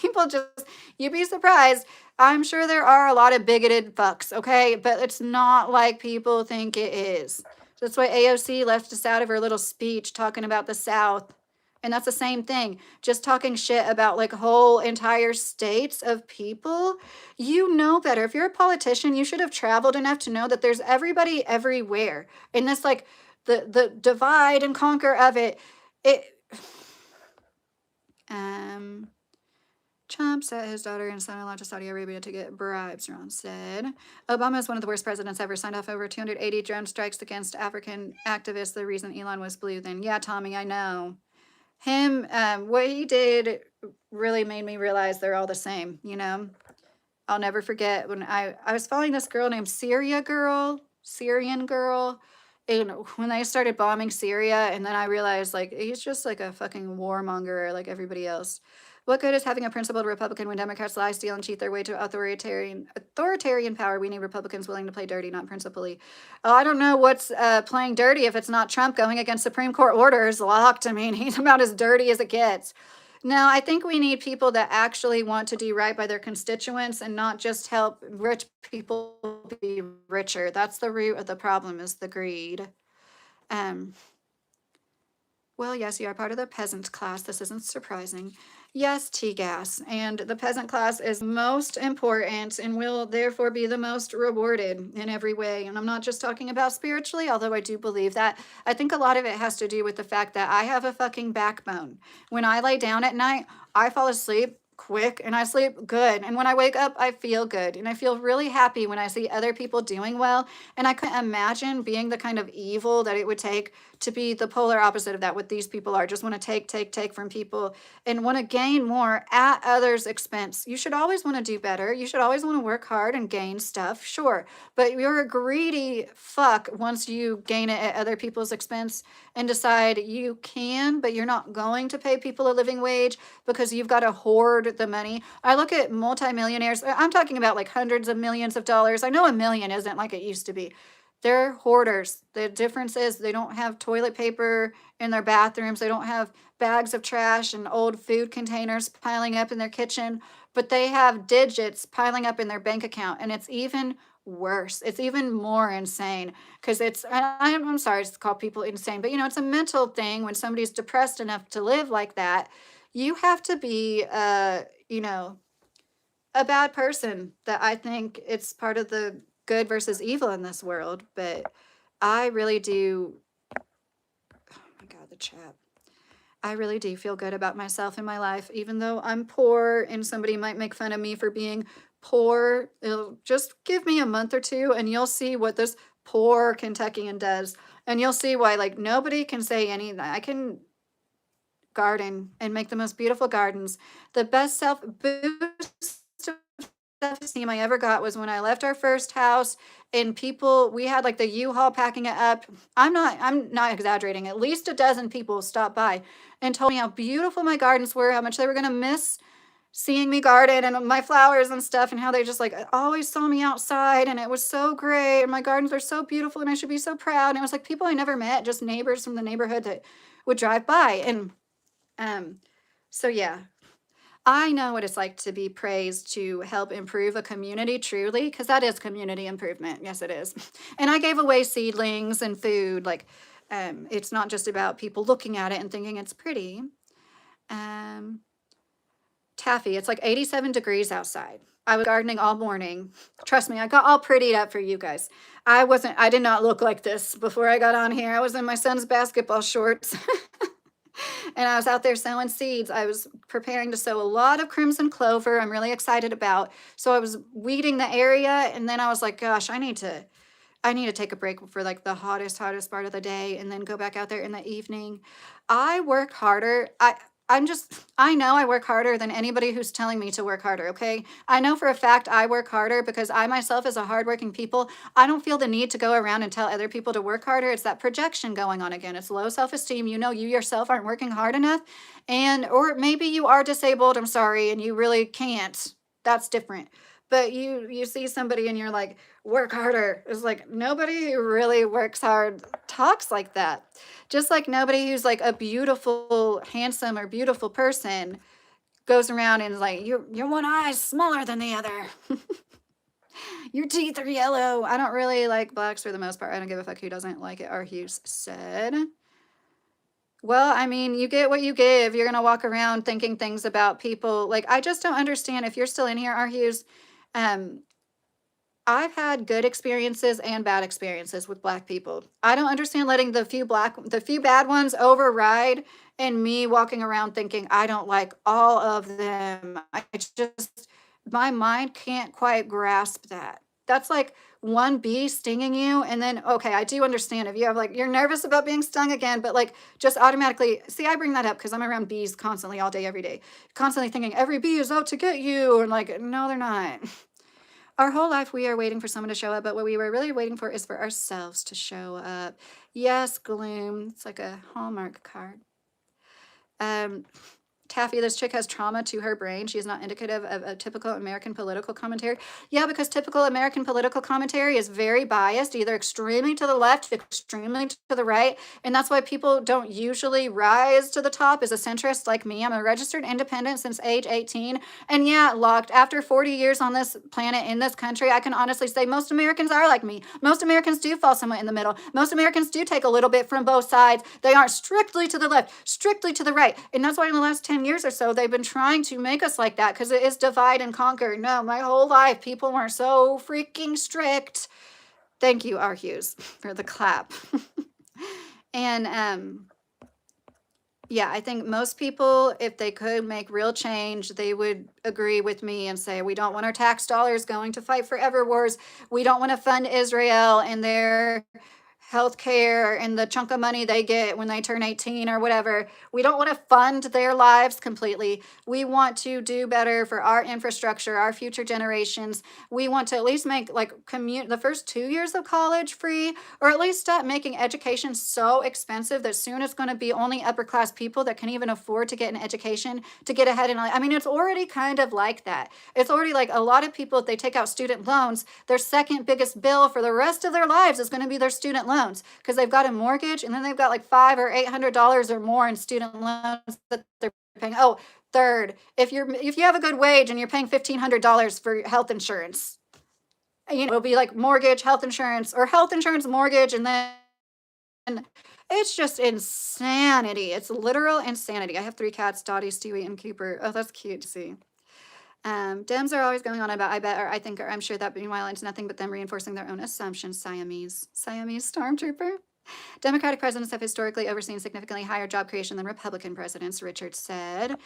People just, you'd be surprised. I'm sure there are a lot of bigoted fucks, okay? But it's not like people think it is. That's why AOC left us out of her little speech talking about the South. And that's the same thing. Just talking shit about like whole entire states of people. You know better. If you're a politician, you should have traveled enough to know that there's everybody everywhere. And this like the divide and conquer of it. Trump sent his daughter and son-in-law to Saudi Arabia to get bribes, Ron said. Obama is one of the worst presidents ever. Signed off over 280 drone strikes against African activists. The reason Elon was blue then. Yeah, Tommy, I know. Him, what he did really made me realize they're all the same, you know? I'll never forget when I was following this girl named Syrian girl. And when they started bombing Syria, and then I realized, like, he's just like a fucking warmonger like everybody else. What good is having a principled Republican when Democrats lie, steal, and cheat their way to authoritarian power? We need Republicans willing to play dirty, not principally. Oh, I don't know what's playing dirty if it's not Trump going against Supreme Court orders locked. I mean, he's about as dirty as it gets. No, I think we need people that actually want to do right by their constituents and not just help rich people be richer. That's the root of the problem, is the greed. Um, well, yes, you are part of the peasant class. This isn't surprising. Yes, T-gas. And the peasant class is most important and will therefore be the most rewarded in every way. And I'm not just talking about spiritually, although I do believe that. I think a lot of it has to do with the fact that I have a fucking backbone. When I lay down at night, I fall asleep quick and I sleep good. And when I wake up, I feel good. And I feel really happy when I see other people doing well. And I couldn't imagine being the kind of evil that it would take to be the polar opposite of that, what these people are. Just want to take from people and want to gain more at others' expense. You should always want to do better. You should always want to work hard and gain stuff, sure. But you're a greedy fuck once you gain it at other people's expense and decide you can, but you're not going to pay people a living wage because you've got to hoard the money. I look at multimillionaires. I'm talking about like hundreds of millions of dollars. I know a million isn't like it used to be. They're hoarders. The difference is they don't have toilet paper in their bathrooms. They don't have bags of trash and old food containers piling up in their kitchen, but they have digits piling up in their bank account. And it's even worse. It's even more insane because I'm sorry to call people insane, but you know, it's a mental thing when somebody's depressed enough to live like that. You have to be, you know, a bad person. That I think it's part of the good versus evil in this world. But I really do, oh my God, the chat. I really do feel good about myself in my life, even though I'm poor and somebody might make fun of me for being poor. It'll just give me a month or two and you'll see what this poor Kentuckian does. And you'll see why, like, nobody can say anything. I can garden and make the most beautiful gardens. The best self-boost of self-esteem I ever got was when I left our first house and we had like the U-Haul packing it up. I'm not exaggerating. At least a dozen people stopped by and told me how beautiful my gardens were, how much they were going to miss seeing me garden and my flowers and stuff, and how they just like always saw me outside and it was so great and my gardens are so beautiful and I should be so proud. And it was like people I never met, just neighbors from the neighborhood that would drive by. And so yeah, I know what it's like to be praised to help improve a community truly, because that is community improvement. Yes, it is. And I gave away seedlings and food. Like, it's not just about people looking at it and thinking it's pretty. Taffy, it's like 87 degrees outside. I was gardening all morning. Trust me, I got all prettied up for you guys. I did not look like this before I got on here. I was in my son's basketball shorts. And I was out there sowing seeds. I was preparing to sow a lot of crimson clover I'm really excited about. So I was weeding the area, and then I was like, gosh, I need to take a break for like the hottest part of the day and then go back out there in the evening. I work harder. I know I work harder than anybody who's telling me to work harder, okay? I know for a fact I work harder because I myself as a hardworking people, I don't feel the need to go around and tell other people to work harder. It's that projection going on again. It's low self-esteem. You know, you yourself aren't working hard enough, or maybe you are disabled, I'm sorry, and you really can't. That's different. But you see somebody and you're like, work harder. It's like nobody who really works hard talks like that. Just like nobody who's like a beautiful, handsome, or beautiful person goes around and is like, your one eye is smaller than the other. Your teeth are yellow. I don't really like blacks for the most part. I don't give a fuck who doesn't like it, R. Hughes said. Well, I mean, you get what you give. You're going to walk around thinking things about people. Like, I just don't understand. If you're still in here, R. Hughes, I've had good experiences and bad experiences with Black people. I don't understand letting the few bad ones override and me walking around thinking I don't like all of them. I just, my mind can't quite grasp that. That's like one bee stinging you, and then, okay, I do understand if you have like, you're nervous about being stung again, but like just automatically, see, I bring that up because I'm around bees constantly all day, every day, constantly thinking every bee is out to get you. And like, no, they're not. Our whole life, we are waiting for someone to show up, but what we were really waiting for is for ourselves to show up. Yes, gloom. It's like a Hallmark card. Taffy, this chick has trauma to her brain. She is not indicative of a typical American political commentary. Yeah, because typical American political commentary is very biased, either extremely to the left, extremely to the right. And that's why people don't usually rise to the top as a centrist like me. I'm a registered independent since age 18. And yeah, locked after 40 years on this planet in this country, I can honestly say most Americans are like me. Most Americans do fall somewhere in the middle. Most Americans do take a little bit from both sides. They aren't strictly to the left, strictly to the right. And that's why in the last 10 years or so, they've been trying to make us like that because it is divide and conquer. No, my whole life, people weren't so freaking strict. Thank you, R. Hughes, for the clap. And yeah, I think most people, if they could make real change, they would agree with me and say, we don't want our tax dollars going to fight forever wars. We don't want to fund Israel and their healthcare and the chunk of money they get when they turn 18 or whatever. We don't want to fund their lives completely. We want to do better for our infrastructure, our future generations. We want to at least make like the first 2 years of college free, or at least stop making education so expensive that soon it's going to be only upper class people that can even afford to get an education to get ahead in life. I mean, it's already kind of like that. It's already like a lot of people, if they take out student loans, their second biggest bill for the rest of their lives is going to be their student loans, because they've got a mortgage and then they've got like $500 or $800 or more in student loans that they're paying. Oh, third, if you have a good wage and you're paying $1,500 for health insurance, you know, it'll be like mortgage, health insurance, or health insurance, mortgage, and then it's just insanity. It's literal insanity. I have 3 cats, Dottie, Stewie, and Cooper. Oh, that's cute to see. Dems are always going on about I bet or I think or I'm sure that, meanwhile it's nothing but them reinforcing their own assumptions. Siamese stormtrooper. Democratic presidents have historically overseen significantly higher job creation than Republican presidents, Richard said.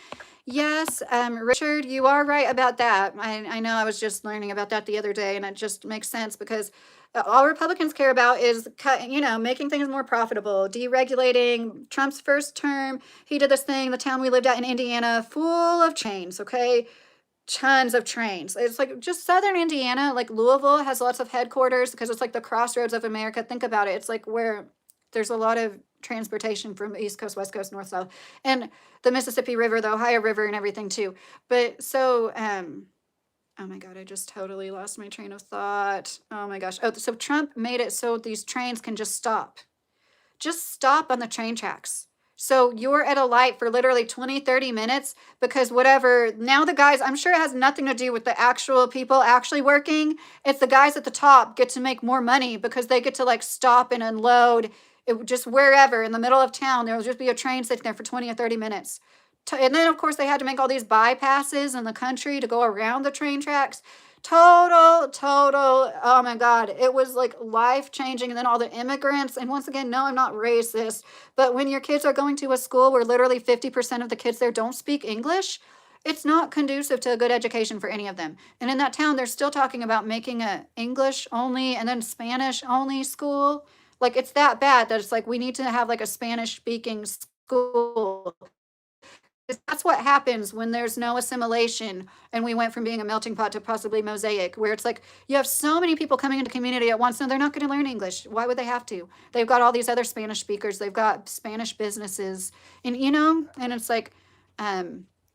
Yes, Richard, you are right about that. I know I was just learning about that the other day, and it just makes sense because all Republicans care about is making things more profitable, deregulating. Trump's first term, he did this thing, the town we lived at in Indiana, full of chains, okay? Tons of trains. It's like just southern Indiana, like Louisville has lots of headquarters because it's like the crossroads of America. Think about it. It's like where there's a lot of transportation from East Coast, West Coast, North, South, and the Mississippi River, the Ohio River, and everything too. But so, oh my God, I just totally lost my train of thought. Oh my gosh. Oh, so Trump made it so these trains can just stop. Just stop on the train tracks. So you're at a light for literally 20, 30 minutes because whatever, now the guys, I'm sure it has nothing to do with the actual people actually working. It's the guys at the top get to make more money because they get to like stop and unload it just wherever in the middle of town. There will just be a train sitting there for 20 or 30 minutes. And then of course they had to make all these bypasses in the country to go around the train tracks. Total, oh my God, it was like life-changing. And then all the immigrants, and once again, no, I'm not racist, but when your kids are going to a school where literally 50% of the kids there don't speak English, it's not conducive to a good education for any of them. And in that town, they're still talking about making a English only and then Spanish only school. Like it's that bad that it's like we need to have like a Spanish-speaking school. That's what happens when there's no assimilation and we went from being a melting pot to possibly mosaic, where it's like you have so many people coming into community at once and they're not going to learn English. Why would they have to? They've got all these other Spanish speakers. They've got Spanish businesses and, and it's like,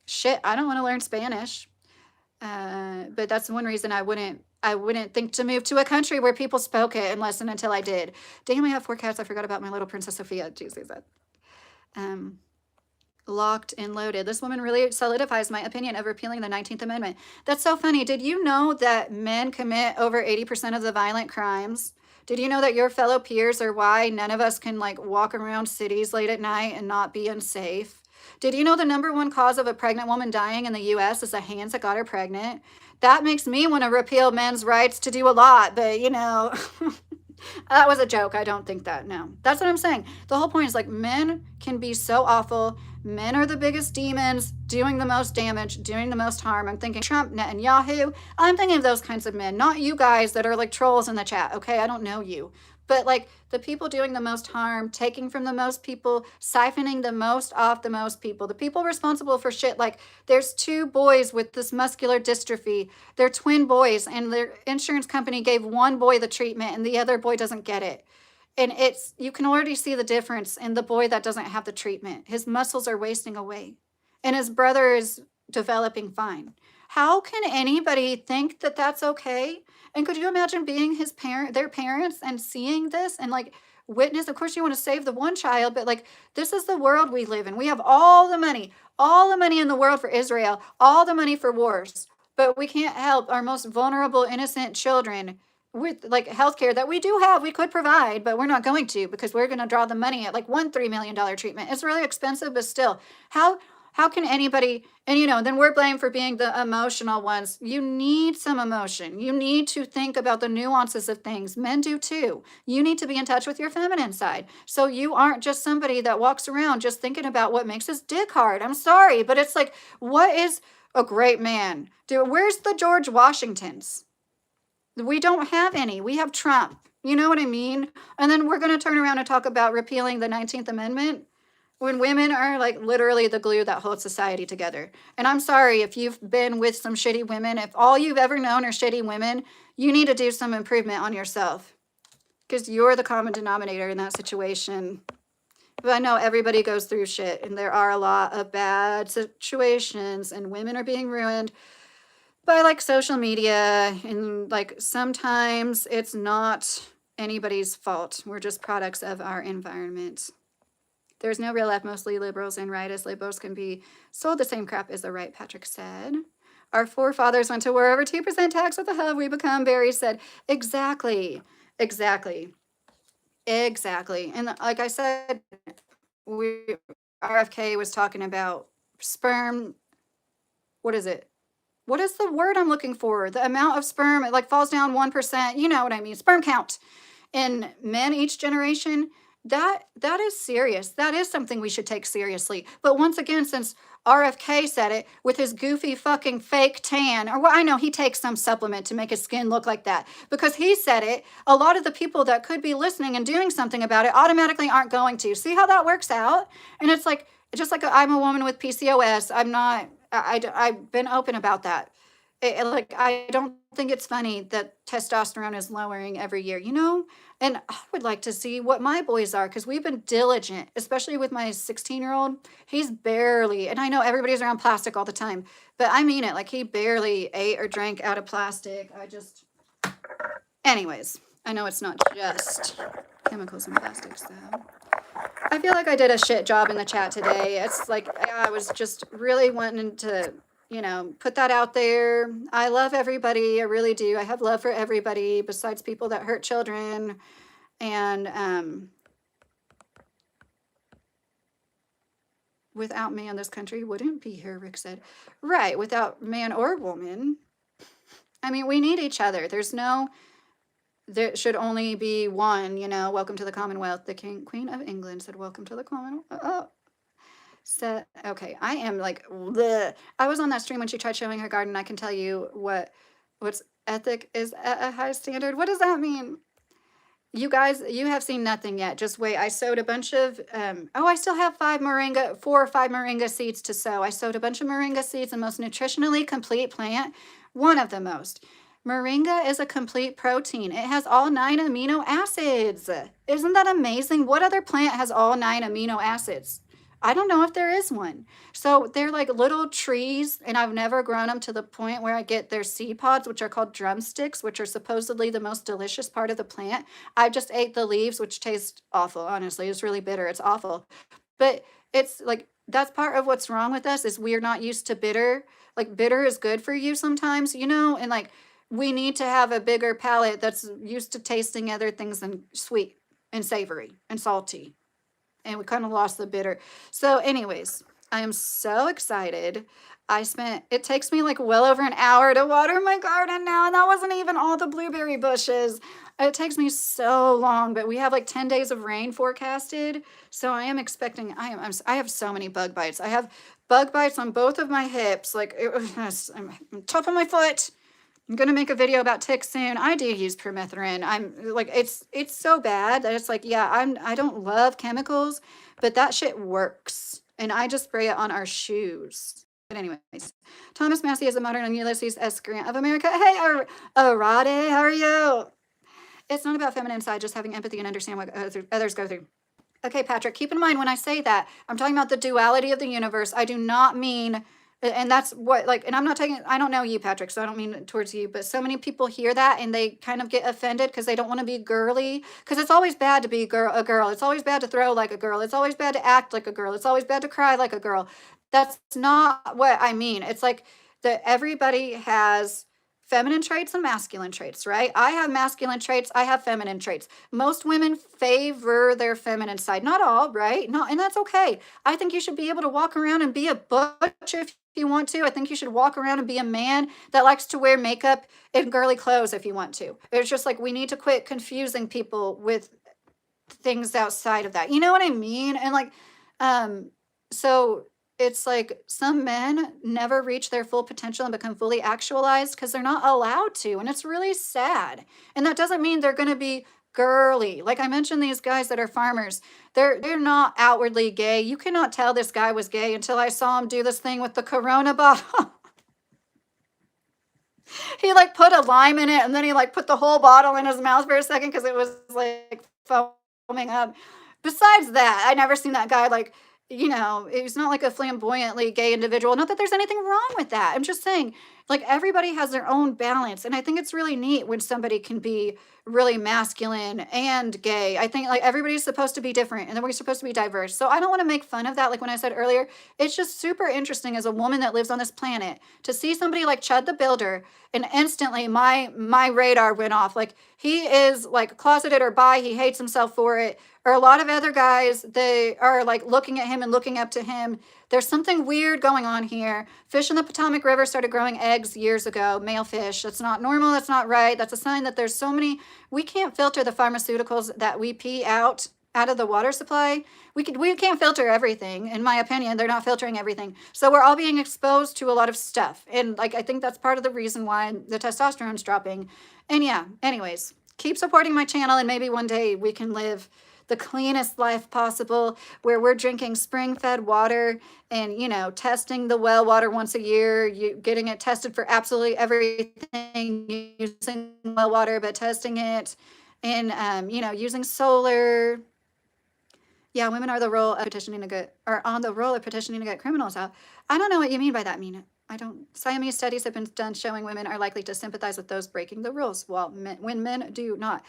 shit, I don't want to learn Spanish. But that's one reason I wouldn't think to move to a country where people spoke it unless and until I did. Damn, I have 4 cats. I forgot about my little Princess Sophia. Jesus, that. Locked and loaded. This woman really solidifies my opinion of repealing the 19th Amendment. That's so funny. Did you know that men commit over 80% of the violent crimes? Did you know that your fellow peers are why none of us can like walk around cities late at night and not be unsafe? Did you know the #1 cause of a pregnant woman dying in the US is the hands that got her pregnant? That makes me want to repeal men's rights to do a lot, but That was a joke. I don't think that. No. That's what I'm saying. The whole point is like men can be so awful. Men are the biggest demons, doing the most damage, doing the most harm. I'm thinking Trump, Netanyahu. I'm thinking of those kinds of men, not you guys that are like trolls in the chat. Okay, I don't know you. But like the people doing the most harm, taking from the most people, siphoning the most off the most people, the people responsible for shit. Like there's two boys with this muscular dystrophy. They're twin boys, and their insurance company gave one boy the treatment and the other boy doesn't get it. And it's, you can already see the difference in the boy that doesn't have the treatment. His muscles are wasting away and his brother is developing fine. How can anybody think that that's okay? And could you imagine being their parents, and seeing this and like witness? Of course, you want to save the one child, but like this is the world we live in. We have all the money in the world for Israel, all the money for wars, but we can't help our most vulnerable, innocent children with like healthcare that we do have. We could provide, but we're not going to, because we're going to draw the money at like one $3 million treatment. It's really expensive, but still, how can anybody, and then we're blamed for being the emotional ones. You need some emotion. You need to think about the nuances of things. Men do too. You need to be in touch with your feminine side. So you aren't just somebody that walks around just thinking about what makes his dick hard. I'm sorry, but it's like, what is a great man? Dude, where's the George Washingtons? We don't have any. We have Trump. You know what I mean? And then we're going to turn around and talk about repealing the 19th Amendment when women are like literally the glue that holds society together. And I'm sorry if you've been with some shitty women. If all you've ever known are shitty women, you need to do some improvement on yourself, because you're the common denominator in that situation. But I know everybody goes through shit, and there are a lot of bad situations, and women are being ruined by like social media, and like sometimes it's not anybody's fault. We're just products of our environment. There's no real left, mostly liberals and rightists. Liberals can be sold the same crap as the right, Patrick said. Our forefathers went to war over 2% tax. What the hell have we become? Barry said. Exactly. And like I said, RFK was talking about sperm. What is it? What is the word I'm looking for? The amount of sperm, it like falls down 1%. You know what I mean? Sperm count in men each generation. That is serious. That is something we should take seriously. But once again, since RFK said it with his goofy fucking fake tan, or well, I know he takes some supplement to make his skin look like that, because he said it, a lot of the people that could be listening and doing something about it automatically aren't going to. See how that works out? And it's like, just like I'm a woman with PCOS. I've been open about that. Like, I don't think it's funny that testosterone is lowering every year, And I would like to see what my boys are, because we've been diligent, especially with my 16-year-old. He's barely, and I know everybody's around plastic all the time, but I mean it, like he barely ate or drank out of plastic. Anyways, I know it's not just chemicals and plastics, though. I feel like I did a shit job in the chat today. It's like I was just really wanting to, put that out there. I love everybody. I really do. I have love for everybody besides people that hurt children. And without man, this country wouldn't be here, Rick said. Right, without man or woman. I mean, we need each other. There should only be one, welcome to the Commonwealth. The Queen of England said, welcome to the Commonwealth. Oh. So, okay, I am like, bleh. I was on that stream when she tried showing her garden. I can tell you what's ethic is at a high standard. What does that mean? You guys, you have seen nothing yet. Just wait. I sowed a bunch of, I still have 4 or 5 moringa seeds to sow. I sowed a bunch of moringa seeds, the most nutritionally complete plant, one of the most. Moringa is a complete protein. It has all 9 amino acids. Isn't that amazing? What other plant has all 9 amino acids? I don't know if there is one. So they're like little trees, and I've never grown them to the point where I get their seed pods, which are called drumsticks, which are supposedly the most delicious part of the plant. I just ate the leaves, which taste awful, honestly. It's really bitter. It's awful. But it's like, that's part of what's wrong with us, is we're not used to bitter. Like, bitter is good for you sometimes, and like, we need to have a bigger palate that's used to tasting other things than sweet and savory and salty. And we kind of lost the bitter. So anyways, I am so excited. It takes me like well over an hour to water my garden now, and that wasn't even all the blueberry bushes. It takes me so long, but we have like 10 days of rain forecasted. So I am expecting, I have so many bug bites. I have bug bites on both of my hips. Like I'm on top of my foot. I'm gonna make a video about ticks soon. I do use permethrin. I'm like, it's so bad that it's like, yeah, I don't love chemicals, but that shit works. And I just spray it on our shoes. But anyways, Thomas Massie is a modern and Ulysses S. Grant of America. Hey, Arade, how are you? It's not about feminine side, just having empathy and understand what others go through. Okay, Patrick, keep in mind when I say that, I'm talking about the duality of the universe. I do not mean, and that's what, like, and I'm not taking, I don't know you, Patrick, so I don't mean it towards you, but so many people hear that and they kind of get offended because they don't want to be girly. Because it's always bad to be a girl. It's always bad to throw like a girl. It's always bad to act like a girl. It's always bad to cry like a girl. That's not what I mean. It's like that everybody has feminine traits and masculine traits, right? I have masculine traits. I have feminine traits. Most women favor their feminine side. Not all, right? No, and that's okay. I think you should be able to walk around and be a butch if you want to. I think you should walk around and be a man that likes to wear makeup and girly clothes if you want to. It's just like we need to quit confusing people with things outside of that. You know what I mean? And like, so it's like some men never reach their full potential and become fully actualized because they're not allowed to. And it's really sad. And that doesn't mean they're going to be girly. Like I mentioned, these guys that are farmers, they're not outwardly gay. You cannot tell this guy was gay until I saw him do this thing with the Corona bottle. He like put a lime in it and then he like put the whole bottle in his mouth for a second because it was like foaming up. Besides that, I never seen that guy like, you know, he's not like a flamboyantly gay individual. Not that there's anything wrong with that. I'm just saying, like, everybody has their own balance. And I think it's really neat when somebody can be really masculine and gay. I think like everybody's supposed to be different and then we're supposed to be diverse. So I don't want to make fun of that. Like when I said earlier, it's just super interesting as a woman that lives on this planet to see somebody like Chud the Builder, and instantly my radar went off. Like he is like closeted or bi, he hates himself for it. Or a lot of other guys, they are like looking at him and looking up to him. There's something weird going on here. Fish in the Potomac River started growing eggs years ago, male fish. That's not normal, that's not right. That's a sign that there's so many, we can't filter the pharmaceuticals that we pee out of the water supply. We can't filter everything. In my opinion, they're not filtering everything. So we're all being exposed to a lot of stuff. And like, I think that's part of the reason why the testosterone's dropping. And yeah, anyways, keep supporting my channel and maybe one day we can live the cleanest life possible where we're drinking spring-fed water and, you know, testing the well water once a year, getting it tested for absolutely everything, using well water, but testing it and, you know, using solar. Yeah, women are the role of petitioning to get, or on the role of petitioning to get criminals out. I don't know what you mean by that, Mina. I don't. Siamese studies have been done showing women are likely to sympathize with those breaking the rules, while when men do not.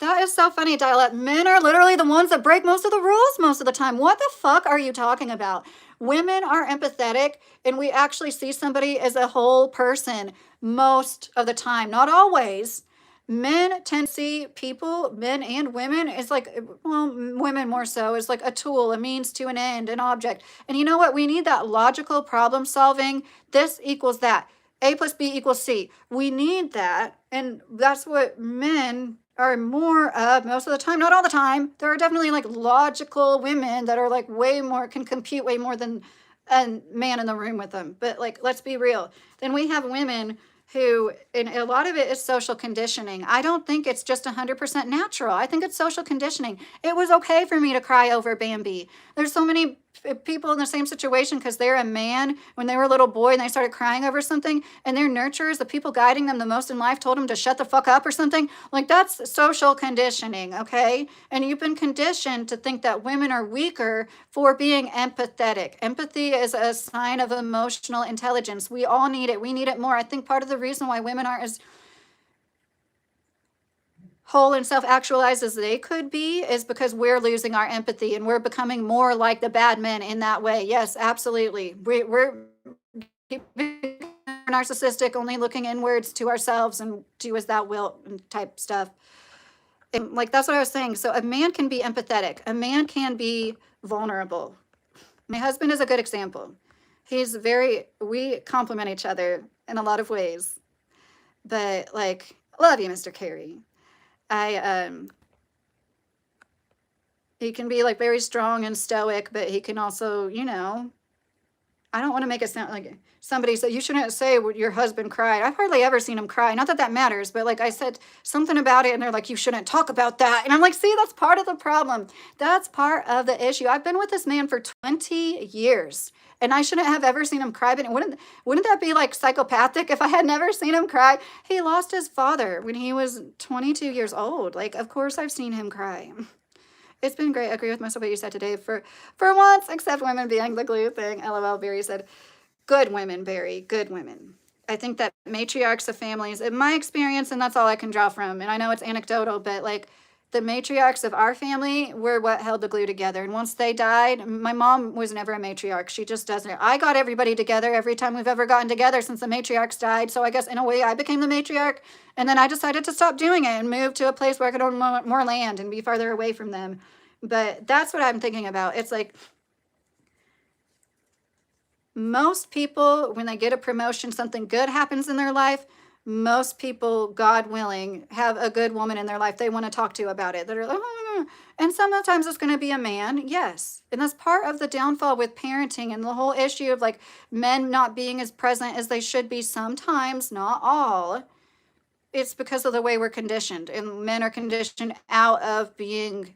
That is so funny, Dialect. Men are literally the ones that break most of the rules most of the time. What the fuck are you talking about? Women are empathetic, and we actually see somebody as a whole person most of the time. Not always. Men tend to see people, men and women, is like, well, women more so, is like a tool, a means to an end, an object. And you know what? We need that logical problem solving. This equals that. A plus B equals C. We need that. And that's what men are more of most of the time. Not all the time. There are definitely like logical women that are like way more, can compute way more than a man in the room with them. But like, let's be real. Then we have women who, and a lot of it is social conditioning. I don't think it's just 100% natural. I think it's social conditioning. It was okay for me to cry over Bambi. There's so many people in the same situation because they're a man when they were a little boy and they started crying over something, and their nurturers, the people guiding them the most in life, told them to shut the fuck up or something. Like, that's social conditioning, okay? And you've been conditioned to think that women are weaker for being empathetic. Empathy is a sign of emotional intelligence. We all need it. We need it more. I think part of the reason why women aren't as whole and self-actualized as they could be is because we're losing our empathy and we're becoming more like the bad men in that way. Yes, absolutely. We're narcissistic, only looking inwards to ourselves and do as thou wilt and type stuff. And like, that's what I was saying. So a man can be empathetic. A man can be vulnerable. My husband is a good example. We complement each other in a lot of ways. But like, love you, Mr. Carey. I he can be like very strong and stoic, but he can also, I don't want to make it sound like somebody said you shouldn't say what your husband cried. I've hardly ever seen him cry. Not that that matters, but like I said something about it and they're like, you shouldn't talk about that. And I'm like, see, that's part of the problem. That's part of the issue. I've been with this man for 20 years and I shouldn't have ever seen him cry. But wouldn't that be like psychopathic if I had never seen him cry? He lost his father when he was 22 years old. Like, of course I've seen him cry. It's been great. I agree with most of what you said today for once, except women being the glue thing. LOL, Barry said, good women, Barry, good women. I think that matriarchs of families, in my experience, and that's all I can draw from, and I know it's anecdotal, but like the matriarchs of our family were what held the glue together. And once they died, my mom was never a matriarch. She just doesn't. I got everybody together every time we've ever gotten together since the matriarchs died. So I guess in a way I became the matriarch. And then I decided to stop doing it and move to a place where I could own more land and be farther away from them. But that's what I'm thinking about. It's like most people, when they get a promotion, something good happens in their life. Most people, God willing, have a good woman in their life they want to talk to about it. That are like, oh. And sometimes it's going to be a man, yes. And that's part of the downfall with parenting and the whole issue of like men not being as present as they should be sometimes, not all. It's because of the way we're conditioned. And men are conditioned out of being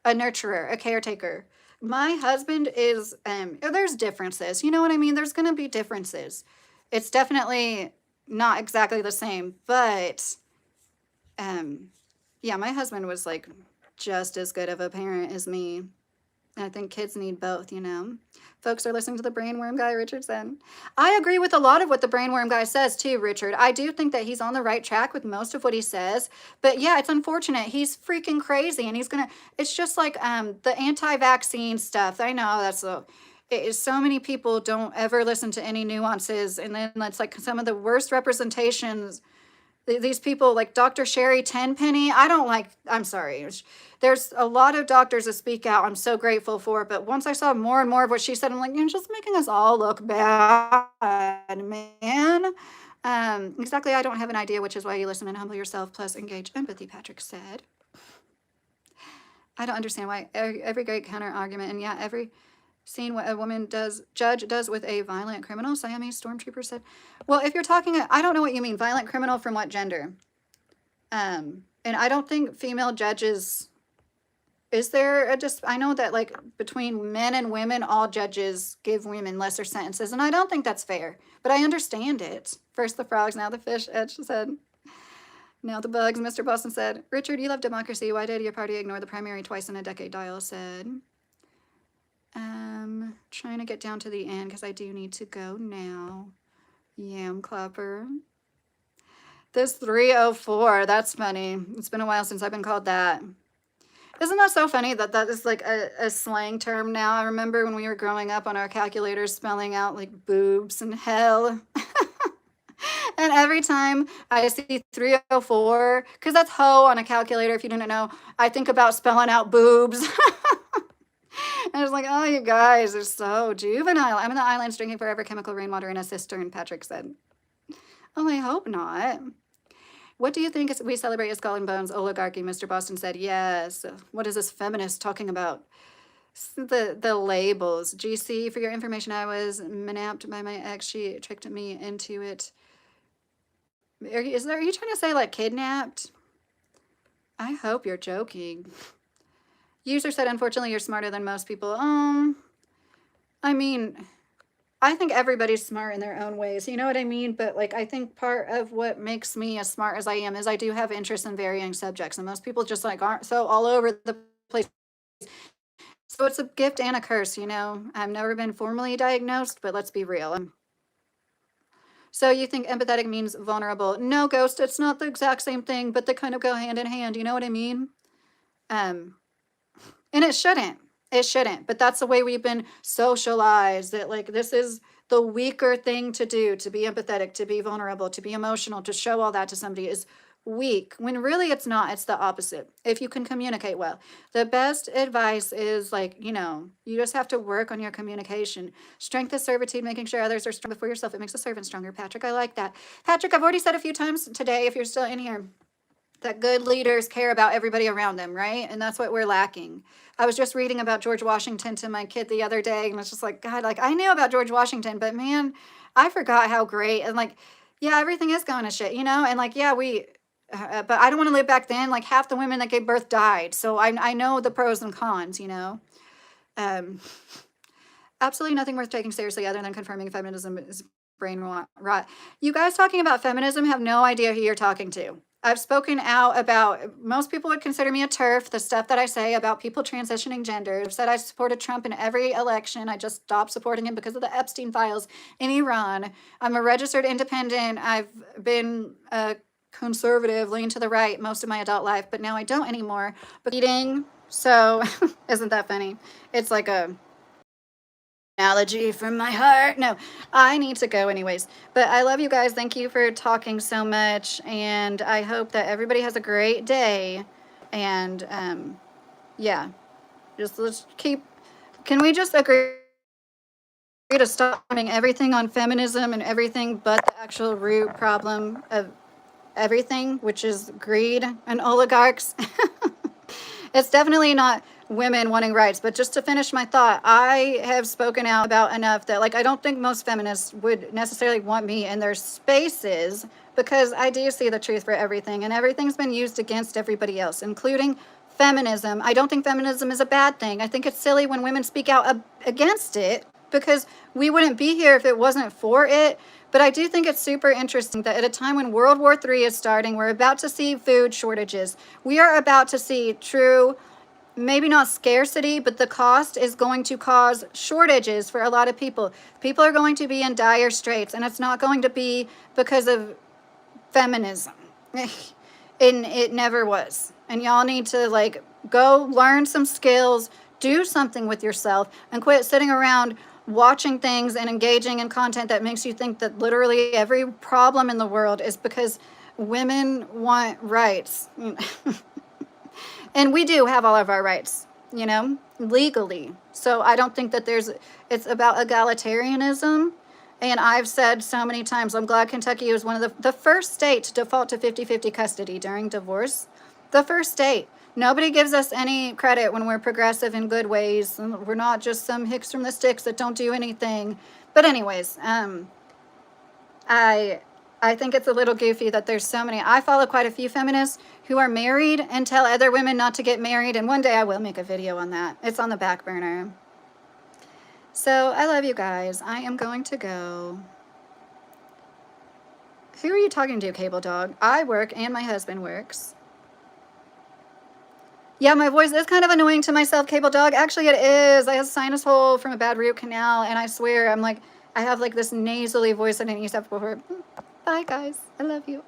a nurturer, a caretaker. My husband is, there's differences. You know what I mean? There's going to be differences. It's definitely not exactly the same, but yeah, my husband was like just as good of a parent as me. I think kids need both, Folks are listening to the brainworm guy, Richard said. I agree with a lot of what the brainworm guy says too, Richard. I do think that he's on the right track with most of what he says. But yeah, it's unfortunate. He's freaking crazy and it's just like the anti-vaccine stuff. I know so many people don't ever listen to any nuances. And then that's like some of the worst representations. These people like Dr. Sherry Tenpenny, I'm sorry. There's a lot of doctors that speak out. I'm so grateful for it. But once I saw more and more of what she said, I'm like, you're just making us all look bad, man. Exactly. I don't have an idea, which is why you listen and humble yourself, plus engage empathy, Patrick said. I don't understand why every great counter argument, and yeah, every scene what a woman judge does with a violent criminal, Siamese stormtrooper said. Well, if you're talking, I don't know what you mean, violent criminal from what gender? And I don't think female judges, I know that like between men and women, all judges give women lesser sentences, and I don't think that's fair, but I understand it. First the frogs, now the fish, Edge said. Now the bugs, Mr. Boston said. Richard, you love democracy. Why did your party ignore the primary twice in a decade? Dial said. Trying to get down to the end because I do need to go now. Yam clapper. This 304, that's funny. It's been a while since I've been called that. Isn't that so funny that is like a slang term now? I remember when we were growing up on our calculators spelling out like boobs and hell. And every time I see 304, because that's hoe on a calculator, if you didn't know, I think about spelling out boobs. And I was like, oh, you guys are so juvenile. I'm in the islands drinking forever chemical rainwater in a cistern, Patrick said. Oh, I hope not. What do you think we celebrate as Skull and Bones oligarchy? Mr. Boston said, yes. What is this feminist talking about? The labels. GC, for your information, I was menapped by my ex. She tricked me into it. Are you trying to say like kidnapped? I hope you're joking. User said, unfortunately, you're smarter than most people. I mean, I think everybody's smart in their own ways. You know what I mean? But like, I think part of what makes me as smart as I am is I do have interest in varying subjects. And most people just like aren't so all over the place. So it's a gift and a curse, I've never been formally diagnosed, but let's be real. So you think empathetic means vulnerable? No, Ghost, it's not the exact same thing, but they kind of go hand in hand. You know what I mean? And it shouldn't. It shouldn't. But that's the way we've been socialized, that like this is the weaker thing to do, to be empathetic, to be vulnerable, to be emotional, to show all that to somebody is weak, when really it's not. It's the opposite. If you can communicate well, the best advice is like, you just have to work on your communication. Strength is servitude, making sure others are strong before yourself. It makes a servant stronger. Patrick, I like that. Patrick, I've already said a few times today, if you're still in here, that good leaders care about everybody around them, right? And that's what we're lacking. I was just reading about George Washington to my kid the other day, and it's just like, God, like I knew about George Washington, but man, I forgot how great. And like, yeah, everything is going to shit, and like, yeah, but I don't want to live back then. Like half the women that gave birth died, so I know the pros and cons, Um, absolutely nothing worth taking seriously other than confirming feminism is brain rot. You guys talking about feminism have no idea who you're talking to. I've spoken out about, most people would consider me a TERF, the stuff that I say about people transitioning genders. I've said I supported Trump in every election. I just stopped supporting him because of the Epstein files in Iran. I'm a registered independent. I've been a conservative, lean to the right most of my adult life, but now I don't anymore. But eating, so isn't that funny? It's like a analogy from my heart. No, I need to go anyways. But I love you guys. Thank you for talking so much. And I hope that everybody has a great day. And yeah, let's keep, can we just agree to stop blaming everything on feminism and everything but the actual root problem of everything, which is greed and oligarchs? It's definitely not women wanting rights, but just to finish my thought, I have spoken out about enough that like I don't think most feminists would necessarily want me in their spaces, because I do see the truth for everything, and everything's been used against everybody else, including feminism. I don't think feminism is a bad thing. I think it's silly when women speak out against it, because we wouldn't be here if it wasn't for it. But I do think it's super interesting that at a time when World War III is starting, we're about to see food shortages. We are about to see true, maybe not scarcity, but the cost is going to cause shortages for a lot of people. People are going to be in dire straits, and it's not going to be because of feminism. And it never was. And y'all need to like go learn some skills, do something with yourself, and quit sitting around watching things and engaging in content that makes you think that literally every problem in the world is because women want rights. And we do have all of our rights, legally. So I don't think that it's about egalitarianism. And I've said so many times, I'm glad Kentucky was one of the first state to default to 50-50 custody during divorce. The first state. Nobody gives us any credit when we're progressive in good ways. We're not just some hicks from the sticks that don't do anything. But anyways, I think it's a little goofy that there's so many. I follow quite a few feminists who are married and tell other women not to get married. And one day I will make a video on that. It's on the back burner. So I love you guys. I am going to go. Who are you talking to, Cable Dog? I work and my husband works. Yeah, my voice is kind of annoying to myself, Cable Dog. Actually, it is. I have a sinus hole from a bad root canal, and I swear I have like this nasally voice that I didn't used to have before. Bye, guys. I love you.